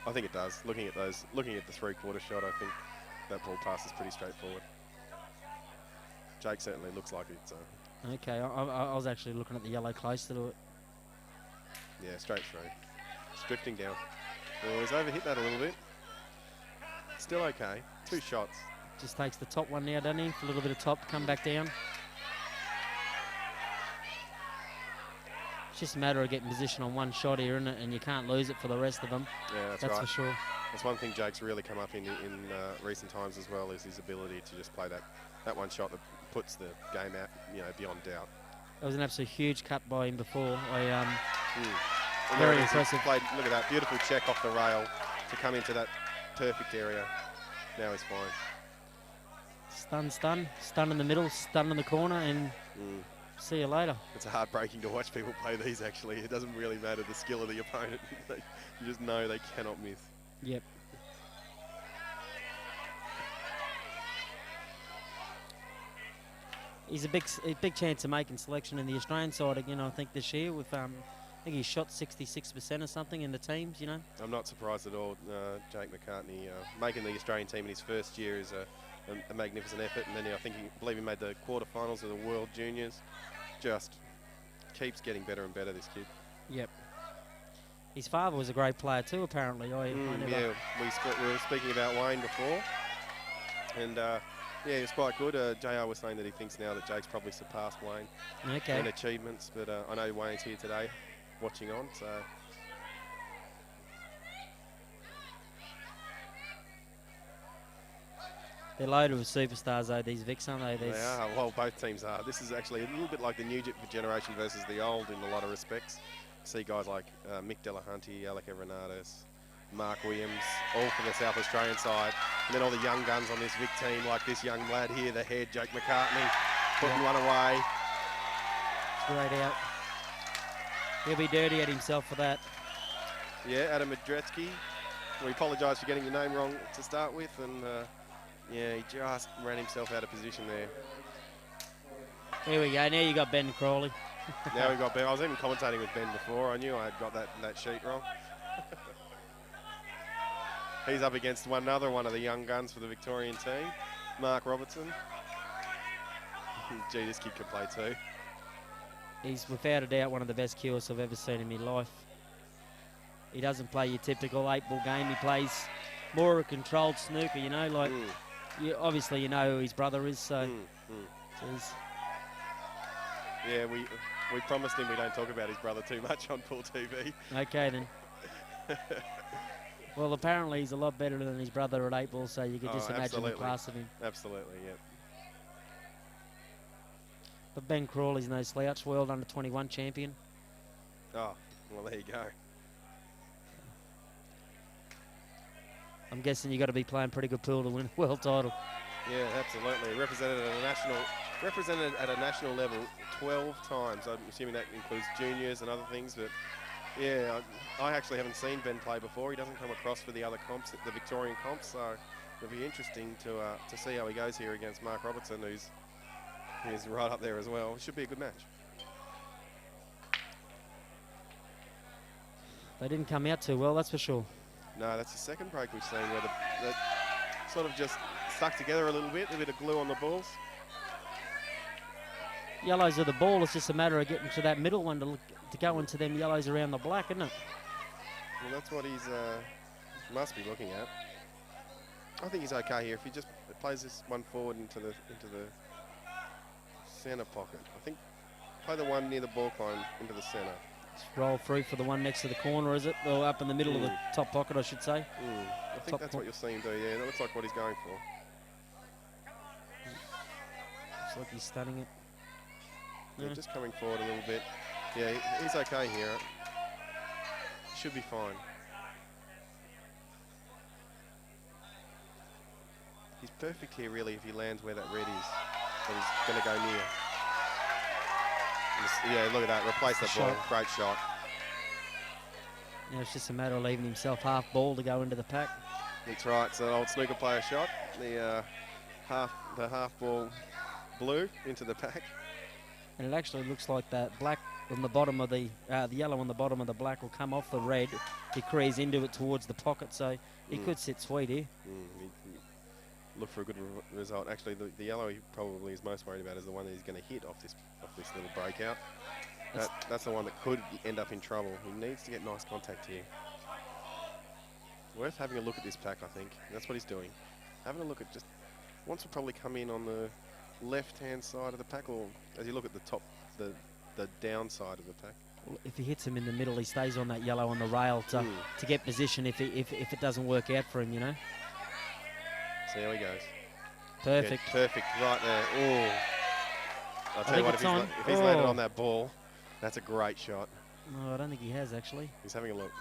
I think it does. Looking at the three-quarter shot, I think that ball pass is pretty straightforward. Jake certainly looks like it. So Okay, I was actually looking at the yellow closer to it. yeah, straight through. It's drifting down. Oh, he's overhit that a little bit. Still okay. 2 shots. Just takes the top one now, doesn't he? For a little bit of top to come back down. It's just a matter of getting position on one shot here, isn't it? And you can't lose it for the rest of them. Yeah, that's That's right. for sure. That's one thing Jake's really come up in recent times as well, is his ability to just play that one shot that puts the game out, beyond doubt. It was an absolute huge cut by him before. And Very there it is. He's impressive. Look at that beautiful check off the rail to come into that perfect area. Now he's fine. Stun in the middle, stun in the corner, and see you later. It's heartbreaking to watch people play these, actually. It doesn't really matter the skill of the opponent. You just know they cannot miss. Yep. He's a big chance of making selection in the Australian side again, I think, this year. With I think he shot 66% or something in the teams, I'm not surprised at all. Jake McCartney making the Australian team in his first year is a magnificent effort. And then I believe he made the quarterfinals of the World Juniors. Just keeps getting better and better, this kid. Yep. His father was a great player too, apparently. Yeah, we were speaking about Wayne before. And yeah, it's quite good. JR was saying that he thinks now that Jake's probably surpassed Wayne in achievements. But I know Wayne's here today watching on, so... They're loaded with superstars, though, these Vics, aren't they? They are. Well, both teams are. This is actually a little bit like the new generation versus the old in a lot of respects. See guys like Mick Delahunty, Alec Evernadas, Mark Williams, all from the South Australian side. And then all the young guns on this Vic team, like this young lad here, the head, Jake McCartney, putting one away. Straight out. He'll be dirty at himself for that. Yeah, Adam Madretsky. We apologise for getting your name wrong to start with. And yeah, he just ran himself out of position there. Here we go. Now you got Ben Crawley. Now we got Ben. I was even commentating with Ben before. I knew I had got that sheet wrong. He's up against another one of the young guns for the Victorian team, Mark Robertson. Gee, this kid can play too. He's without a doubt one of the best killers I've ever seen in my life. He doesn't play your typical 8-ball game. He plays more a controlled snooker, like obviously you know who his brother is, so. Yeah, we promised him we don't talk about his brother too much on Pool TV. Okay then. Well, apparently he's a lot better than his brother at 8-ball, so you could just imagine the class of him. Absolutely, yeah. But Ben Crawley's no slouch, world under-21 champion. Oh, well, there you go. I'm guessing you got to be playing pretty good pool to win a world title. Yeah, absolutely. Represented at a national level 12 times. I'm assuming that includes juniors and other things, but yeah, I actually haven't seen Ben play before. He doesn't come across for the other comps, the Victorian comps, so it'll be interesting to see how he goes here against Mark Robertson, who's right up there as well. It should be a good match. They didn't come out too well, that's for sure. No, that's the second break we've seen where the sort of just stuck together a bit of glue on the balls. Yellows are the ball. It's just a matter of getting to that middle one to go into them yellows around the black, isn't it? Well, that's what he's must be looking at. I think he's okay here if he just plays this one forward into the centre pocket. I think play the one near the ball line into the centre. Just roll through for the one next to the corner, is it? Or up in the middle of the top pocket, I should say. I think that's what you're seeing do, yeah. That looks like what he's going for. Looks like he's stunning it. Yeah, just coming forward a little bit. Yeah, he's okay here. Should be fine. He's perfect here, really, if he lands where that red is. But he's going to go near. Yeah, look at that. Replace that ball. Great shot. Now it's just a matter of leaving himself half ball to go into the pack. That's right. It's an old snooker player shot. The half ball blue into the pack. And it actually looks like that black on the bottom of the yellow on the bottom of the black will come off the red, decrease into it towards the pocket, so he could sit sweet here. Look for a good result. Actually, the yellow he probably is most worried about is the one that he's going to hit off this little breakout. That's the one that could end up in trouble. He needs to get nice contact here. Worth having a look at this pack, I think. That's what he's doing. Having a look at just wants to probably come in on the left-hand side of the pack, or as you look at the top, the downside of the pack. If he hits him in the middle, he stays on that yellow on the rail to get position if it doesn't work out for him, you know. See how he goes. Perfect. Yeah, perfect, right there. Oh, I'll tell you what, if he's landed on that ball, that's a great shot. No, I don't think he has, actually. He's having a look.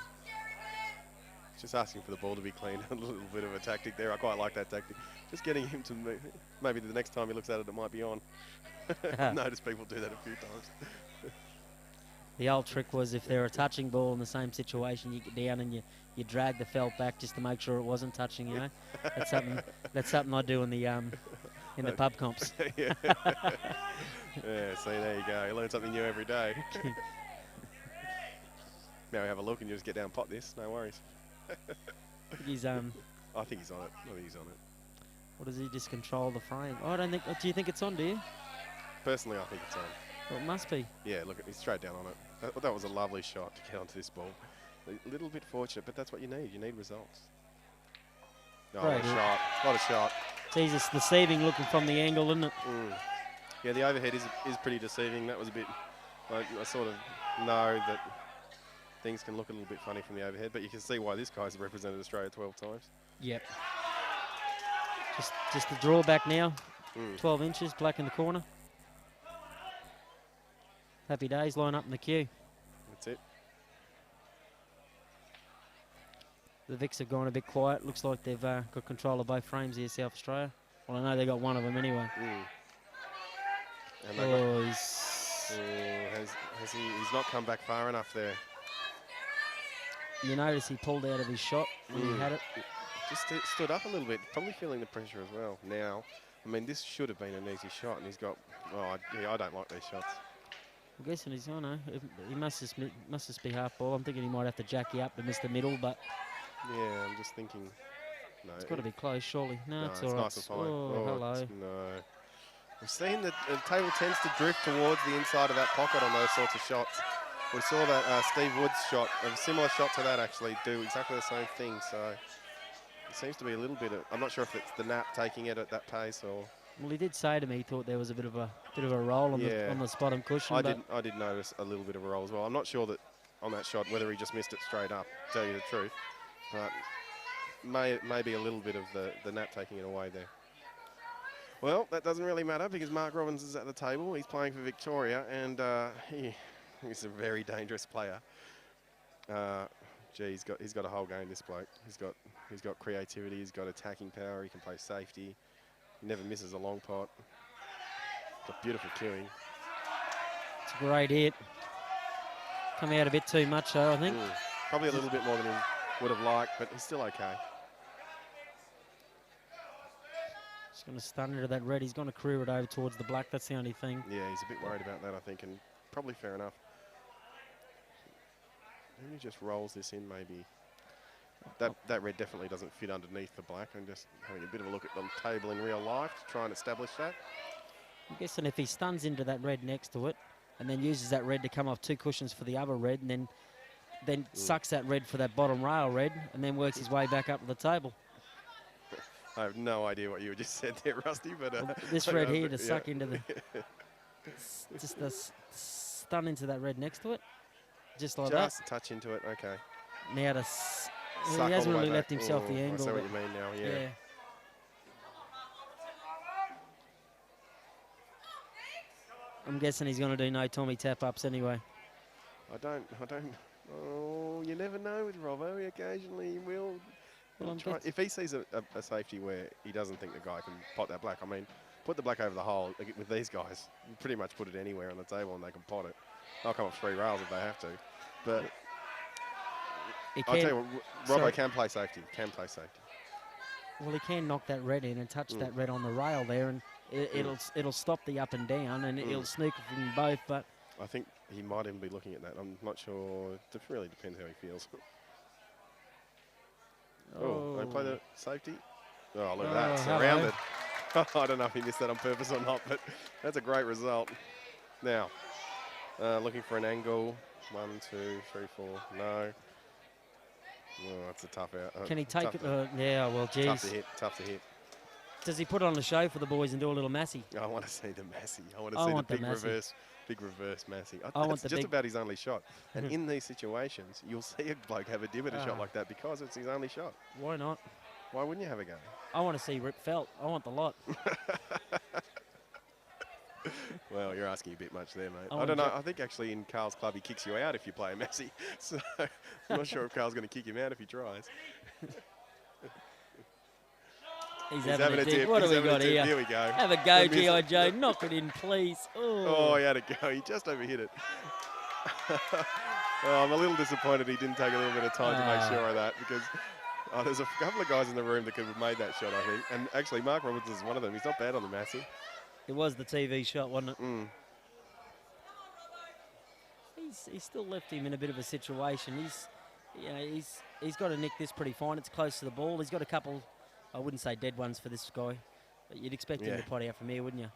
Just asking for the ball to be clean. A little bit of a tactic there. I quite like that tactic. Just getting him to move. Maybe the next time he looks at it, it might be on. I've noticed people do that a few times. The old trick was if they're a touching ball in the same situation, you get down and you drag the felt back just to make sure it wasn't touching, you know. That's something I do in the pub comps. Yeah, see, there you go. You learn something new every day. Now we have a look and you just get down and pot this. No worries. He's I think he's on it. I think he's on it. What does he just control the frame? Oh, I don't think. Do you think it's on? Do you? Personally, I think it's on. Well, it must be. Yeah, look, he's straight down on it. That was a lovely shot to get onto this ball. A little bit fortunate, but that's what you need. You need results. Oh, what a shot. What a shot. Jesus, deceiving looking from the angle, isn't it? Yeah, the overhead is pretty deceiving. That was a bit. I sort of know that things can look a little bit funny from the overhead, but you can see why this guy's represented Australia 12 times. Yep. Just the drawback now. 12 inches, black in the corner. Happy days, line up in the queue. That's it. The Vics have gone a bit quiet. Looks like they've got control of both frames here, South Australia. Well, I know they got one of them anyway. And he's not come back far enough there. You notice he pulled out of his shot when he had it. Just stood up a little bit, probably feeling the pressure as well now. I mean, this should have been an easy shot, and he's got, I don't like these shots. I'm guessing he's, he must just be half ball. I'm thinking he might have to jack you up to miss the middle, but... Yeah, I'm just thinking, no. It's got to be close, surely. No, it's all right. Nice and fine. Oh, hello. No. We've seen that the table tends to drift towards the inside of that pocket on those sorts of shots. We saw that Steve Woods shot, a similar shot to that actually, do exactly the same thing. So it seems to be a little bit of, I'm not sure if it's the nap taking it at that pace or... Well, he did say to me he thought there was a bit of a roll on the spot and cushion. I did notice a little bit of a roll as well. I'm not sure that on that shot whether he just missed it straight up, to tell you the truth. But maybe a little bit of the nap taking it away there. Well, that doesn't really matter because Mark Robbins is at the table. He's playing for Victoria, and he's a very dangerous player. He's got a whole game, this bloke. He's got creativity. He's got attacking power. He can play safety. He never misses a long pot. Got beautiful cueing. It's a great hit. Coming out a bit too much, though, I think. Probably a little bit more than he would have liked, but he's still okay. Just going to stun into that red. He's going to career it over towards the black. That's the only thing. Yeah, he's a bit worried about that, I think, and probably fair enough. Maybe he just rolls this in, maybe. That red definitely doesn't fit underneath the black. I'm just having a bit of a look at the table in real life to try and establish that. I'm guessing if he stuns into that red next to it and then uses that red to come off two cushions for the other red and then sucks that red for that bottom rail red and then works his way back up to the table. I have no idea what you just said there, Rusty, but... Well, this red here to suck into the... just the stun into that red next to it. Just like that. Just touch into it, okay. Now to... He hasn't really left himself the angle. I see what you mean now, yeah. I'm guessing he's going to do no Tommy tap-ups anyway. I don't. Oh, you never know with Robbo. Occasionally he will. Well, Try. If he sees a safety where he doesn't think the guy can pot that black, I mean, put the black over the hole. With these guys, you pretty much put it anywhere on the table and they can pot it. They'll come up 3 rails if they have to. But I'll tell you what, Robbo can play safety. Well, he can knock that red in and touch that red on the rail there, and it'll stop the up and down, and it'll sneak it from both. But I think he might even be looking at that. I'm not sure. It really depends how he feels. Oh, they play the safety. Oh, look at that. Surrounded. I don't know if he missed that on purpose or not, but that's a great result. Now, looking for an angle. 1, 2, 3, 4. No. Oh, that's a tough out. Can he take it? Yeah, well, geez. Tough to hit. Does he put on a show for the boys and do a little Massey? I want to see the Massey. I want to see the big reverse Massey. That's just about his only shot. And in these situations, you'll see a bloke have a dib at a shot like that because it's his only shot. Why not? Why wouldn't you have a go? I want to see Rip Felt. I want the lot. Well, you're asking a bit much there, mate. I don't know. I think actually in Carl's club he kicks you out if you play a Massey. So I'm not sure if Carl's going to kick him out if he tries. He's having a dip. What have we got here? Here we go. Have a go, G.I. Joe. Knock it in, please. Oh, he had a go. He just overhit it. I'm a little disappointed he didn't take a little bit of time to make sure of that because there's a couple of guys in the room that could have made that shot, I think. And actually, Mark Roberts is one of them. He's not bad on the Massey. It was the TV shot, wasn't it? Mm. He's still left him in a bit of a situation. He's got to nick this pretty fine. It's close to the ball. He's got a couple, I wouldn't say dead ones for this guy, but you'd expect him to pot out from here, wouldn't you?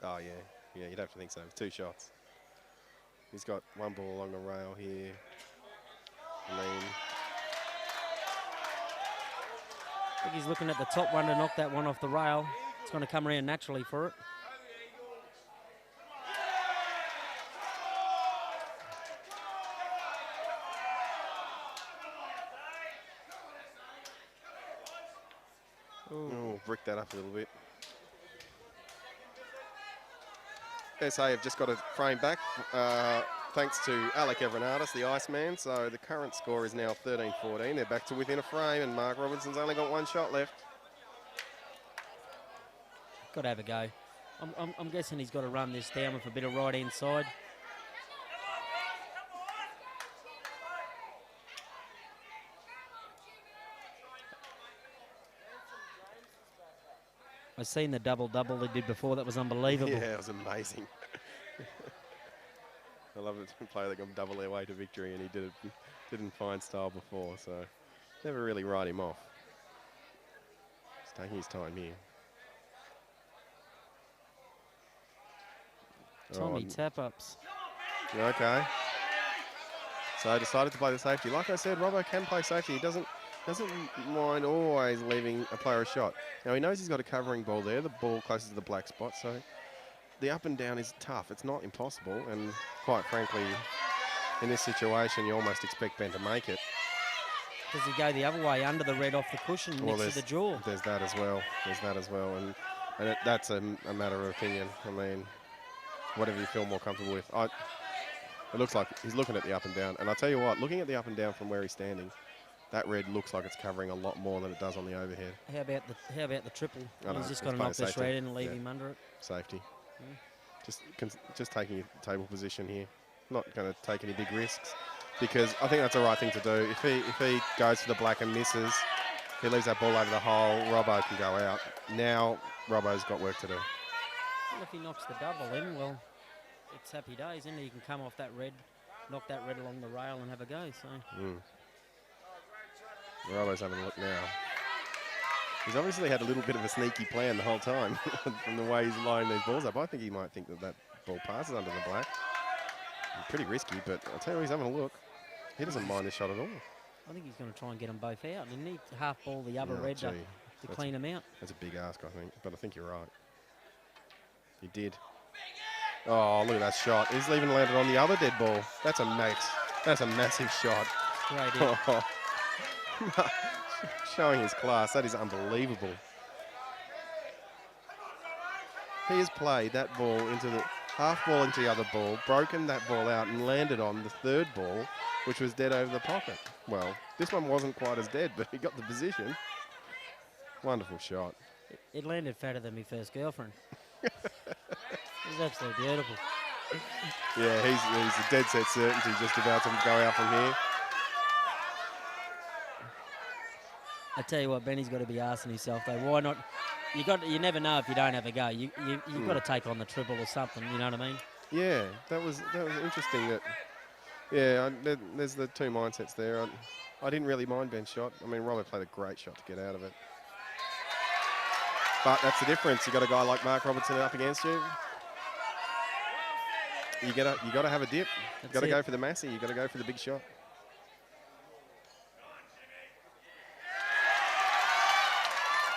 Oh, yeah. Yeah, you'd have to think so. 2 shots. He's got 1 ball along the rail here. Lean. I think he's looking at the top one to knock that one off the rail. It's going to come around naturally for it. Oh, brick that up a little bit. SA have just got a frame back thanks to Alec Evernatis, the Iceman. So the current score is now 13-14. They're back to within a frame and Mark Robinson's only got 1 shot left. Got to have a go. I'm guessing he's got to run this down with a bit of right-hand side. I've seen the double-double they did before. That was unbelievable. Yeah, it was amazing. I love it to play that double their way to victory, and he didn't find style before, so never really write him off. He's taking his time here. Tommy tap-ups. Okay. So I decided to play the safety. Like I said, Robbo can play safety. He doesn't mind always leaving a player a shot. Now he knows he's got a covering ball there, the ball closest to the black spot, so the up and down is tough. It's not impossible, and quite frankly, in this situation, you almost expect Ben to make it. Does he go the other way, under the red off the cushion next to the jaw? There's that as well. And that's a matter of opinion. I mean, whatever you feel more comfortable with. It looks like he's looking at the up and down, and I'll tell you what, looking at the up and down from where he's standing, that red looks like it's covering a lot more than it does on the overhead. How about the triple? He's just got to knock this red and leave him under it. Safety. Just taking your table position here. Not going to take any big risks because I think that's the right thing to do. If he goes for the black and misses, he leaves that ball over the hole, Robbo can go out. Now Robbo's got work to do. Well, if he knocks the double in, well, it's happy days, isn't it? You can come off that red, knock that red along the rail and have a go. So. Robbo's having a look now. He's obviously had a little bit of a sneaky plan the whole time from the way he's lining these balls up. I think he might think that ball passes under the black. Pretty risky, but I'll tell you, he's having a look. He doesn't mind this shot at all. I think he's going to try and get them both out. And he needs half ball the other red to clean them out. That's a big ask, I think, but I think you're right. He did. Oh, look at that shot. He's even landed on the other dead ball. That's a massive shot. Great hit. Showing his class. That is unbelievable. He has played that ball into half ball into the other ball, broken that ball out and landed on the third ball, which was dead over the pocket. Well, this one wasn't quite as dead, but he got the position. Wonderful shot. It landed fatter than my first girlfriend. It was absolutely beautiful. Yeah, he's a dead set certainty just about to go out from here. I tell you what, Benny's got to be asking himself though, why not? You never know if you don't have a go. You've got to take on the triple or something. You know what I mean? Yeah, that was interesting. That there's the two mindsets there. I didn't really mind Ben's shot. I mean, Robert played a great shot to get out of it. But that's the difference. You got a guy like Mark Robertson up against you. You got to have a dip. You got to go for the massey. You got to go for the big shot.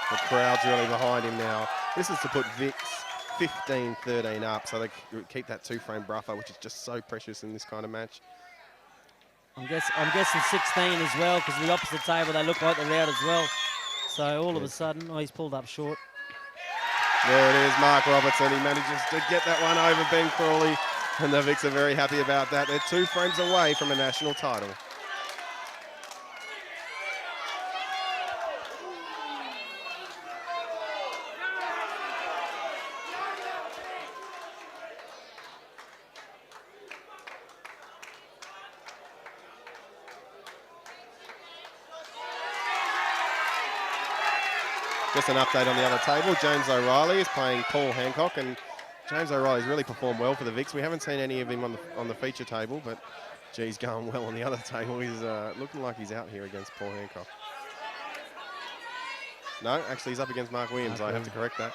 The crowd's really behind him now. This is to put Vic's 15-13 up, so they keep that two-frame buffer, which is just so precious in this kind of match. I'm guessing 16 as well, because the opposite table they look like they're out as well. So all of a sudden, he's pulled up short. There it is, Mark Robertson. He manages to get that one over Ben Crawley, and the Vics are very happy about that. They're 2 frames away from a national title. Just an update on the other table. James O'Reilly is playing Paul Hancock, and James O'Reilly's really performed well for the Vics. We haven't seen any of him on the feature table, but he's going well on the other table. He's looking like he's out here against Paul Hancock. No, actually he's up against Mark Williams. I have to correct that.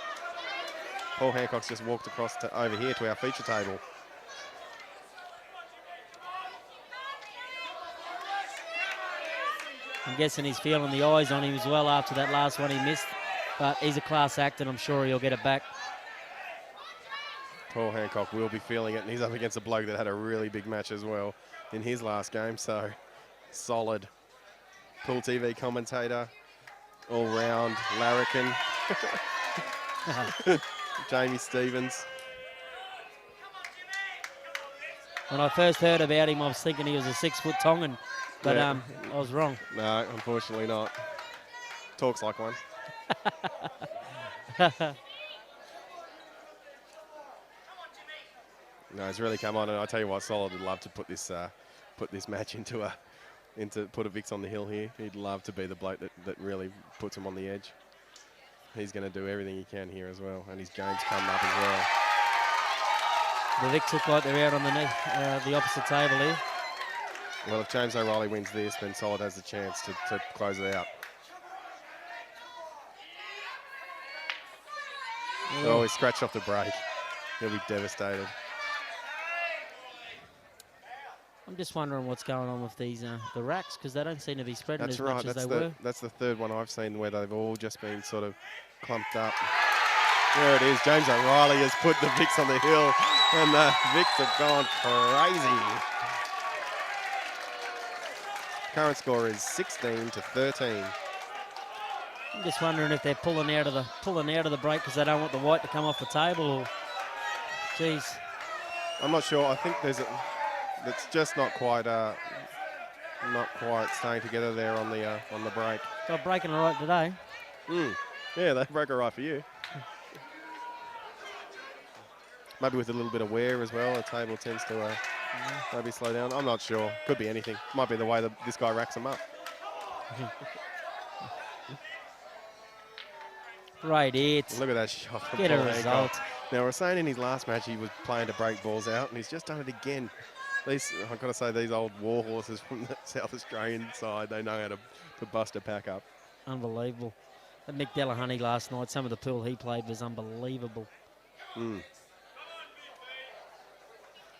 Paul Hancock's just walked across to over here to our feature table. I'm guessing he's feeling the eyes on him as well after that last one he missed. But he's a class act, and I'm sure he'll get it back. Paul Hancock will be feeling it, and he's up against a bloke that had a really big match as well in his last game, so solid. Pool TV commentator, all-round larrikin. Jamie Stevens. When I first heard about him, I was thinking he was a 6-foot Tongan, but Yeah. I was wrong. No, unfortunately not. Talks like one. No, he's really come on, and I tell you what, Solid would love to put this match put a Vix on the hill here. He'd love to be the bloke that really puts him on the edge. He's going to do everything he can here as well, and his game's coming up as well. The Vics look like they're out on the opposite table here. Well, if James O'Reilly wins this, then Solid has the chance to close it out. Oh, he scratched off the break. He'll be devastated. I'm just wondering what's going on with these the racks, because they don't seem to be spreading That's as right. much as they were. That's the third one I've seen where they've all just been sort of clumped up. There it is. James O'Reilly has put the Vics on the hill, and the Vics have gone crazy. Current score is 16-13. I'm just wondering if they're pulling out of the break because they don't want the white to come off the table, or, geez. I'm not sure. I think it's just not quite staying together there on the break. They're breaking all right today. Yeah, they broke it right for you. Maybe with a little bit of wear as well, the table tends to maybe slow down. I'm not sure. Could be anything. Might be the way that this guy racks them up. Right, it's Look at that shot from get a Paul result. Hancock. Now, we're saying in his last match he was playing to break balls out, and he's just done it again. I've got to say, these old war horses from the South Australian side, they know how to bust a pack up. Unbelievable. That Mick Delahunty last night, some of the pool he played was unbelievable.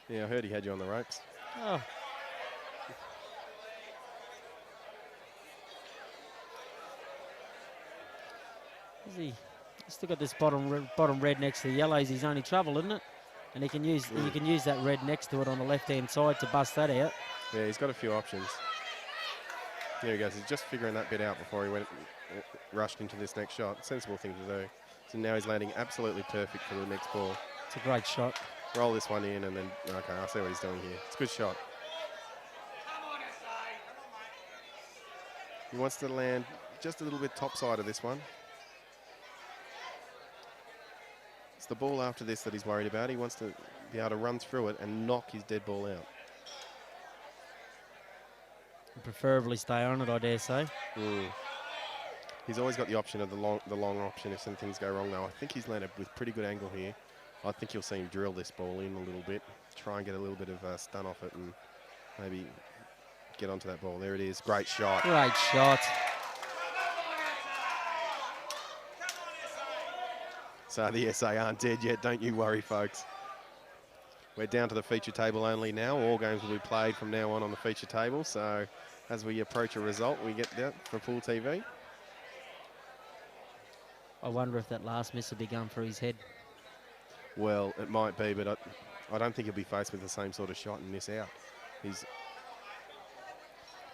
Yeah, I heard he had you on the ropes. Oh. Is he? He's still got this bottom red next to the yellow. Is his only trouble, isn't it? And he can use that red next to it on the left-hand side to bust that out. Yeah, he's got a few options. There he goes. He's just figuring that bit out before he rushed into this next shot. Sensible thing to do. So now he's landing absolutely perfect for the next ball. It's a great shot. roll this one in and then, okay, I see what he's doing here. It's a good shot. He wants to land just a little bit topside of this one. It's the ball after this that he's worried about. He wants to be able to run through it and knock his dead ball out. Preferably stay on it, I dare say. He's always got the option of the long option if some things go wrong, though. I think he's landed with pretty good angle here. I think you'll see him drill this ball in a little bit, try and get a little bit of stun off it and maybe get onto that ball. There it is. Great shot. Great shot. So the SA aren't dead yet, don't you worry, folks. We're down to the feature table only now. All games will be played from now on the feature table. So as we approach a result, we get that for Pool TV. I wonder if that last miss will be going for his head. Well, it might be, but I don't think he'll be faced with the same sort of shot and miss out.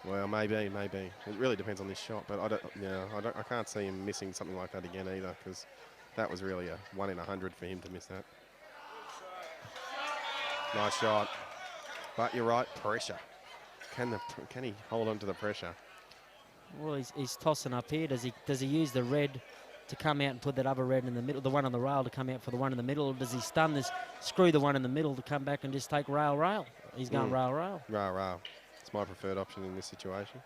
Well, maybe. It really depends on this shot, but I can't see him missing something like that again either, because that was really a 1 in 100 for him to miss that. Nice shot, but you're right, pressure. Can he hold on to the pressure? Well, he's tossing up here. Does he use the red to come out and put that other red in the middle, the one on the rail to come out for the one in the middle, or does he screw the one in the middle to come back and just take rail? He's going rail. Rail. It's my preferred option in this situation.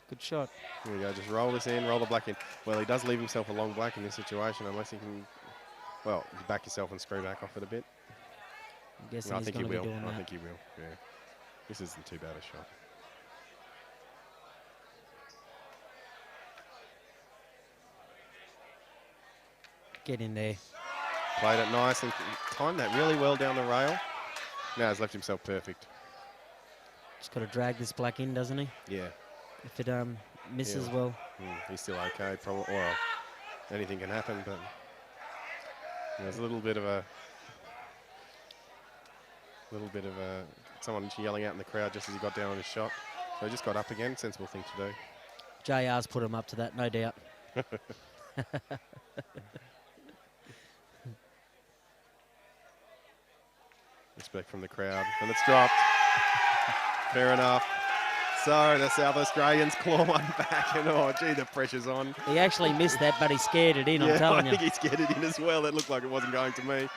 Good shot. Here we go, just roll this in, roll the black in. Well, he does leave himself a long black in this situation unless he can, well, back yourself and screw back off it a bit. I'm guessing I he's think he going to will. be doing that. I think he will, yeah. This isn't too bad a shot. Get in there. Played it nice and timed that really well down the rail. Now he's left himself perfect. Just got to drag this black in, doesn't he? Yeah. If it misses, well. He's still okay, probably. Well, anything can happen, but there's a little bit of someone yelling out in the crowd just as he got down on his shot. So he just got up again. Sensible thing to do. JR's put him up to that, no doubt. Respect from the crowd, and it's dropped. Fair enough. So the South Australians claw one back, and oh gee, the pressure's on. He actually missed that, but he scared it in, I'm telling you. I think he scared it in as well. That looked like it wasn't going to me.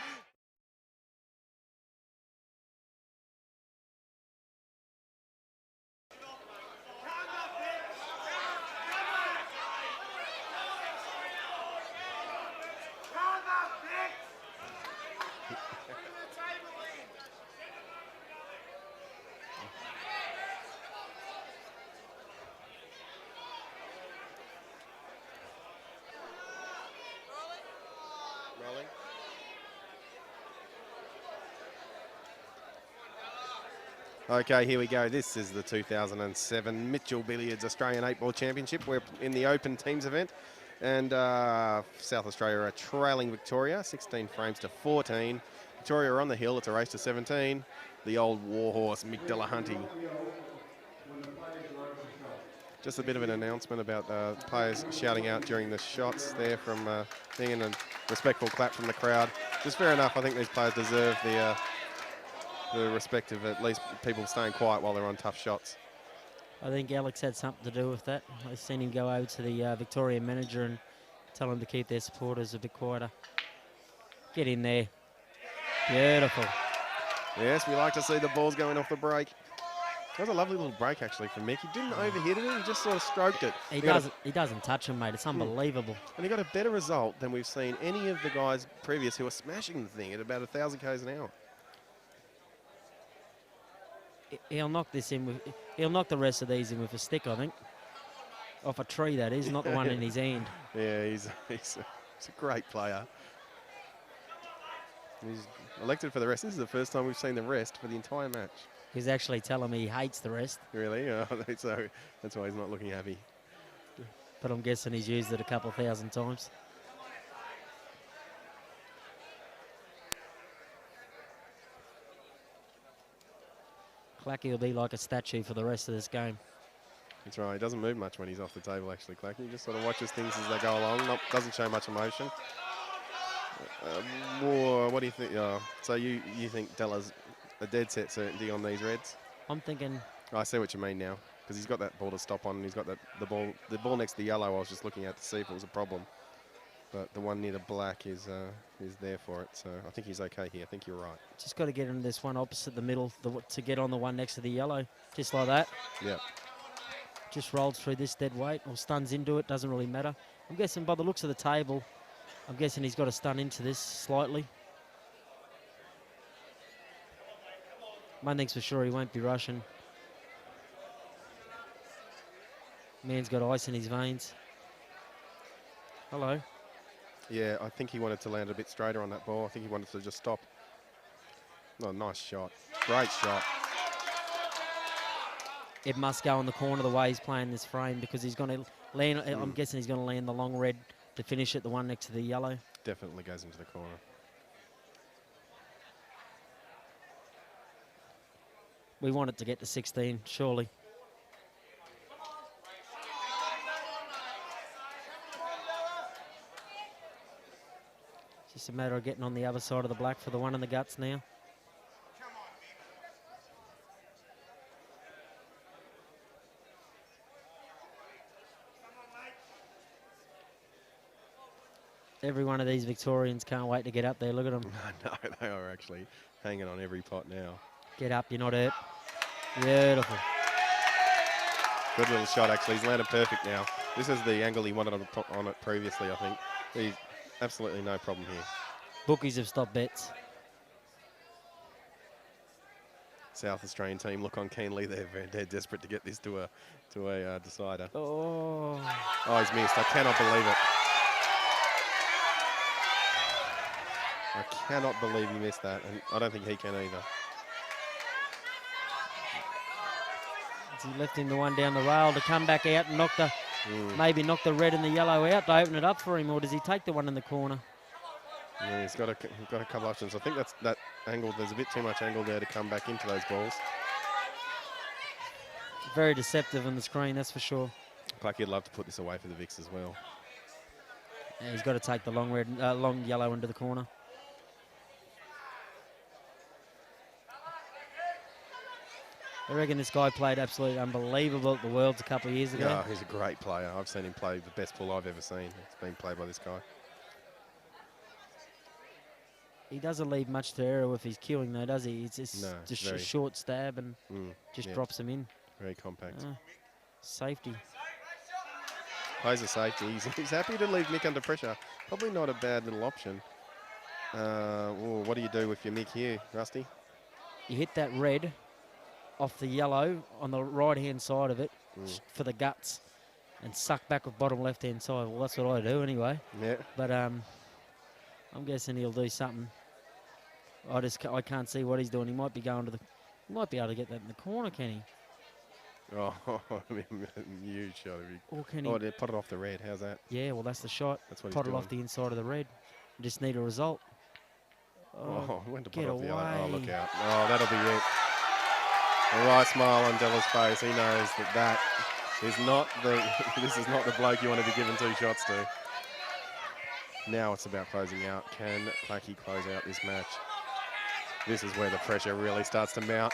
Okay, here we go. This is the 2007 Mitchell Billiards Australian 8-Ball Championship. We're in the open teams event, and South Australia are trailing Victoria, 16 frames to 14. Victoria are on the hill. It's a race to 17. The old warhorse, Mick Delahunty. Just a bit of an announcement about players shouting out during the shots there from thing, and a respectful clap from the crowd. Just fair enough. I think these players deserve the respect of at least people staying quiet while they're on tough shots. I think Alex had something to do with that. I've seen him go over to the Victorian manager and tell him to keep their supporters a bit quieter. Get in there. Beautiful. Yes, we like to see the balls going off the break. That was a lovely little break actually from Mick. He didn't overhit it, he just sort of stroked it. He doesn't touch him, mate. It's unbelievable. And he got a better result than we've seen any of the guys previous who were smashing the thing at about 1,000 k's an hour. He'll knock this in with. He'll knock the rest of these in with a stick, I think. Off a tree, that is, not the one in his hand. Yeah, he's a great player. He's elected for the rest. This is the first time we've seen the rest for the entire match. He's actually telling me he hates the rest. Really? Oh, so that's why he's not looking happy. But I'm guessing he's used it a couple 1,000 times. Clacky will be like a statue for the rest of this game. That's right. He doesn't move much when he's off the table, actually, Clacky. He just sort of watches things as they go along. Doesn't show much emotion. What do you think? So you think Della's a dead set certainty on these reds? I'm thinking. I see what you mean now, because he's got that ball to stop on, and he's got the ball next to the yellow. I was just looking at to see if it was a problem, but the one near the black is there for it. So I think he's okay here. I think you're right. Just got to get into this one opposite the middle to get on the one next to the yellow, just like that. Yeah. Just rolls through this dead weight or stuns into it. Doesn't really matter. I'm guessing by the looks of the table, I'm guessing he's got to stun into this slightly. One thing's for sure, he won't be rushing. Man's got ice in his veins. Hello. Yeah, I think he wanted to land a bit straighter on that ball. I think he wanted to just stop. Oh, nice shot. Great shot. It must go in the corner the way he's playing this frame, because he's going to land, I'm guessing he's going to land the long red to finish it, the one next to the yellow. Definitely goes into the corner. We want it to get to 16, surely. It's just a matter of getting on the other side of the black for the one in the guts now. Every one of these Victorians can't wait to get up there. Look at them. No, they are actually hanging on every pot now. Get up, you're not hurt. Beautiful. Good little shot, actually. He's landed perfect now. This is the angle he wanted on it previously, I think. He's absolutely no problem here. Bookies have stopped bets. South Australian team look on keenly. They're desperate to get this to a decider. Oh. Oh, he's missed. I cannot believe it. I cannot believe he missed that, and I don't think he can either. He left him the one down the rail to come back out and maybe knock the red and the yellow out to open it up for him, or does he take the one in the corner? Yeah, he's got a couple options. I think that's that angle. There's a bit too much angle there to come back into those balls. Very deceptive on the screen, that's for sure. Clucky'd love to put this away for the Vicks as well. Yeah, he's got to take the long red, long yellow into the corner. I reckon this guy played absolutely unbelievable at the Worlds a couple of years ago. Yeah, he's a great player. I've seen him play the best pool I've ever seen. It's been played by this guy. He doesn't leave much to error with his queuing though, does he? It's just, No, just very. a short stab and just drops him in. Very compact. Safety. Plays a safety. He's happy to leave Mick under pressure. Probably not a bad little option. What do you do with your Mick here, Rusty? You hit that red off the yellow on the right-hand side of it for the guts and suck back with bottom left-hand side. Well, that's what I do anyway. Yeah. But I'm guessing he'll do something. I can't see what he's doing. He might be going to the. He might be able to get that in the corner, can he? Oh, huge shot. Or can he? Oh, they put it off the red. How's that? Yeah, well, that's the shot. That's what Pot he's it off the inside of the red. Just need a result. Oh, went to put get it off the yellow. Oh, away. look out. Oh, that'll be it. A wry smile on Della's face. He knows that is not this is not the bloke you want to be giving two shots to. Now it's about closing out. Can Clacky close out this match? This is where the pressure really starts to mount.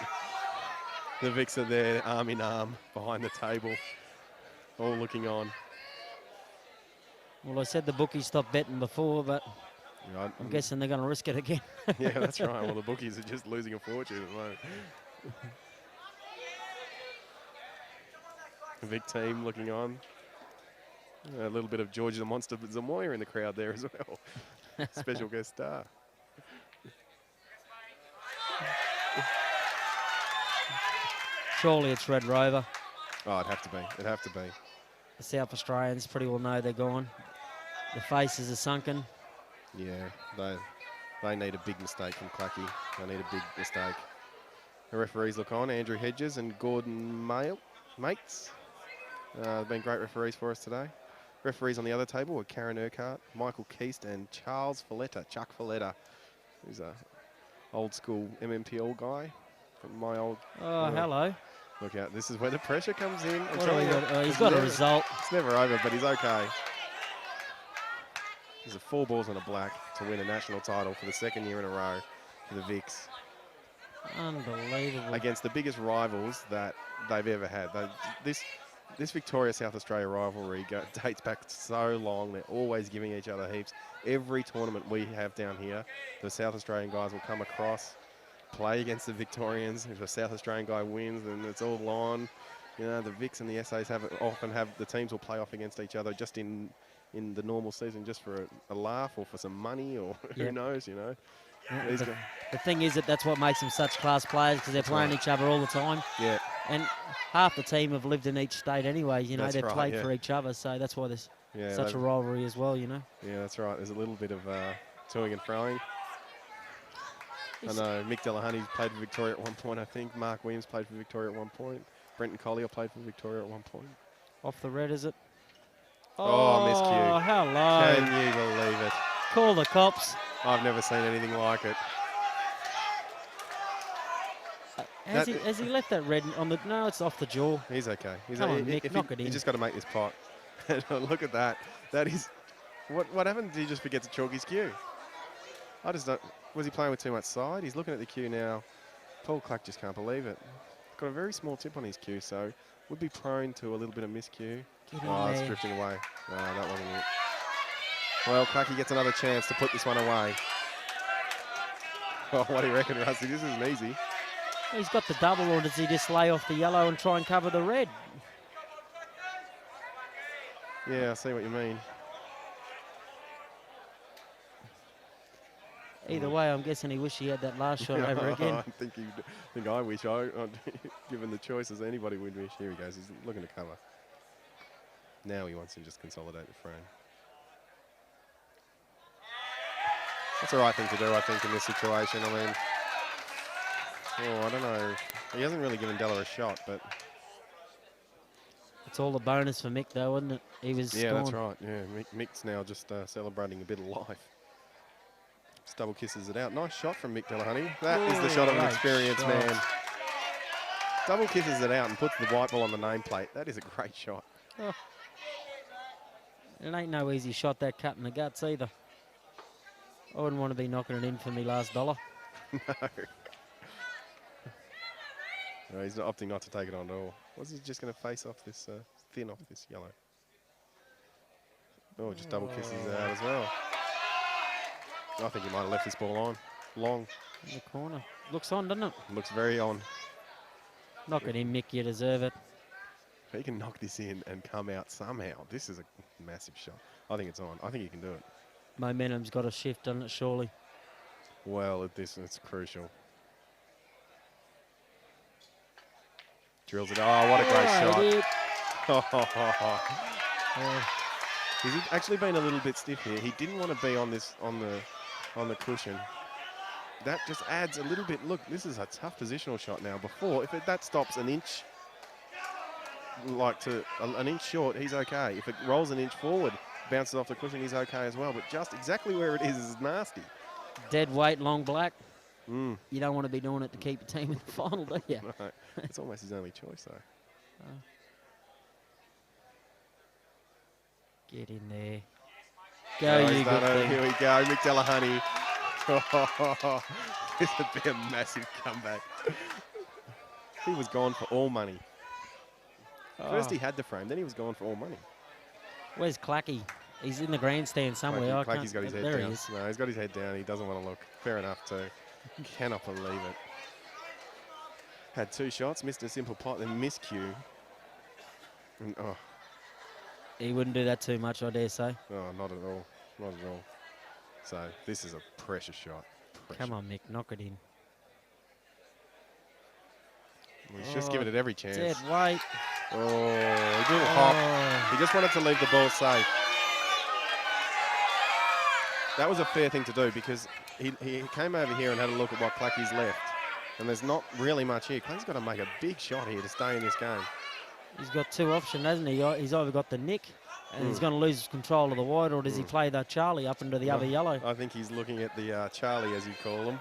The Vicks are there, arm in arm, behind the table, all looking on. Well, I said the bookies stopped betting before, but Right. I'm guessing they're going to risk it again. Yeah, that's right. Well, the bookies are just losing a fortune at the moment. The Vic team looking on. A little bit of George the Monster Zamoya in the crowd there as well. Special guest star. Surely it's Red Rover. Oh, it'd have to be. It'd have to be. The South Australians pretty well know they're gone. The faces are sunken. Yeah, they need a big mistake from Clacky. They need a big mistake. The referees look on. Andrew Hedges and Gordon Mates. They've been great referees for us today. Referees on the other table were Karen Urquhart, Michael Keast and Charles Folletta, Chuck Folletta, who's a old school MMPL guy from my old... Oh, hello. Look out, this is where the pressure comes in. What do we got? He's got a result. It's never over, but he's okay. There's a 4 balls and a black. to win a national title for the second year in a row for the Vics Unbelievable. against the biggest rivals that they've ever had. This Victoria-South Australia rivalry dates back so long. They're always giving each other heaps. Every tournament we have down here, the South Australian guys will come across, play against the Victorians. If a South Australian guy wins, then it's all on. You know, the Vics and the SAs often have the teams will play off against each other just in the normal season, just for a laugh or for some money or who knows, you know. The thing is that's what makes them such class players, because they're playing each other all the time. Yeah. And half the team have lived in each state anyway, you know. That's They've right, played for each other, so that's why there's such a rivalry as well, you know. Yeah, that's right. There's a little bit of toing and froing. I know Mick Delahunty played for Victoria at one point, I think. Mark Williams played for Victoria at one point. Brenton Collier played for Victoria at one point. Off the red, is it? Oh, miscue. Oh, hello. Can you believe it? Call the cops. I've never seen anything like it. Has he left that red on the... No, it's off the jaw. He's okay. Come on, Mick, knock it in. He's just got to make this pot. Look at that. That is... What happened? Did he just forget to chalk his cue? I just don't... Was he playing with too much side? He's looking at the cue now. Paul Clack just can't believe it. Got a very small tip on his cue, so would be prone to a little bit of miscue. It's drifting away. No, that wasn't it. Well, Clacky gets another chance to put this one away. Oh, what do you reckon, Rusty? This isn't easy. He's got the double, or does he just lay off the yellow and try and cover the red? Yeah, I see what you mean. Either way, I'm guessing he wished he had that last shot over again. I wish given the choices, anybody would wish. Here he goes. He's looking to cover. Now he wants to just consolidate the frame. That's the right thing to do, I think, in this situation. I mean, I don't know. He hasn't really given Della a shot, but... It's all a bonus for Mick, though, isn't it? He was Yeah, gone. that's right. Yeah, Mick's now just celebrating a bit of life. Just double kisses it out. Nice shot from Mick Delahunty. That is the shot of an experienced man. Double kisses it out and puts the white ball on the nameplate. That is a great shot. Oh. It ain't no easy shot, that cut in the guts either. I wouldn't want to be knocking it in for me last dollar. No, he's opting not to take it on at all. Was he just going to face off this thin off this yellow? Oh, just double kisses it out as well. I think he might have left this ball on. Long. In the corner. Looks on, doesn't it? Looks very on. Knock it in, Mick. You deserve it. If he can knock this in and come out somehow, this is a massive shot. I think it's on. I think he can do it. Momentum's got to shift, doesn't it, surely? Well, at this, it's crucial. Drills it. Oh, what a great shot. He's actually been a little bit stiff here. He didn't want to be on the cushion. That just adds a little bit. Look, this is a tough positional shot now. Before, if that stops an inch, an inch short, he's okay. If it rolls an inch forward, bounces off the cushion, he's okay as well. But just exactly where it is nasty. Dead weight, long black. You don't want to be doing it to keep your team in the final, do you? No, it's almost his only choice, though. Get in there. Go, you good thing. Here we go, Mick Delahunty. This would be a massive comeback. He was gone for all money. First he had the frame, then he was gone for all money. Where's Clacky? He's in the grandstand somewhere. Clacky's got his head there down. He is. No, he's got his head down. He doesn't want to look. Fair enough, too. Cannot believe it. Had two shots, missed a simple pot, then miscue. And, He wouldn't do that too much, I dare say. Oh, not at all. Not at all. So this is a precious shot. Come on, Mick, knock it in. Well, he's just giving it every chance. Dead weight. Oh, he did a hop. He just wanted to leave the ball safe. That was a fair thing to do because he came over here and had a look at what Clacky's left. And there's not really much here. Clacky's got to make a big shot here to stay in this game. He's got two options, hasn't he? He's either got the nick and he's going to lose control of the white, or does he play the Charlie up into the other yellow? I think he's looking at the Charlie, as you call them.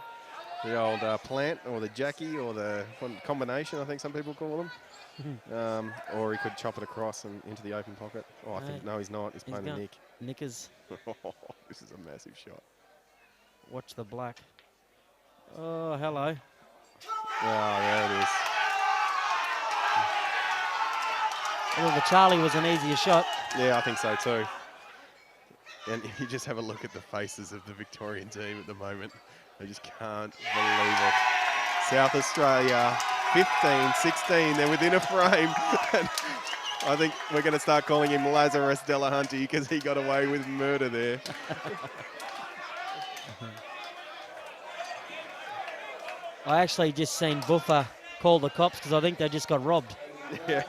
The old plant or the Jackie or the combination, I think some people call them. Or he could chop it across and into the open pocket. Oh, I think, no, he's not. He's playing the nick. Nickers. This is a massive shot. Watch the black. Oh, hello. Oh, there it is. Well, the Charlie was an easier shot. Yeah, I think so too. And you just have a look at the faces of the Victorian team at the moment. They just can't believe it. South Australia, 15, 16, they're within a frame. And I think we're going to start calling him Lazarus Delahunty because he got away with murder there. I actually just seen Buffer call the cops because I think they just got robbed. Yeah.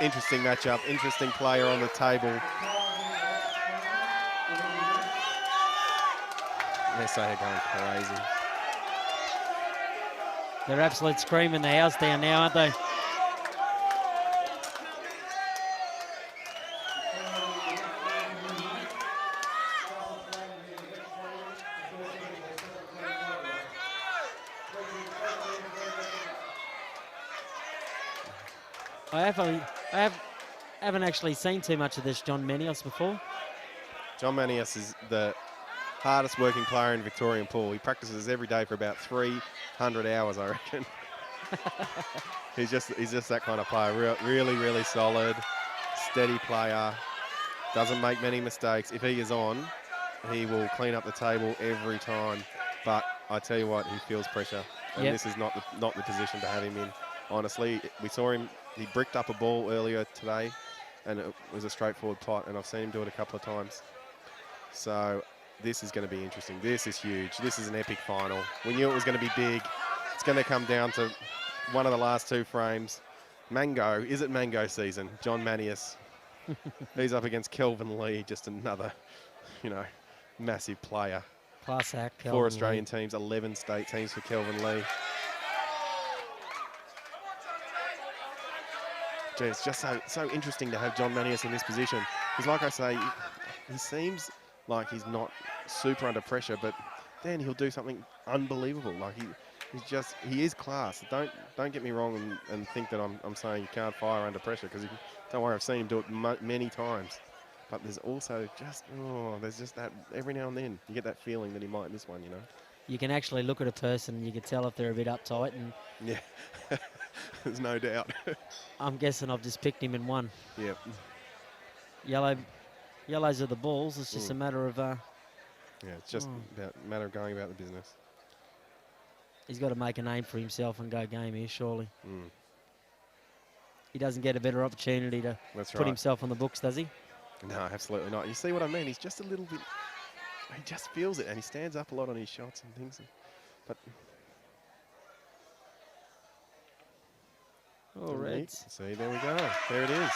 Interesting matchup, interesting player on the table. SA are going crazy. They're absolute screaming the house down now, aren't they? I haven't actually seen too much of this John Manios before. John Manius is the hardest working player in Victorian pool. He practices every day for about 300 hours, I reckon. he's just that kind of player. Really, really solid, steady player. Doesn't make many mistakes. If he is on, he will clean up the table every time. But I tell you what, he feels pressure, and Yep. this is not the position to have him in. Honestly, we saw him. He bricked up a ball earlier today, and it was a straightforward pot. And I've seen him do it a couple of times. So this is going to be interesting. This is huge. This is an epic final. We knew it was going to be big. It's going to come down to one of the last two frames. Mango. Is it mango season? John Manius. He's up against Kelvin Lee, just another, massive player. Class act. Kelvin 4 Australian Lee. teams, 11 state teams for Kelvin Lee. Gee, it's just so interesting to have John Manius in this position. Because like I say, he seems like he's not super under pressure, but then he'll do something unbelievable. Like he is class. Don't get me wrong and think that I'm saying you can't fire under pressure, because don't worry, I've seen him do it many times. But there's also there's just that every now and then you get that feeling that he might miss one, You can actually look at a person and you can tell if they're a bit uptight, and Yeah, there's no doubt. I'm guessing I've just picked him in one. Yep. Yellows are the balls. It's just a matter of Yeah, it's just a matter of going about the business. he's got to make a name for himself and go game here, surely. Mm. He doesn't get a better opportunity to put himself on the books, does he? No, absolutely not. You see what I mean? He's just a little bit. He just feels it, and he stands up a lot on his shots and things. But Oh, Reds. see, there we go. There it is.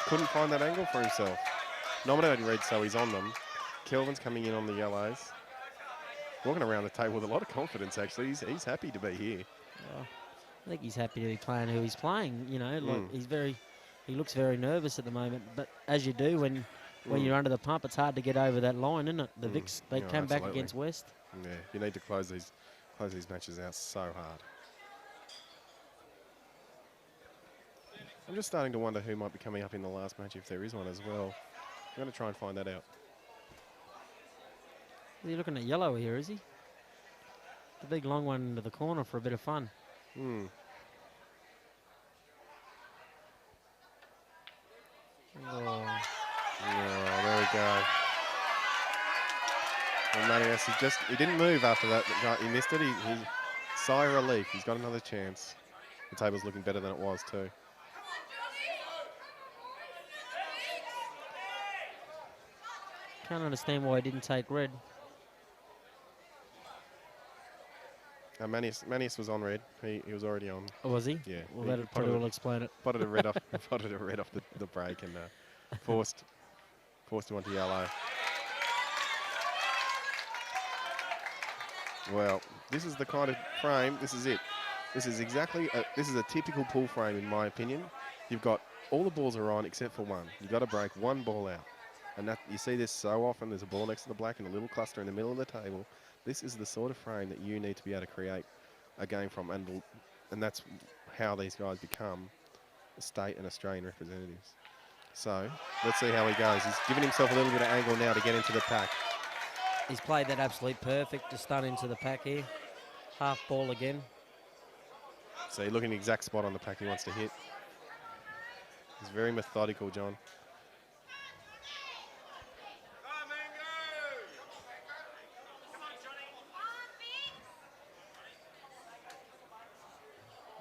Couldn't find that angle for himself. Nominated red, so he's on them. Kelvin's coming in on the yellows. Walking around the table with a lot of confidence, actually. He's happy to be here. Oh, I think he's happy to be playing who he's playing. He looks very nervous at the moment. But as you do when you're under the pump, it's hard to get over that line, isn't it? The Vics, they came back against West. Yeah, you need to close these matches out so hard. I'm just starting to wonder who might be coming up in the last match, if there is one as well. I'm going to try and find that out. Is he looking at yellow here, is he? The big long one into the corner for a bit of fun. Hmm. Oh. Oh, there we go. And Manius, he didn't move after that. He missed it. He sigh of relief. He's got another chance. The table's looking better than it was too. Can't understand why he didn't take red. Manius was on red. He was already on. Oh, was he? Yeah. Well, that probably will explain it. Potted a red off. Potted a red off the break and forced him onto yellow. Well, this is the kind of frame. This is it. This is exactly. This is a typical pool frame, in my opinion. You've got all the balls are on except for one. You've got to break one ball out, and that you see this so often. There's a ball next to the black and a little cluster in the middle of the table. This is the sort of frame that you need to be able to create a game from, and that's how these guys become state and Australian representatives. So let's see how he goes. He's given himself a little bit of angle now to get into the pack. He's played that absolute perfect to stun into the pack here. Half ball again. So you're looking at the exact spot on the pack he wants to hit. He's very methodical, John.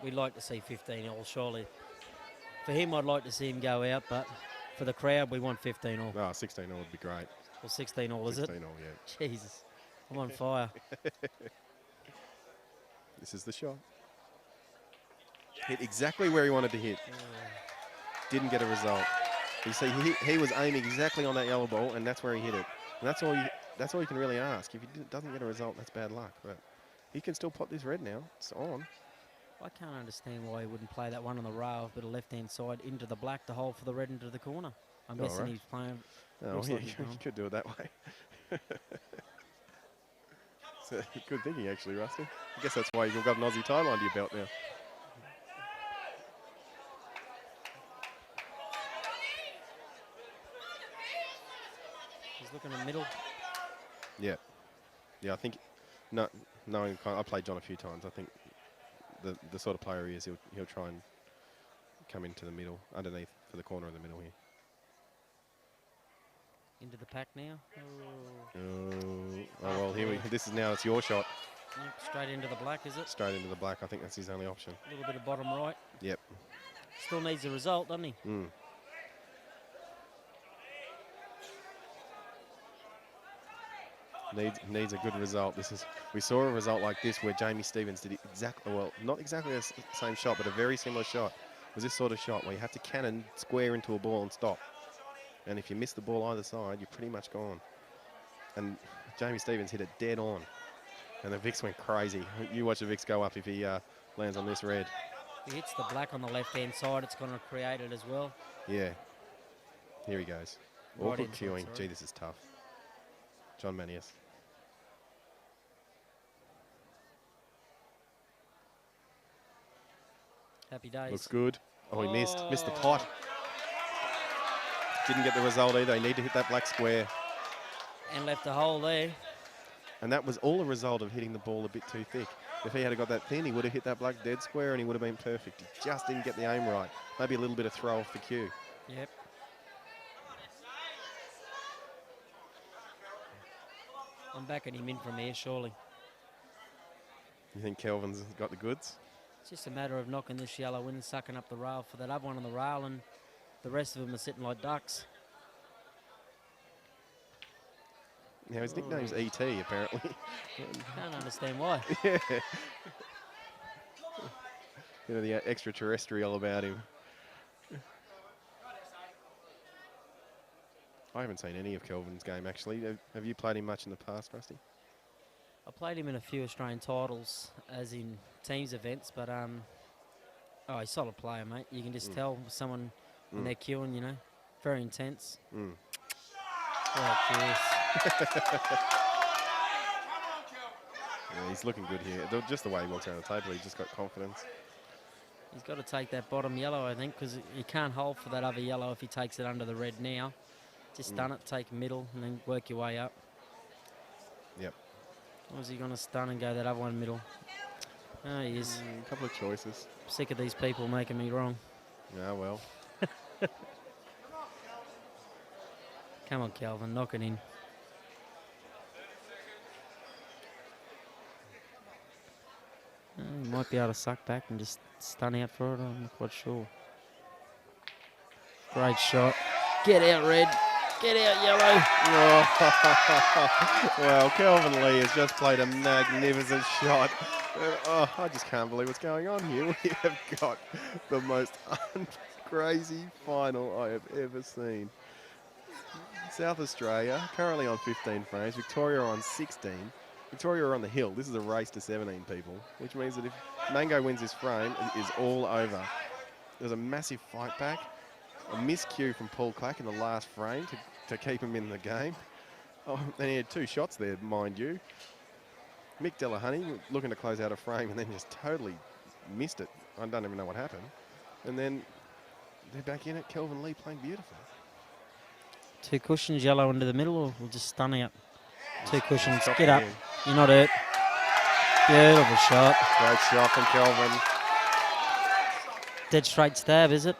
We'd like to see 15 all, surely. For him, I'd like to see him go out, but for the crowd, we want 15 all. Oh, 16 all would be great. Or 16 all, is it? 16 all, yeah. Jesus, I'm on fire. This is the shot. Hit exactly where he wanted to hit. Didn't get a result. You see, he was aiming exactly on that yellow ball, and that's where he hit it. And that's all you can really ask. If he doesn't get a result, that's bad luck. But he can still pop this red now. It's on. I can't understand why he wouldn't play that one on the rail, but a left-hand side into the black to hold for the red into the corner. I'm guessing he's playing. Oh, yeah, you could do it that way. So, good thinking, actually, Rusty. I guess that's why you've got an Aussie tie line to your belt now. He's looking in middle. Yeah. Yeah, I think, knowing I played John a few times, I think the sort of player he is, he'll try and come into the middle, underneath for the corner of the middle here. Into the pack now. Oh well, this is now, it's your shot. Yep, straight into the black, is it? Straight into the black, I think that's his only option. A little bit of bottom right. Yep. Still needs a result, doesn't he? Mm. Needs a good result. We saw a result like this where Jamie Stevens did not exactly the same shot, but a very similar shot. It was this sort of shot where you have to cannon square into a ball and stop. And if you miss the ball either side, you're pretty much gone. And Jamie Stevens hit it dead on. And the Vicks went crazy. You watch the Vicks go up if he lands on this red. He hits the black on the left-hand side. It's going to create it as well. Yeah. Here he goes. Right Awkward inside, queuing. sorry. Gee, this is tough. John Manius. Happy days. Looks good. Oh, he missed. Missed the pot. Didn't get the result either. He needed to hit that black square. And left a hole there. And that was all a result of hitting the ball a bit too thick. If he had got that thin, he would have hit that black dead square and he would have been perfect. He just didn't get the aim right. Maybe a little bit of throw off the cue. Yep. I'm backing him in from here, surely. You think Kelvin's got the goods? It's just a matter of knocking this yellow in and sucking up the rail for that other one on the rail, and the rest of them are sitting like ducks. Now, his nickname's E.T., apparently. Can't understand why. Yeah. You know, the extraterrestrial about him. I haven't seen any of Kelvin's game, actually. Have you played him much in the past, Rusty? I played him in a few Australian titles, as in teams events, but he's a solid player, mate. You can just tell someone when they're queuing, you know, very intense. Oh, cheers. Yeah, he's looking good here. Just the way he walks around the table, he's just got confidence. He's got to take that bottom yellow, I think, because he can't hold for that other yellow if he takes it under the red now. Just stun it, take middle, and then work your way up. Yep. Or is he going to stun and go that other one middle? Oh, he is. A couple of choices. Sick of these people making me wrong. Yeah, well. Come on, Calvin, knock it in. He might be able to suck back and just stun out for it. I'm not quite sure. Great shot. Get out, red. Get out, yellow. Well, Kelvin Lee has just played a magnificent shot. I just can't believe what's going on here. We have got the most crazy final I have ever seen. South Australia currently on 15 frames. Victoria on 16. Victoria are on the hill. This is a race to 17 people, which means that if Mango wins this frame, it is all over. There's a massive fight back. A miscue from Paul Clack in the last frame to keep him in the game. Oh, and he had two shots there, mind you. Mick Delahunty looking to close out a frame and then just totally missed it. I don't even know what happened. And then They're back in it. Kelvin Lee playing beautiful. 2 cushions, yellow into the middle, or we'll just stun out. 2 cushions, Stop get it up. in. You're not hurt. Beautiful shot. Great shot from Kelvin. Dead straight stab, is it?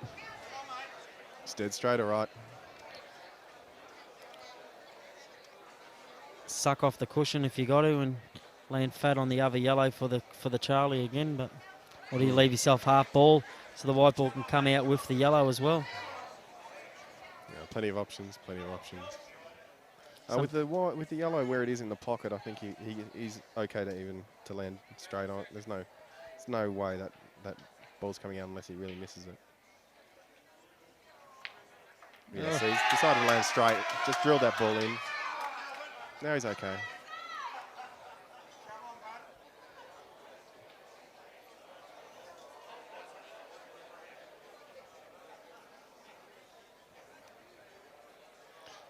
It's dead straight, all right. Suck off the cushion if you got to, and land fat on the other yellow for the Charlie again. But or do you leave yourself half ball so the white ball can come out with the yellow as well? Yeah, plenty of options. With the yellow where it is in the pocket, I think he's okay to land straight on. There's no way that ball's coming out unless he really misses it. Yeah, so he's decided to land straight. Just drilled that ball in. Now he's okay.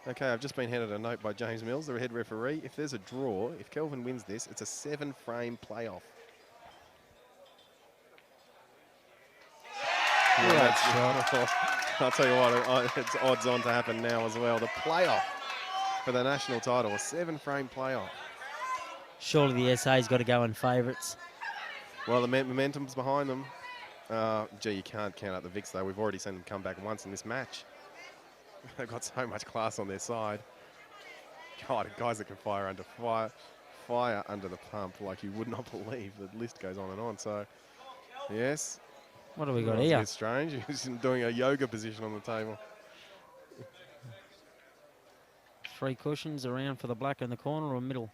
Okay, I've just been handed a note by James Mills, the head referee. If there's a draw, if Kelvin wins this, it's a 7-frame playoff. I'll tell you what, it's odds on to happen now as well. The playoff for the national title, a 7-frame playoff. Surely the SA's got to go in favourites. Well, the momentum's behind them. Gee, you can't count out the Vics, though. We've already seen them come back once in this match. They've got so much class on their side. God, guys that can fire under the pump like you would not believe. The list goes on and on. So, yes. What have we got It's here? a bit strange. He's doing a yoga position on the table. 3 cushions around for the black in the corner or middle?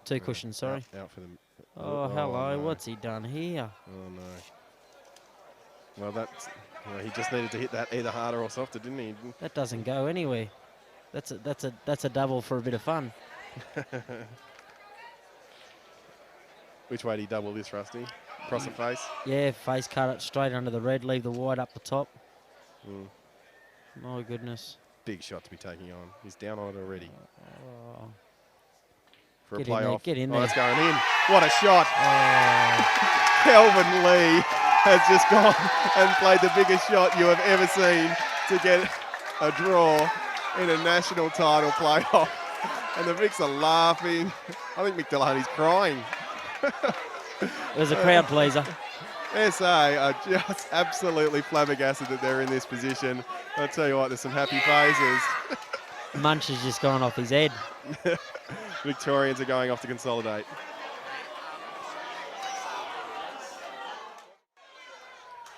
2 cushions, sorry. Out for them. Oh, hello. No. What's he done here? Oh, no. Well, he just needed to hit that either harder or softer, didn't he? That doesn't go anywhere. That's a double for a bit of fun. Which way do you double this, Rusty? Across the face? Yeah, face cut it straight under the red, leave the white up the top. Mm. My goodness. Big shot to be taking on. He's down on it already. Oh. For Get a in there, playoff. get in Oh, there. it's going in. What a shot. Oh. Kelvin Lee has just gone and played the biggest shot you have ever seen to get a draw in a national title playoff. And the Vics are laughing. I think Mick Delaney's crying. It was a crowd pleaser. SA are just absolutely flabbergasted that they're in this position. I'll tell you what, there's some happy faces. Munch has just gone off his head. Victorians are going off to consolidate.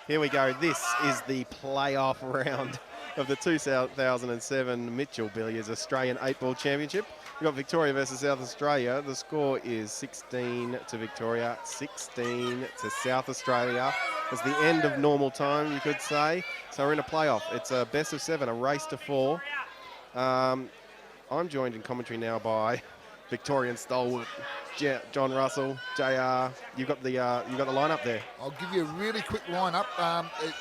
Here we go. This is the playoff round of the 2007 Mitchell Billiards Australian 8-Ball Championship. We've got Victoria versus South Australia. The score is 16 to Victoria, 16 to South Australia. It's the end of normal time, you could say. So we're in a playoff. It's a best of 7, a race to 4. I'm joined in commentary now by Victorian stalwart John Russell. JR, you've got the lineup there. I'll give you a really quick lineup.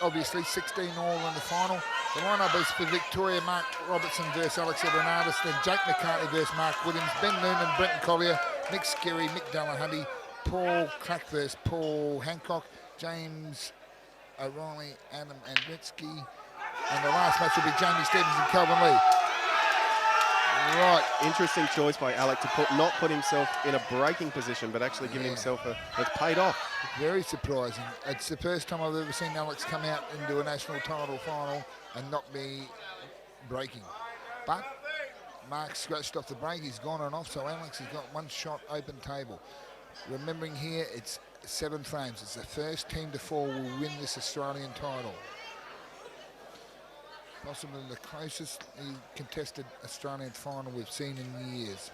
Obviously 16 all in the final. The lineup is for Victoria, Mark Robertson versus Alex Everardis, then Jake McCartney versus Mark Williams, Ben Noonan, Brenton Collier, Nick Skerry, Mick Delahanty, Paul Crack versus Paul Hancock, James O'Reilly, Adam Andretsky, and the last match will be Jamie Stevens and Calvin Lee. Right. Interesting choice by Alec to not put himself in a breaking position, but actually giving himself it's paid off. Very surprising. It's the first time I've ever seen Alex come out into a national title final and not be breaking. But Mark scratched off the break. He's gone and off, so Alex has got 1 shot open table. Remembering here, it's 7 frames. It's the first team to 4 will win this Australian title. Possibly the closest contested Australian final we've seen in years.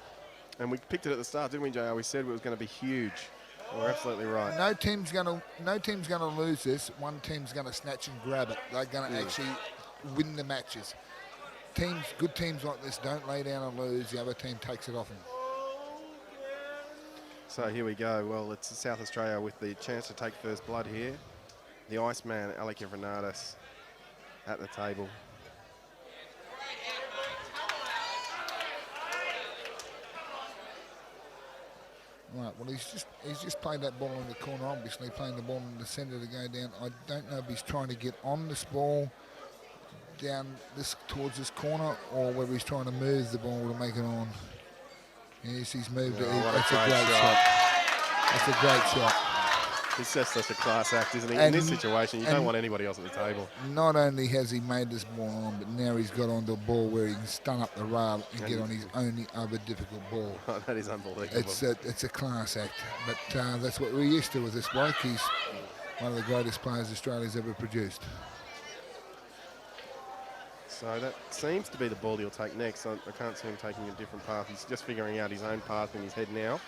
And we picked it at the start, didn't we, JR? We said it was going to be huge. We're absolutely right. No team's going to lose this. One team's going to snatch and grab it. They're going to actually win the matches. Good teams like this don't lay down and lose. The other team takes it off them. So here we go. Well, it's South Australia with the chance to take first blood here. The Iceman, Alec Everardis, at the table. Right, well, he's just played that ball in the corner, obviously playing the ball in the centre to go down. I don't know if he's trying to get on this ball down this towards this corner or whether he's trying to move the ball to make it on. Yes, he's moved it. That's a great shot. That's a great shot. He's just such a class act, isn't he? And- in this situation, you don't want anybody else at the table. Not only has he made this ball on, but now he's got onto a ball where he can stun up the rail and get on his only other difficult ball. Oh, that is unbelievable. It's a class act, but that's what we're used to with this bloke. He's one of the greatest players Australia's ever produced. So that seems to be the ball he'll take next. I can't see him taking a different path. He's just figuring out his own path in his head now.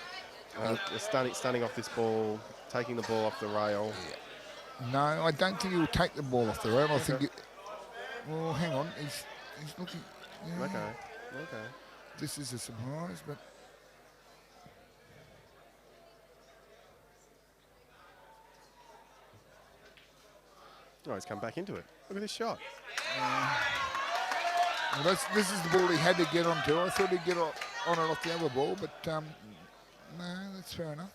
Stunning off this ball, taking the ball off the rail. Yeah. No, I don't think he'll take the ball off the rail. I think well, hang on. He's looking... Yeah, Okay. This is a surprise, but... Oh, he's come back into it. Look at this shot. Well, this is the ball he had to get onto. I thought he'd get on it off the other ball, but no, that's fair enough.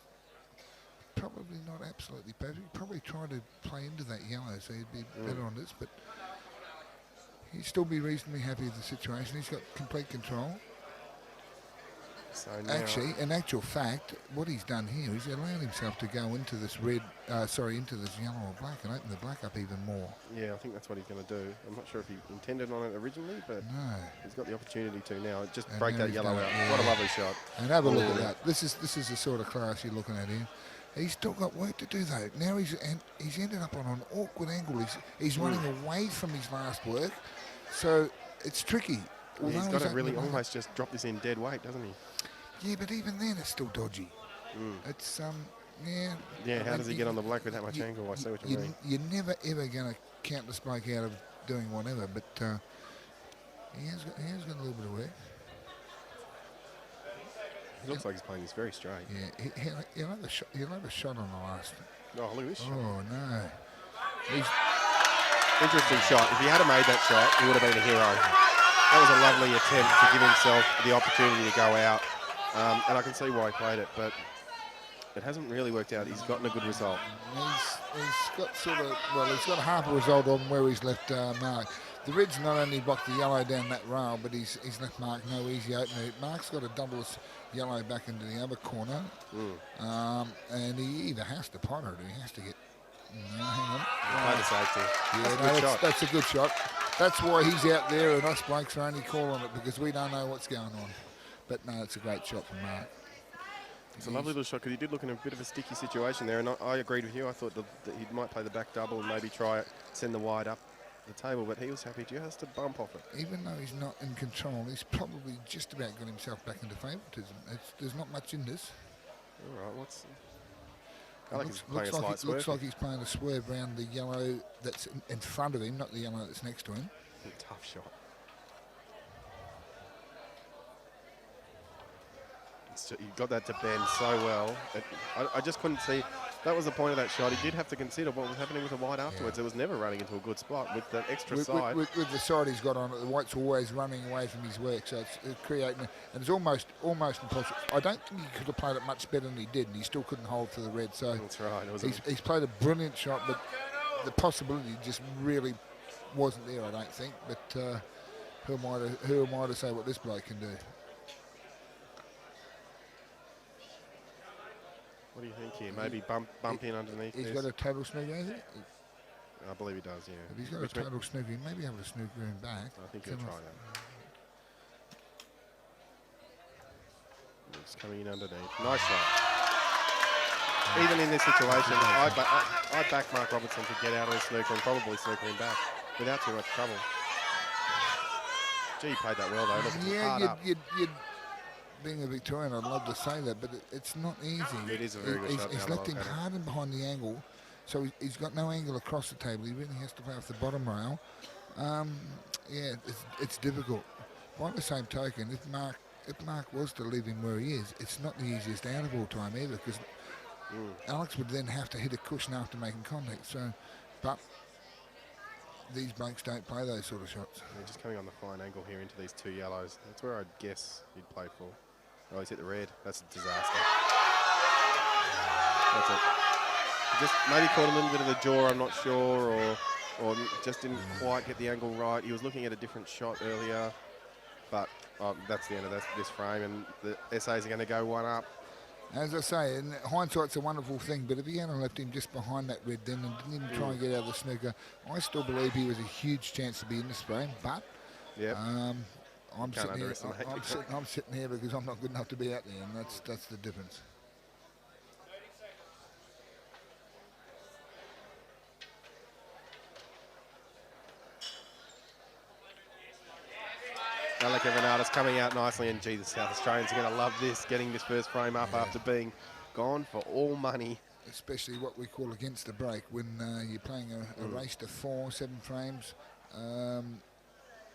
Probably not absolutely perfect. Probably tried to play into that yellow, so he'd be better on this, but he'd still be reasonably happy with the situation. He's got complete control. So now, Actually, in actual fact, what he's done here is he's allowed himself to go into this into this yellow or black and open the black up even more. yeah, I think that's what he's going to do. I'm not sure if he intended on it originally, but No. he's got the opportunity to now. Just And break now that he's yellow done out. it, yeah. What a lovely shot. And have a look at that. This is the sort of class you're looking at here. He's still got work to do though. Now he's ended up on an awkward angle. He's running away from his last work, so it's tricky. Yeah, he's Although got to open really the back. almost just drop this in dead weight, doesn't he? Yeah, but even then it's still dodgy. It's yeah. Yeah, how like does he get on the black with that much angle? I see what you mean. You're never ever going to count this bloke out of doing whatever, but he has got a little bit of work. He looks like he's playing this very straight. Yeah, he'll have a shot on the last. Oh, look at this shot. Oh no. He's, Interesting shot. If he had made that shot, he would have been a hero. That was a lovely attempt to give himself the opportunity to go out. And I can see why he played it, but it hasn't really worked out. He's gotten a good result. he's got he's got half a result on where he's left Mark. The Reds not only blocked the yellow down that rail, but he's left Mark no easy opening. Mark's got to double his yellow back into the other corner, and he either has to pot it or he has to get. No, hang on. Played the safety. Yeah, that's a good shot. That's why he's out there and us blokes are only calling it because we don't know what's going on. But no, it's a great shot from Mark. It's a lovely little shot because he did look in a bit of a sticky situation there, and I agreed with you. I thought that he might play the back double and maybe try it, send the wide up the table, but he was happy just to bump off it. Even though he's not in control, he's probably just about got himself back into favouritism. There's not much in this. All right, Looks like he's playing a swerve around the yellow that's in front of him, not the yellow that's next to him. Tough shot. He got that to bend so well. I just couldn't see. That was the point of that shot. He did have to consider what was happening with the white afterwards. It was never running into a good spot with that extra side. With the side he's got on it, the white's always running away from his work, so it's creating, and it's almost impossible. I don't think he could have played it much better than he did, and he still couldn't hold to the red. So that's right. He's played a brilliant shot, but the possibility just really wasn't there, I don't think. But who am I to say what this bloke can do? What do you think here? Maybe bump in underneath He's this? got a total snooker, has he? I believe he does, yeah. If he's got a total snooker, he may be able to snooker him back. I think he'll try that. He's coming in underneath. Nice shot. Even in this situation, I'd back Mark Robertson to get out of the snooker and probably snooker him back without too much trouble. Gee, he played that well, though. Look, hard up. Being a Victorian, I'd love to say that, but it's not easy. It is a very good shot. He's left him hard and behind the angle, so he's got no angle across the table. He really has to play off the bottom rail. Yeah, it's difficult. By the same token, if Mark was to leave him where he is, it's not the easiest out of all time either, because Alex would then have to hit a cushion after making contact. So, but these blokes don't play those sort of shots. They're just coming on the fine angle here into these two yellows. That's where I'd guess he'd play for. Oh, he's hit the red. That's a disaster. That's it. He just maybe caught a little bit of the jaw, I'm not sure, or or just didn't quite get the angle right. He was looking at a different shot earlier, but that's the end of this frame, and the SAs are going to go one up. As I say, and hindsight's a wonderful thing, but if he hadn't left him just behind that red then and didn't even try and get out of the snooker, I still believe he was a huge chance to be in this frame, but Yep. I'm sitting here because I'm not good enough to be out there, and that's the difference. Alec Evernatis coming out nicely, and gee, the South Australians are going to love this, getting this first frame up after being gone for all money. Especially what we call against the break, when you're playing a race to 4-7 frames.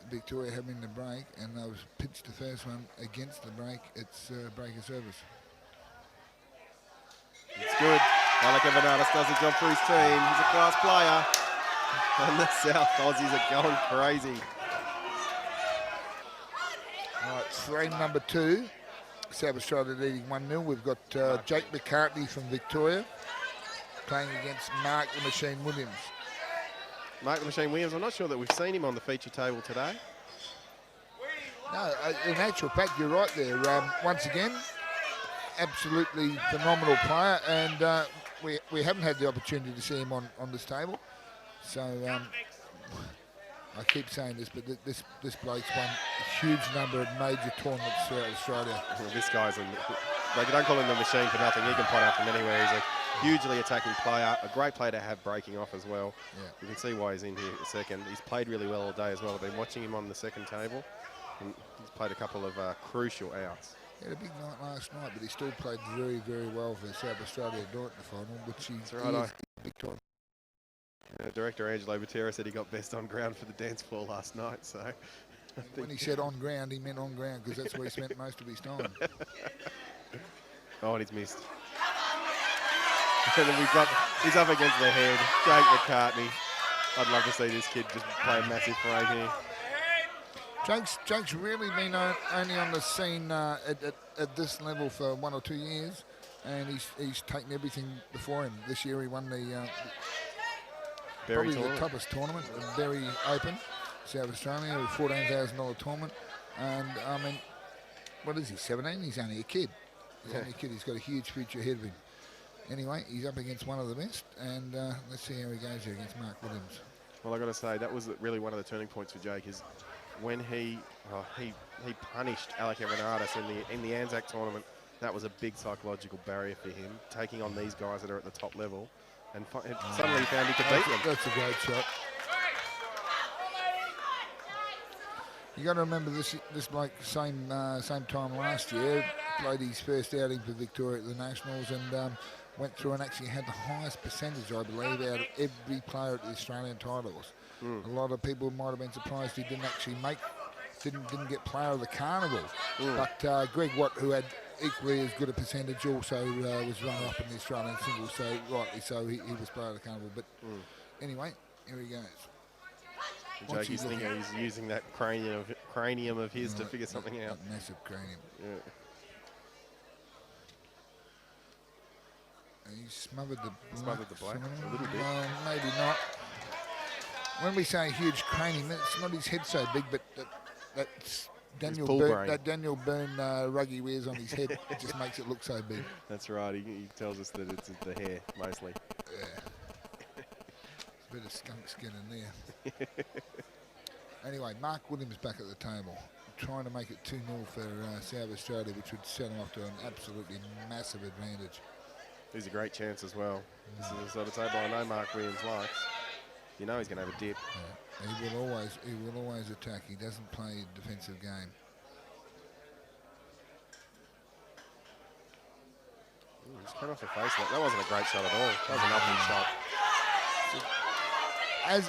Victoria having the break, and they was pitched the first one against the break. It's break of service. It's good. Alec Evernatis does the job for his team. He's a class player. And the South Aussies are going crazy. All right, frame number 2. South Australia leading 1-0. We've got Jake McCartney from Victoria playing against Mark the Machine Williams. Mark the Machine Williams, I'm not sure that we've seen him on the feature table today. No, in actual fact, you're right there. Once again, absolutely phenomenal player, and we haven't had the opportunity to see him on this table. So I keep saying this, but this bloke's won a huge number of major tournaments throughout Australia. Well, this guy's they don't call him the machine for nothing. He can pot out from anywhere. He's a hugely attacking player, a great player to have breaking off as well. Yeah. You can see why he's in here a second. He's played really well all day as well. I've been watching him on the second table, and he's played a couple of crucial outs. He had a big night last night, but he still played very, very well for South Australia at the final, which he's big time. Director Angelo Botera said he got best on ground for the dance floor last night. So when he said on ground, he meant on ground because that's where he spent most of his time. Oh, and he's missed. And then he's up against the head, Jake McCartney. I'd love to see this kid just play a massive frame here. Jake's really been only on the scene at this level for 1 or 2 years, and he's taken everything before him. This year he won the probably the toughest tournament, Berry Open, South Australia, a $14,000 tournament. And I mean, what is he, 17? He's only a kid. He's got a huge future ahead of him. Anyway, he's up against one of the best, and let's see how he goes here against Mark Williams. Well, I've got to say, that was really one of the turning points for Jake, is when he punished Alec Evernatis in the Anzac tournament. That was a big psychological barrier for him, taking on these guys that are at the top level, and suddenly he found he could beat them. That's a great shot. You got to remember this bloke same time last year played his first outing for Victoria at the Nationals and went through and actually had the highest percentage, I believe, out of every player at the Australian titles. A lot of people might have been surprised he didn't actually didn't get player of the carnival. But Greg Watt, who had equally as good a percentage, also was runner-up in the Australian singles, so rightly so he was player of the carnival. But anyway, here he goes. Jakey's thinking he's using that cranium of his to figure something out. Massive cranium. Yeah. He smothered the black a little bit. Maybe not. When we say huge cranium, it's not his head so big, but that's Daniel Byrne rug he wears on his head. It just makes it look so big. That's right. He tells us that it's the hair mostly. Yeah. There's a bit of skunk skin in there. Anyway, Mark Williams back at the table, trying to make it 2-0 for South Australia, which would set him off to an absolutely massive advantage. He's a great chance as well. This is the sort of table I know Mark Williams likes. You know he's going to have a dip. Yeah. He will always attack. He doesn't play a defensive game. He's cut off the face. That wasn't a great shot at all. That was an open shot.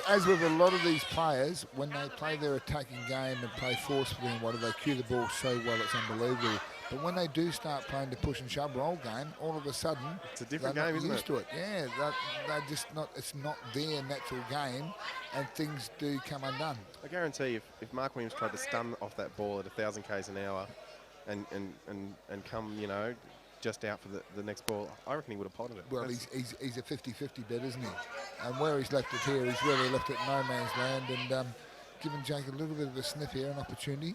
As with a lot of these players, when they play their attacking game and play forcefully and whatever, they cue the ball so well it's unbelievable. But when they do start playing the push and shove roll game, all of a sudden it's a different game, isn't it? Used to it. Yeah, they're just not. It's not their natural game, and things do come undone. I guarantee if Mark Williams tried to stun off that ball at 1,000 k's an hour, and come just out for the next ball, I reckon he would have potted it. Well, he's a 50-50 bet, isn't he? And where he's left it here, he's really left it in no man's land and given Jake a little bit of a sniff here, an opportunity.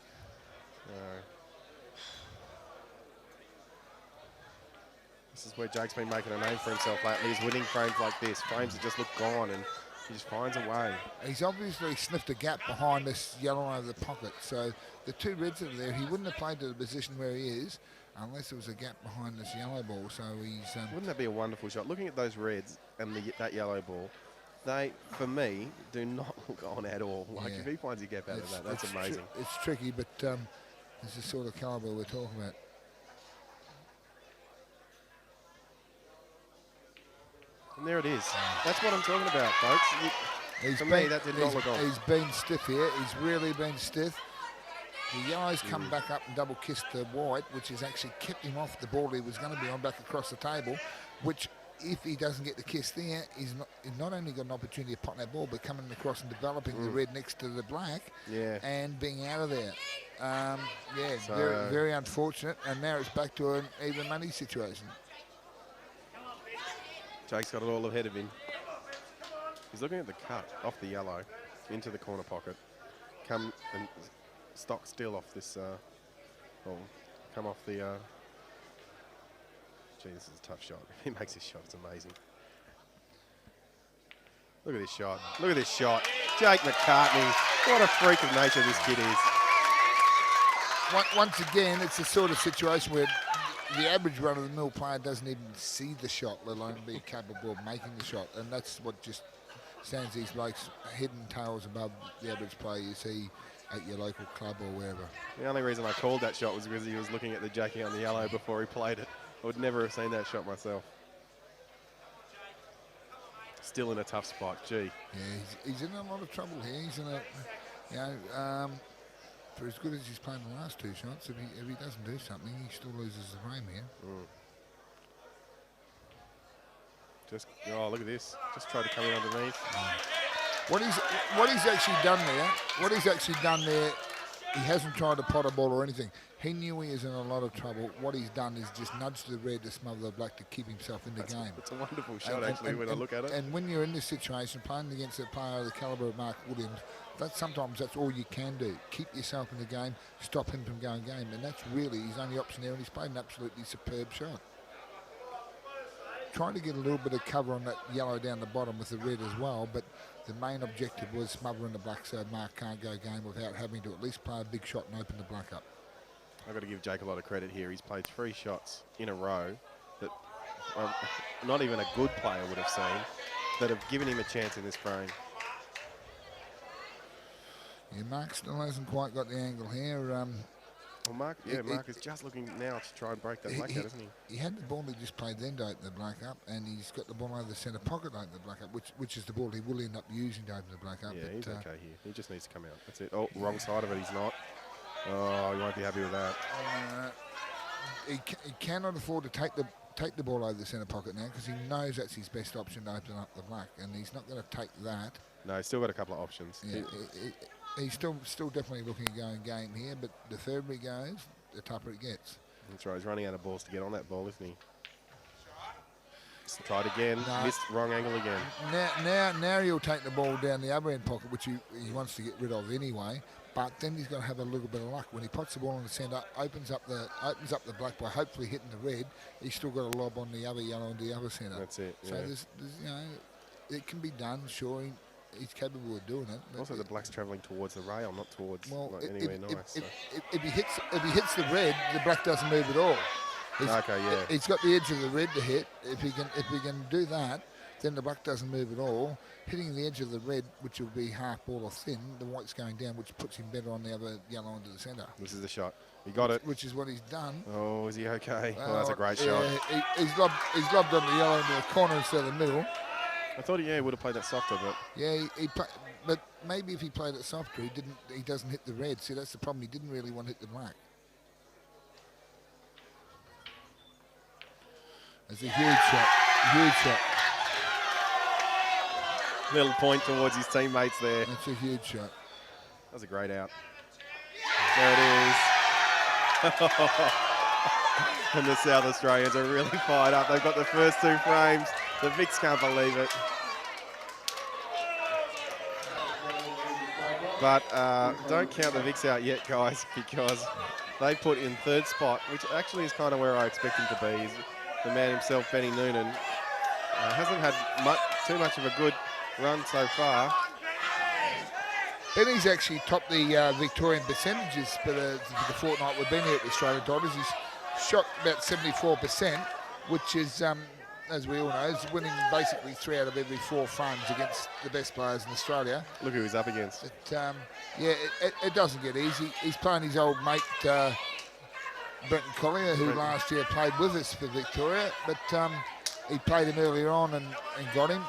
This is where Jake's been making a name for himself lately. He's winning frames like this, frames that just look gone, and he just finds a way. He's obviously sniffed a gap behind this yellow over the pocket. So the two reds that are there, he wouldn't have played to the position where he is unless there was a gap behind this yellow ball. So he's... Wouldn't that be a wonderful shot? Looking at those reds and that yellow ball, they, for me, do not look on at all. Like, if he finds a gap out of that, that's amazing. It's tricky, but it's the sort of calibre we're talking about. And there it is. That's what I'm talking about, folks. For me, that did not look on. He's been stiff here. He's really been stiff. The yellow's come back up and double kissed the white, which has actually kept him off the ball he was going to be on back across the table, which, if he doesn't get the kiss there, he's not only got an opportunity to pot that ball, but coming across and developing the red next to the black and being out of there. So very, very unfortunate. And now it's back to an even money situation. Jake's got it all ahead of him. He's looking at the cut off the yellow into the corner pocket. Come and stock still off this, come off the, gee, this is a tough shot. He makes this shot, it's amazing. Look at this shot, look at this shot. Jake McCartney, what a freak of nature this kid is. Once again, it's the sort of situation where the average run-of-the-mill player doesn't even see the shot, let alone be capable of making the shot. And that's what just stands these blokes head and tails above the average player you see at your local club or wherever. The only reason I called that shot was because he was looking at the jackie on the yellow before he played it. I would never have seen that shot myself. Still in a tough spot, gee. Yeah, he's in a lot of trouble here. He's in a, for as good as he's playing the last two shots, if he doesn't do something, he still loses the frame here. Just, oh, look at this. Just tried to come in underneath. What he's actually done there, he hasn't tried to pot a ball or anything. He knew he was in a lot of trouble. What he's done is just nudged the red to smother the black to keep himself in the game. It's a wonderful shot, when I look at it. And when you're in this situation, playing against a player of the calibre of Mark Williams, sometimes that's all you can do. Keep yourself in the game, stop him from going game. And that's really his only option there, and he's played an absolutely superb shot. Trying to get a little bit of cover on that yellow down the bottom with the red as well, but the main objective was smothering the black so Mark can't go game without having to at least play a big shot and open the black up. I've got to give Jake a lot of credit here. He's played 3 shots in a row that not even a good player would have seen, that have given him a chance in this frame. Yeah, Mark still hasn't quite got the angle here. Well, Mark is just looking now to try and break that black out, isn't he? He had the ball he just played then to open the black up, and he's got the ball over the centre pocket to open the black up, which is the ball he will end up using to open the black up. Yeah, but he's okay here. He just needs to come out. That's it. Oh, wrong side of it, he's not. Oh, he won't be happy with that. He cannot afford to take the ball over the centre pocket now because he knows that's his best option to open up the black, and he's not going to take that. No, he's still got a couple of options. Yeah, he's still definitely looking at going game here, but the further he goes, the tougher it gets. That's right, he's running out of balls to get on that ball, isn't he? Tried again, missed, wrong angle again. Now he'll take the ball down the other end pocket, which he wants to get rid of anyway. But then he's got to have a little bit of luck. When he pots the ball in the centre, opens up the black by hopefully hitting the red, he's still got a lob on the other yellow and the other centre. That's it. So there's it can be done. Sure, he's capable of doing it. Also, the black's travelling towards the rail, not towards anywhere nice. If he hits the red, the black doesn't move at all. He's got the edge of the red to hit. If he can do that, then the black doesn't move at all. Hitting the edge of the red, which will be half ball or thin, the white's going down, which puts him better on the other yellow into the centre. This is the shot. He got it. Which is what he's done. Oh, is he okay? Oh, that's a great shot. He's lobbed on the yellow into the corner instead of the middle. I thought he would have played that softer, but but maybe if he played it softer, he doesn't hit the red. See, that's the problem. He didn't really want to hit the black. It's a huge shot. Little point towards his teammates there. That's a huge shot. That was a great out. There it is. And the South Australians are really fired up. They've got the first 2 frames. The Vics can't believe it. But don't count the Vics out yet, guys, because they put in 3rd spot, which actually is kind of where I expect him to be. He's the man himself, Benny Noonan. Hasn't had too much of a good run so far. Benny's actually topped the Victorian percentages for the fortnight we've been here at the Australian Titles. He's shot about 74%, which is, as we all know, is winning basically 3 out of every 4 frames against the best players in Australia. Look who he's up against. But, it doesn't get easy. He's playing his old mate, Brenton Collier, who last year played with us for Victoria, but he played him earlier on and got him.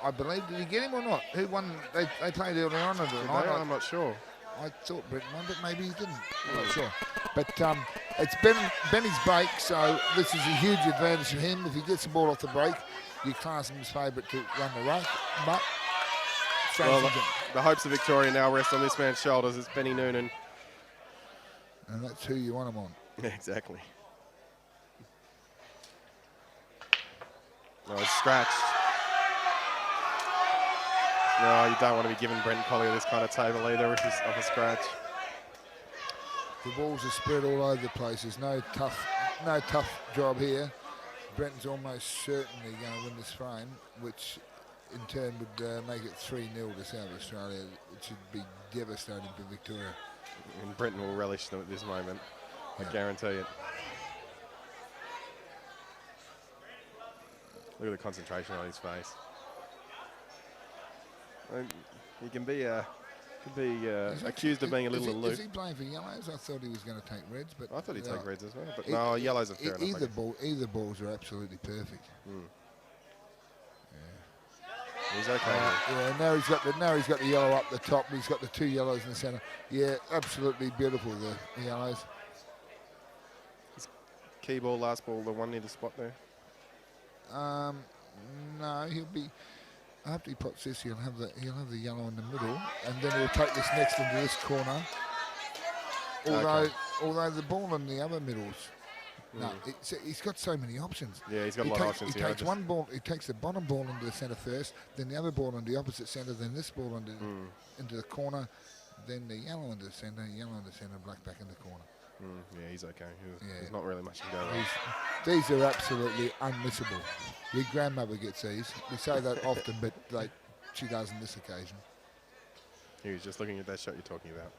I believe. Did he get him or not? Who won? They played earlier on. I'm not sure. I thought Brenton won, but maybe he didn't. I'm not sure. But it's Benny's break, so this is a huge advantage for him. If he gets the ball off the break, you class him as favourite to run the race. But the hopes of Victoria now rest on this man's shoulders. It's Benny Noonan. And that's who you want him on. Yeah, exactly. No, he's scratched. No, you don't want to be giving Brenton Collier this kind of table either if he's off a scratch. The balls are spread all over the place. There's no tough job here. Brenton's almost certainly going to win this frame, which in turn would make it 3-0 to South Australia. It should be devastating for Victoria. And Brenton will relish them at this moment. I guarantee it. Look at the concentration on his face. He can be accused of being a little aloof. Is he playing for yellows? I thought he was going to take reds, but I thought he'd take reds as well. But no, yellows are fair enough. Either balls are absolutely perfect. Yeah. He's okay. Now he's got the yellow up the top. He's got the 2 yellows in the centre. Yeah, absolutely beautiful, the yellows. Key ball, last ball, the one near the spot there. No, he'll be. After he pots this, he'll have the yellow in the middle, and then he'll take this next into this corner. Although the ball in the other middles, no, he's got so many options. Yeah, he's got a lot of options. He takes one ball. He takes the bottom ball into the centre first, then the other ball into the opposite centre, then this ball into the corner, then the yellow into the centre, black back in the corner. Yeah, he's okay. There's not really much to go on. These are absolutely unmissable. Your grandmother gets these. We say that often, but she does on this occasion. He was just looking at that shot you're talking about.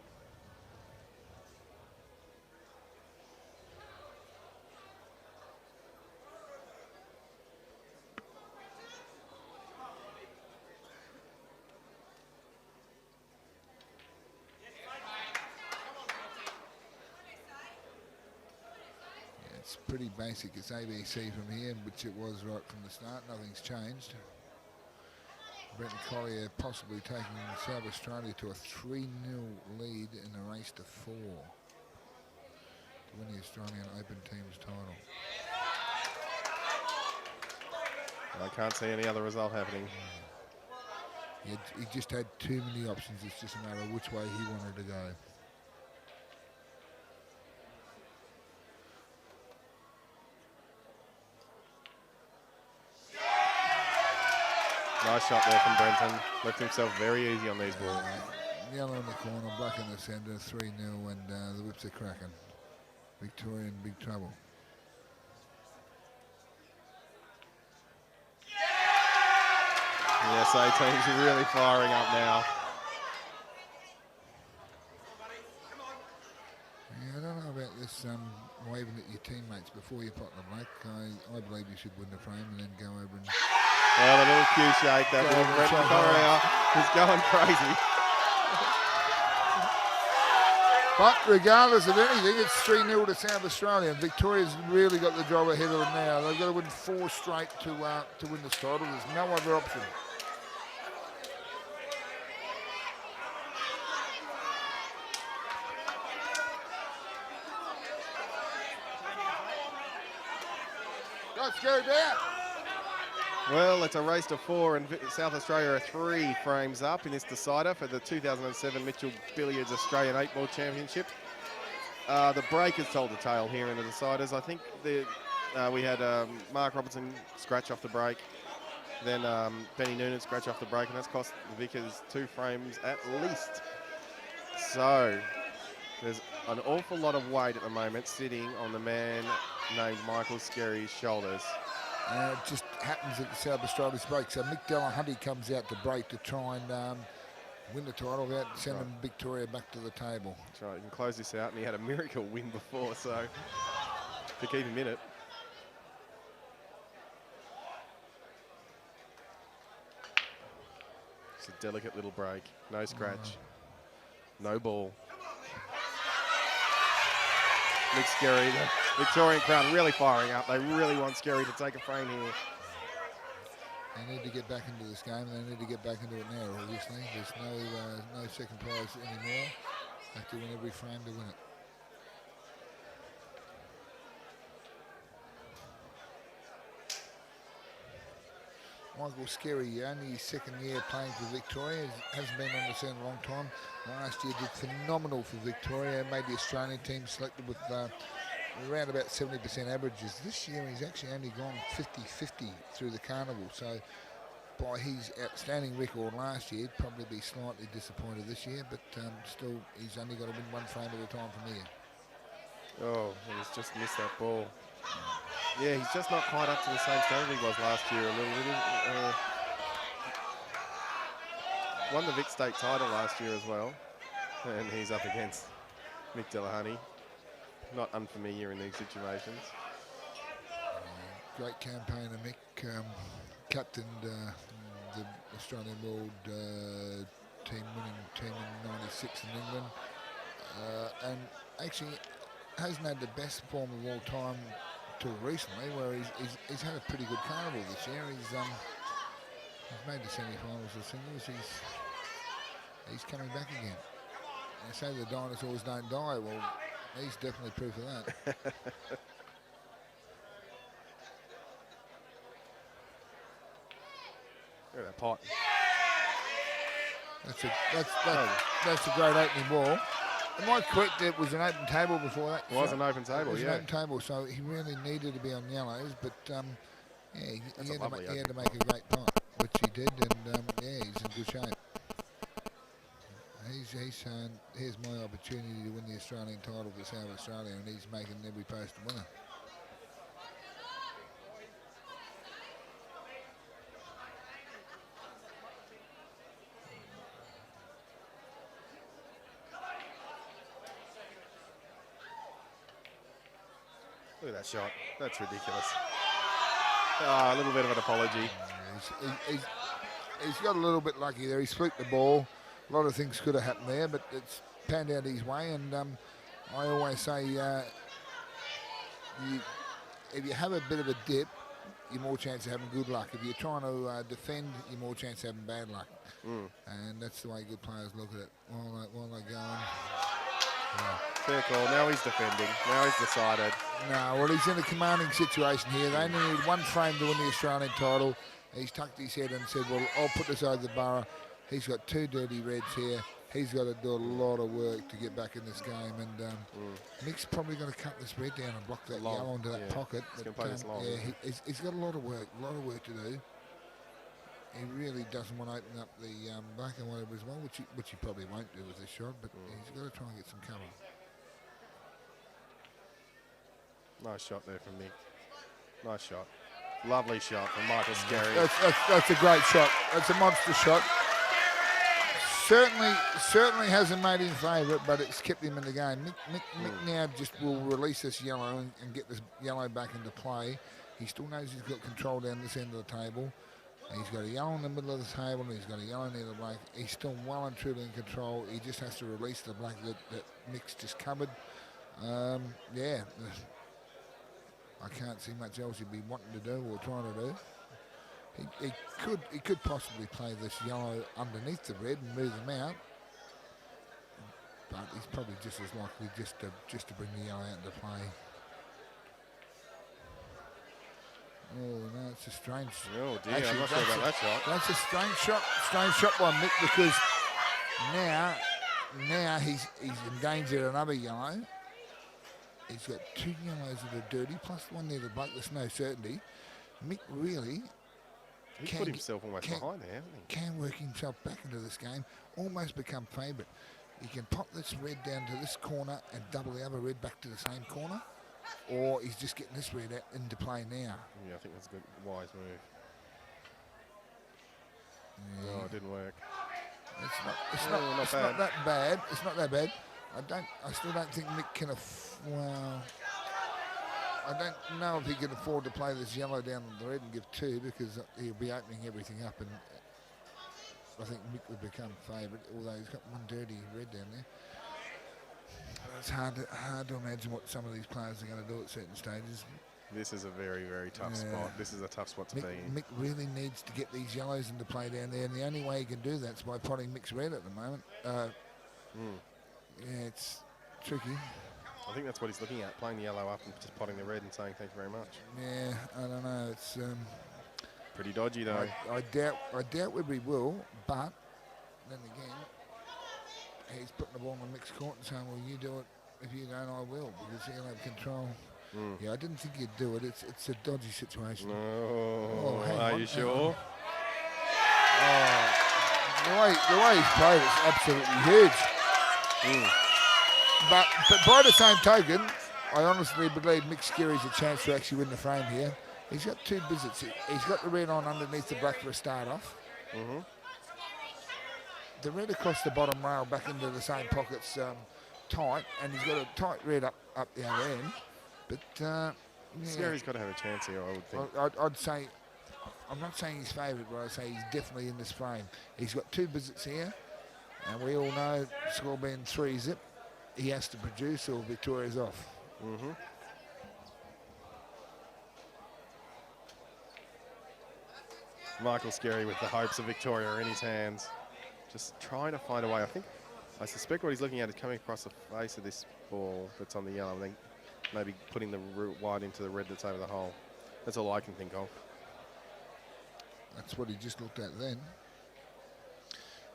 It's pretty basic. It's ABC from here, which it was right from the start. Nothing's changed. Brenton Collier possibly taking South Australia to a 3-0 lead in a race to 4 to win the Australian Open Teams title. I can't see any other result happening. He just had too many options. It's just a matter of which way he wanted to go. Nice shot there from Brenton. Left himself very easy on these balls. Yellow in the corner, black in the centre, 3-0, and the whips are cracking. Victoria in big trouble. The SA team's really firing up now. Yeah, I don't know about this waving at your teammates before you pot the black. I believe you should win the frame and then go over and... Well, a little cue shake, that little Brenton Collier is going crazy. But regardless of anything, it's 3-0 to South Australia. Victoria's really got the job ahead of them now. They've got to win 4 straight to win this title. There's no other option. Let's go down. Well, it's a race to 4, and South Australia are 3 frames up in this decider for the 2007 Mitchell Billiards Australian 8-Ball Championship. The breakers told the tale here in the deciders. I think we had Mark Robertson scratch off the break, then Benny Noonan scratch off the break, and that's cost the Vickers 2 frames at least. So there's an awful lot of weight at the moment sitting on the man named Michael Skerry's shoulders. It just happens at the South Australia's break. So Mick Delahunty comes out to break to try and win the title without sending Victoria back to the table. That's right, you can close this out, and he had a miracle win before, so to keep him in it. It's a delicate little break, no scratch, no ball. Mick Skerry, the Victorian crowd really firing up. They really want Skerry to take a frame here. They need to get back into this game, and they need to get back into it now, obviously. There's no second prize anymore. They have to win every frame to win it. Michael Skerry, only his second year playing for Victoria, hasn't been on the scene a long time. Last year did phenomenal for Victoria, made the Australian team, selected with around about 70% averages. This year he's actually only gone 50-50 through the carnival, so by his outstanding record last year, he'd probably be slightly disappointed this year, but still he's only got to win one frame at a time from here. Oh, he's just missed that ball. Yeah, he's just not quite up to the same standard he was last year. Won the Vic State title last year as well, and he's up against Mick Delahunty. Not unfamiliar in these situations. Great campaigner, Mick. Captained the Australian World winning team in '96 in England, and actually hasn't had the best form of all time till recently, where he's had a pretty good carnival this year. He's made the semi-finals of singles. He's coming back again. They say the dinosaurs don't die. Well, he's definitely proof of that. Look at that pot. That's a great opening ball. Am I correct? It was an open table before that. It was an open table, it was yeah. an open table, so he really needed to be on yellows, but he had to make a great pot, which he did, and he's in good shape. He's saying, here's my opportunity to win the Australian title for South Australia, and he's making every post a winner. Look at that shot. That's ridiculous. A little bit of an apology. He's got a little bit lucky there. He spooked the ball. A lot of things could have happened there, but it's panned out his way. And I always say, if you have a bit of a dip, you're more chance of having good luck. If you're trying to defend, you're more chance of having bad luck. And that's the way good players look at it while they're going. Yeah. Fair call. Now he's defending. Now he's decided. No, well, he's in a commanding situation here. They only need one frame to win the Australian title. He's tucked his head and said, well, I'll put this over the borough. He's got 2 dirty reds here. He's got to do a lot of work to get back in this game. And Mick's probably going to cut this red down and block that yellow into that pocket. He's going to play this long. Yeah, he's got a lot of work to do. He really doesn't want to open up the black and whatever as well, which he probably won't do with this shot, but he's got to try and get some cover. Nice shot there from Mick. Nice shot. Lovely shot from Michael Skerry. That's a great shot. That's a monster shot. Certainly hasn't made him favourite, but it's kept him in the game. Mick now just will release this yellow and get this yellow back into play. He still knows he's got control down this end of the table. He's got a yellow in the middle of the table, and he's got a yellow near the black. He's still well and truly in control. He just has to release the black that Mick's just covered. Yeah, I can't see much else he'd be wanting to do or trying to do. He could possibly play this yellow underneath the red and move them out, but he's probably just as likely just to bring the yellow out into play. Oh no, it's a strange. Oh dear, I'm not sure about that shot. That's a strange shot by Mick, because now he's in danger of another yellow. He's got 2 yellows that are dirty, plus the one there to bloke with no certainty. Mick really He put himself almost behind there, hasn't he? can work himself back into this game, almost become favourite. He can pop this red down to this corner and double the other red back to the same corner, or he's just getting this red out into play now. Yeah, I think that's a good, wise move. Yeah. Oh, it didn't work. It's not that bad. It's not that bad. I still don't think Mick can well, I don't know if he can afford to play this yellow down on the red and give 2, because he'll be opening everything up, and I think Mick would become favourite, although he's got one dirty red down there. It's hard to imagine what some of these players are going to do at certain stages. This is a very, very tough spot. This is a tough spot to be in. Mick really needs to get these yellows into play down there, and the only way he can do that is by potting Mick's red at the moment. Yeah, it's tricky. I think that's what he's looking at, playing the yellow up and just potting the red and saying thank you very much. Yeah, I don't know. It's pretty dodgy though. I doubt whether he will, but then again, he's putting the ball in Mick's court and saying, well, you do it. If you don't, I will, because he'll have control. Yeah, I didn't think he'd do it. It's a dodgy situation. No. Are you sure? The way he's played is absolutely huge. But by the same token, I honestly believe Mick Skerry's a chance to actually win the frame here. He's got 2 visits. He's got the red on underneath the black for a start off. The red across the bottom rail back into the same pockets tight, and he's got a tight red up the other end. But yeah. Skerry's got to have a chance here, I would think. I'd say, I'm not saying he's favourite, but I'd say he's definitely in this frame. He's got 2 visits here, and we all know, score being 3-zip, he has to produce or Victoria's off. Michael Skerry with the hopes of Victoria in his hands. Just trying to find a way. I suspect what he's looking at is coming across the face of this ball that's on the yellow and then maybe putting the white into the red that's over the hole. That's all I can think of. That's what he just looked at then.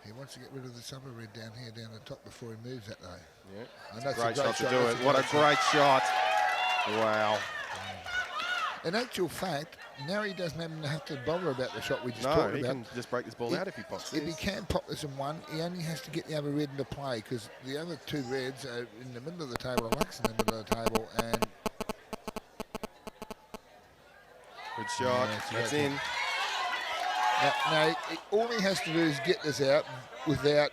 He wants to get rid of this other red down here, down the top, before he moves that though. Yeah, and that's great shot to do it. What a great shot. Wow. In actual fact, now he doesn't even have to bother about the shot we just talked about. No, he can just break this ball out if he pops If he can pop this in one, he only has to get the other red into play, because the other 2 reds are in the middle of the table, and Luck's in the middle of the table, and... Good shot. That's in. Now, all he has to do is get this out without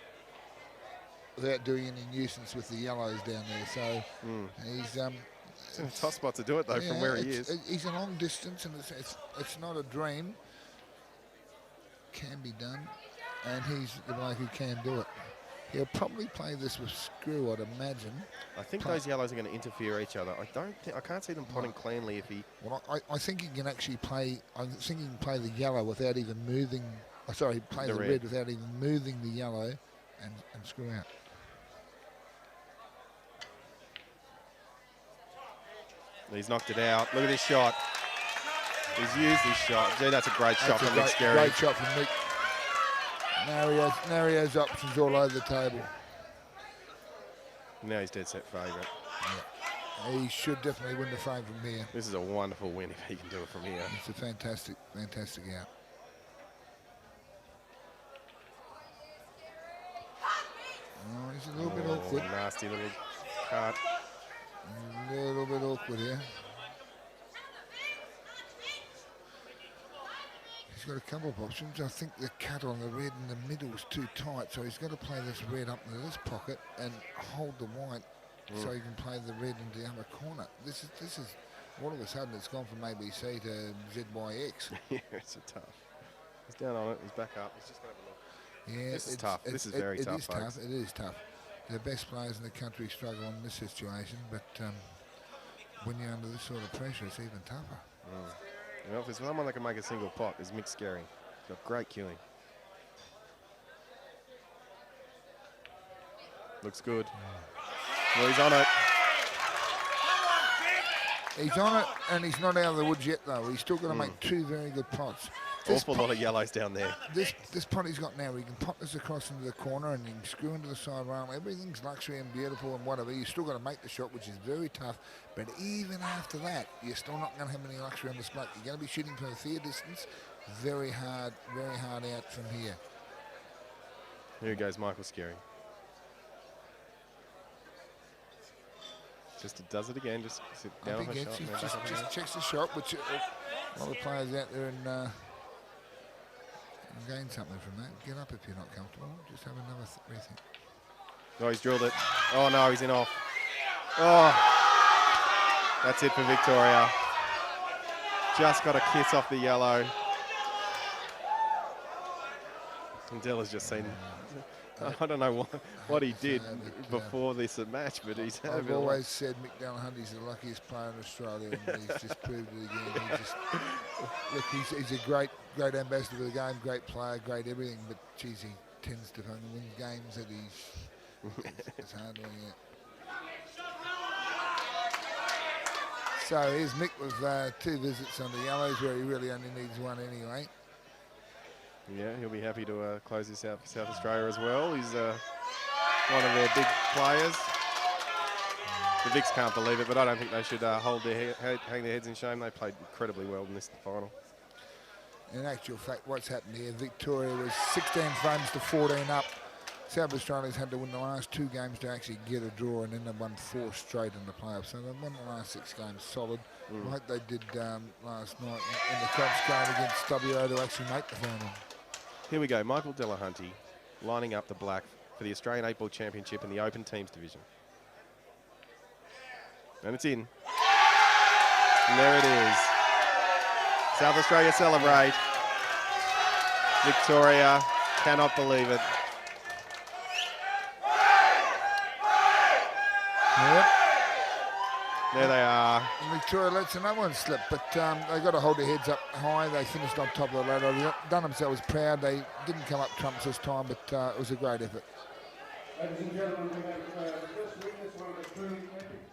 doing any nuisance with the yellows down there. So he's it's in a tough spot to do it though, from where he is. He's a long distance, and it's not a dream. Can be done, and he's the bloke who can do it. He'll probably play this with screw, I'd imagine. I think those yellows are going to interfere each other. I can't see them potting cleanly if he... Well, I think he can actually play... I think he can play the yellow without even moving... play the red without even moving the yellow and screw out. He's knocked it out. Look at this shot. He's used his shot. Gee, that's a great shot from Mick Skerry. Great shot from Mick. Now he has options all over the table. Now he's dead set favourite. Yeah. He should definitely win the frame from here. This is a wonderful win if he can do it from here. It's a fantastic out. Oh, he's a little bit awkward. Nasty little cut. A little bit awkward here. He's got a couple of options. I think the cut on the red in the middle is too tight, so he's got to play this red up into this pocket and hold the white so he can play the red into the other corner. This is all of a sudden it's gone from ABC to ZYX. Yeah, it's a tough. He's down on it. He's back up. He's just going to have a look. Yeah, this is tough. This is very tough, folks. It is tough. The best players in the country struggle in this situation, but when you're under this sort of pressure, it's even tougher. You know, if there's someone that can make a single pot, it's Mick Skerry. He's got great cueing. Looks good. Well, he's on it. He's on it, and he's not out of the woods yet, though. He's still going to make 2 very good pots. Awful lot of yellows down there. This punt he's got now, he can pop this across into the corner and he can screw into the side rail. Everything's luxury and beautiful and whatever. You've still got to make the shot, which is very tough. But even after that, you're still not going to have any luxury on this bloke. You're going to be shooting from a fair distance. Very hard out from here. Here goes Michael Skerry. Just does it again, just sit down on the shot. Just checks the shot, which a lot of players out there and gain something from that. Get up if you're not comfortable. Just have another rethink. Oh, he's drilled it. Oh, no, he's in off. Oh, that's it for Victoria. Just got a kiss off the yellow. And Della's just seen... I don't know what he did before this match, but he's... I've always said Mick Delahunty's the luckiest player in Australia, and he's just proved it again. Look, he's a great ambassador for the game, great player, great everything, but geez, he tends to win games that it's hard doing it. So here's Mick with 2 visits on the yellows, where he really only needs 1 anyway. Yeah, he'll be happy to close this out for South Australia as well. He's one of their big players. The Vics can't believe it, but I don't think they should hang their heads in shame. They played incredibly well in this final. In actual fact, what's happened here, Victoria was 16 frames to 14 up. South Australia's had to win the last 2 games to actually get a draw, and then they won 4 straight in the playoffs. So they won the last 6 games solid, like they did last night in the Cops game against WA to actually make the final. Here we go, Michael Delahunty lining up the black for the Australian 8-ball championship in the open teams division. And it's in. And there it is. South Australia celebrate. Victoria cannot believe it. Yep. There they are. Victoria lets another one slip, but they got to hold their heads up high. They finished on top of the ladder. They've done themselves proud. They didn't come up trumps this time, but it was a great effort. Ladies and gentlemen, we have the first witness, one of the truly epic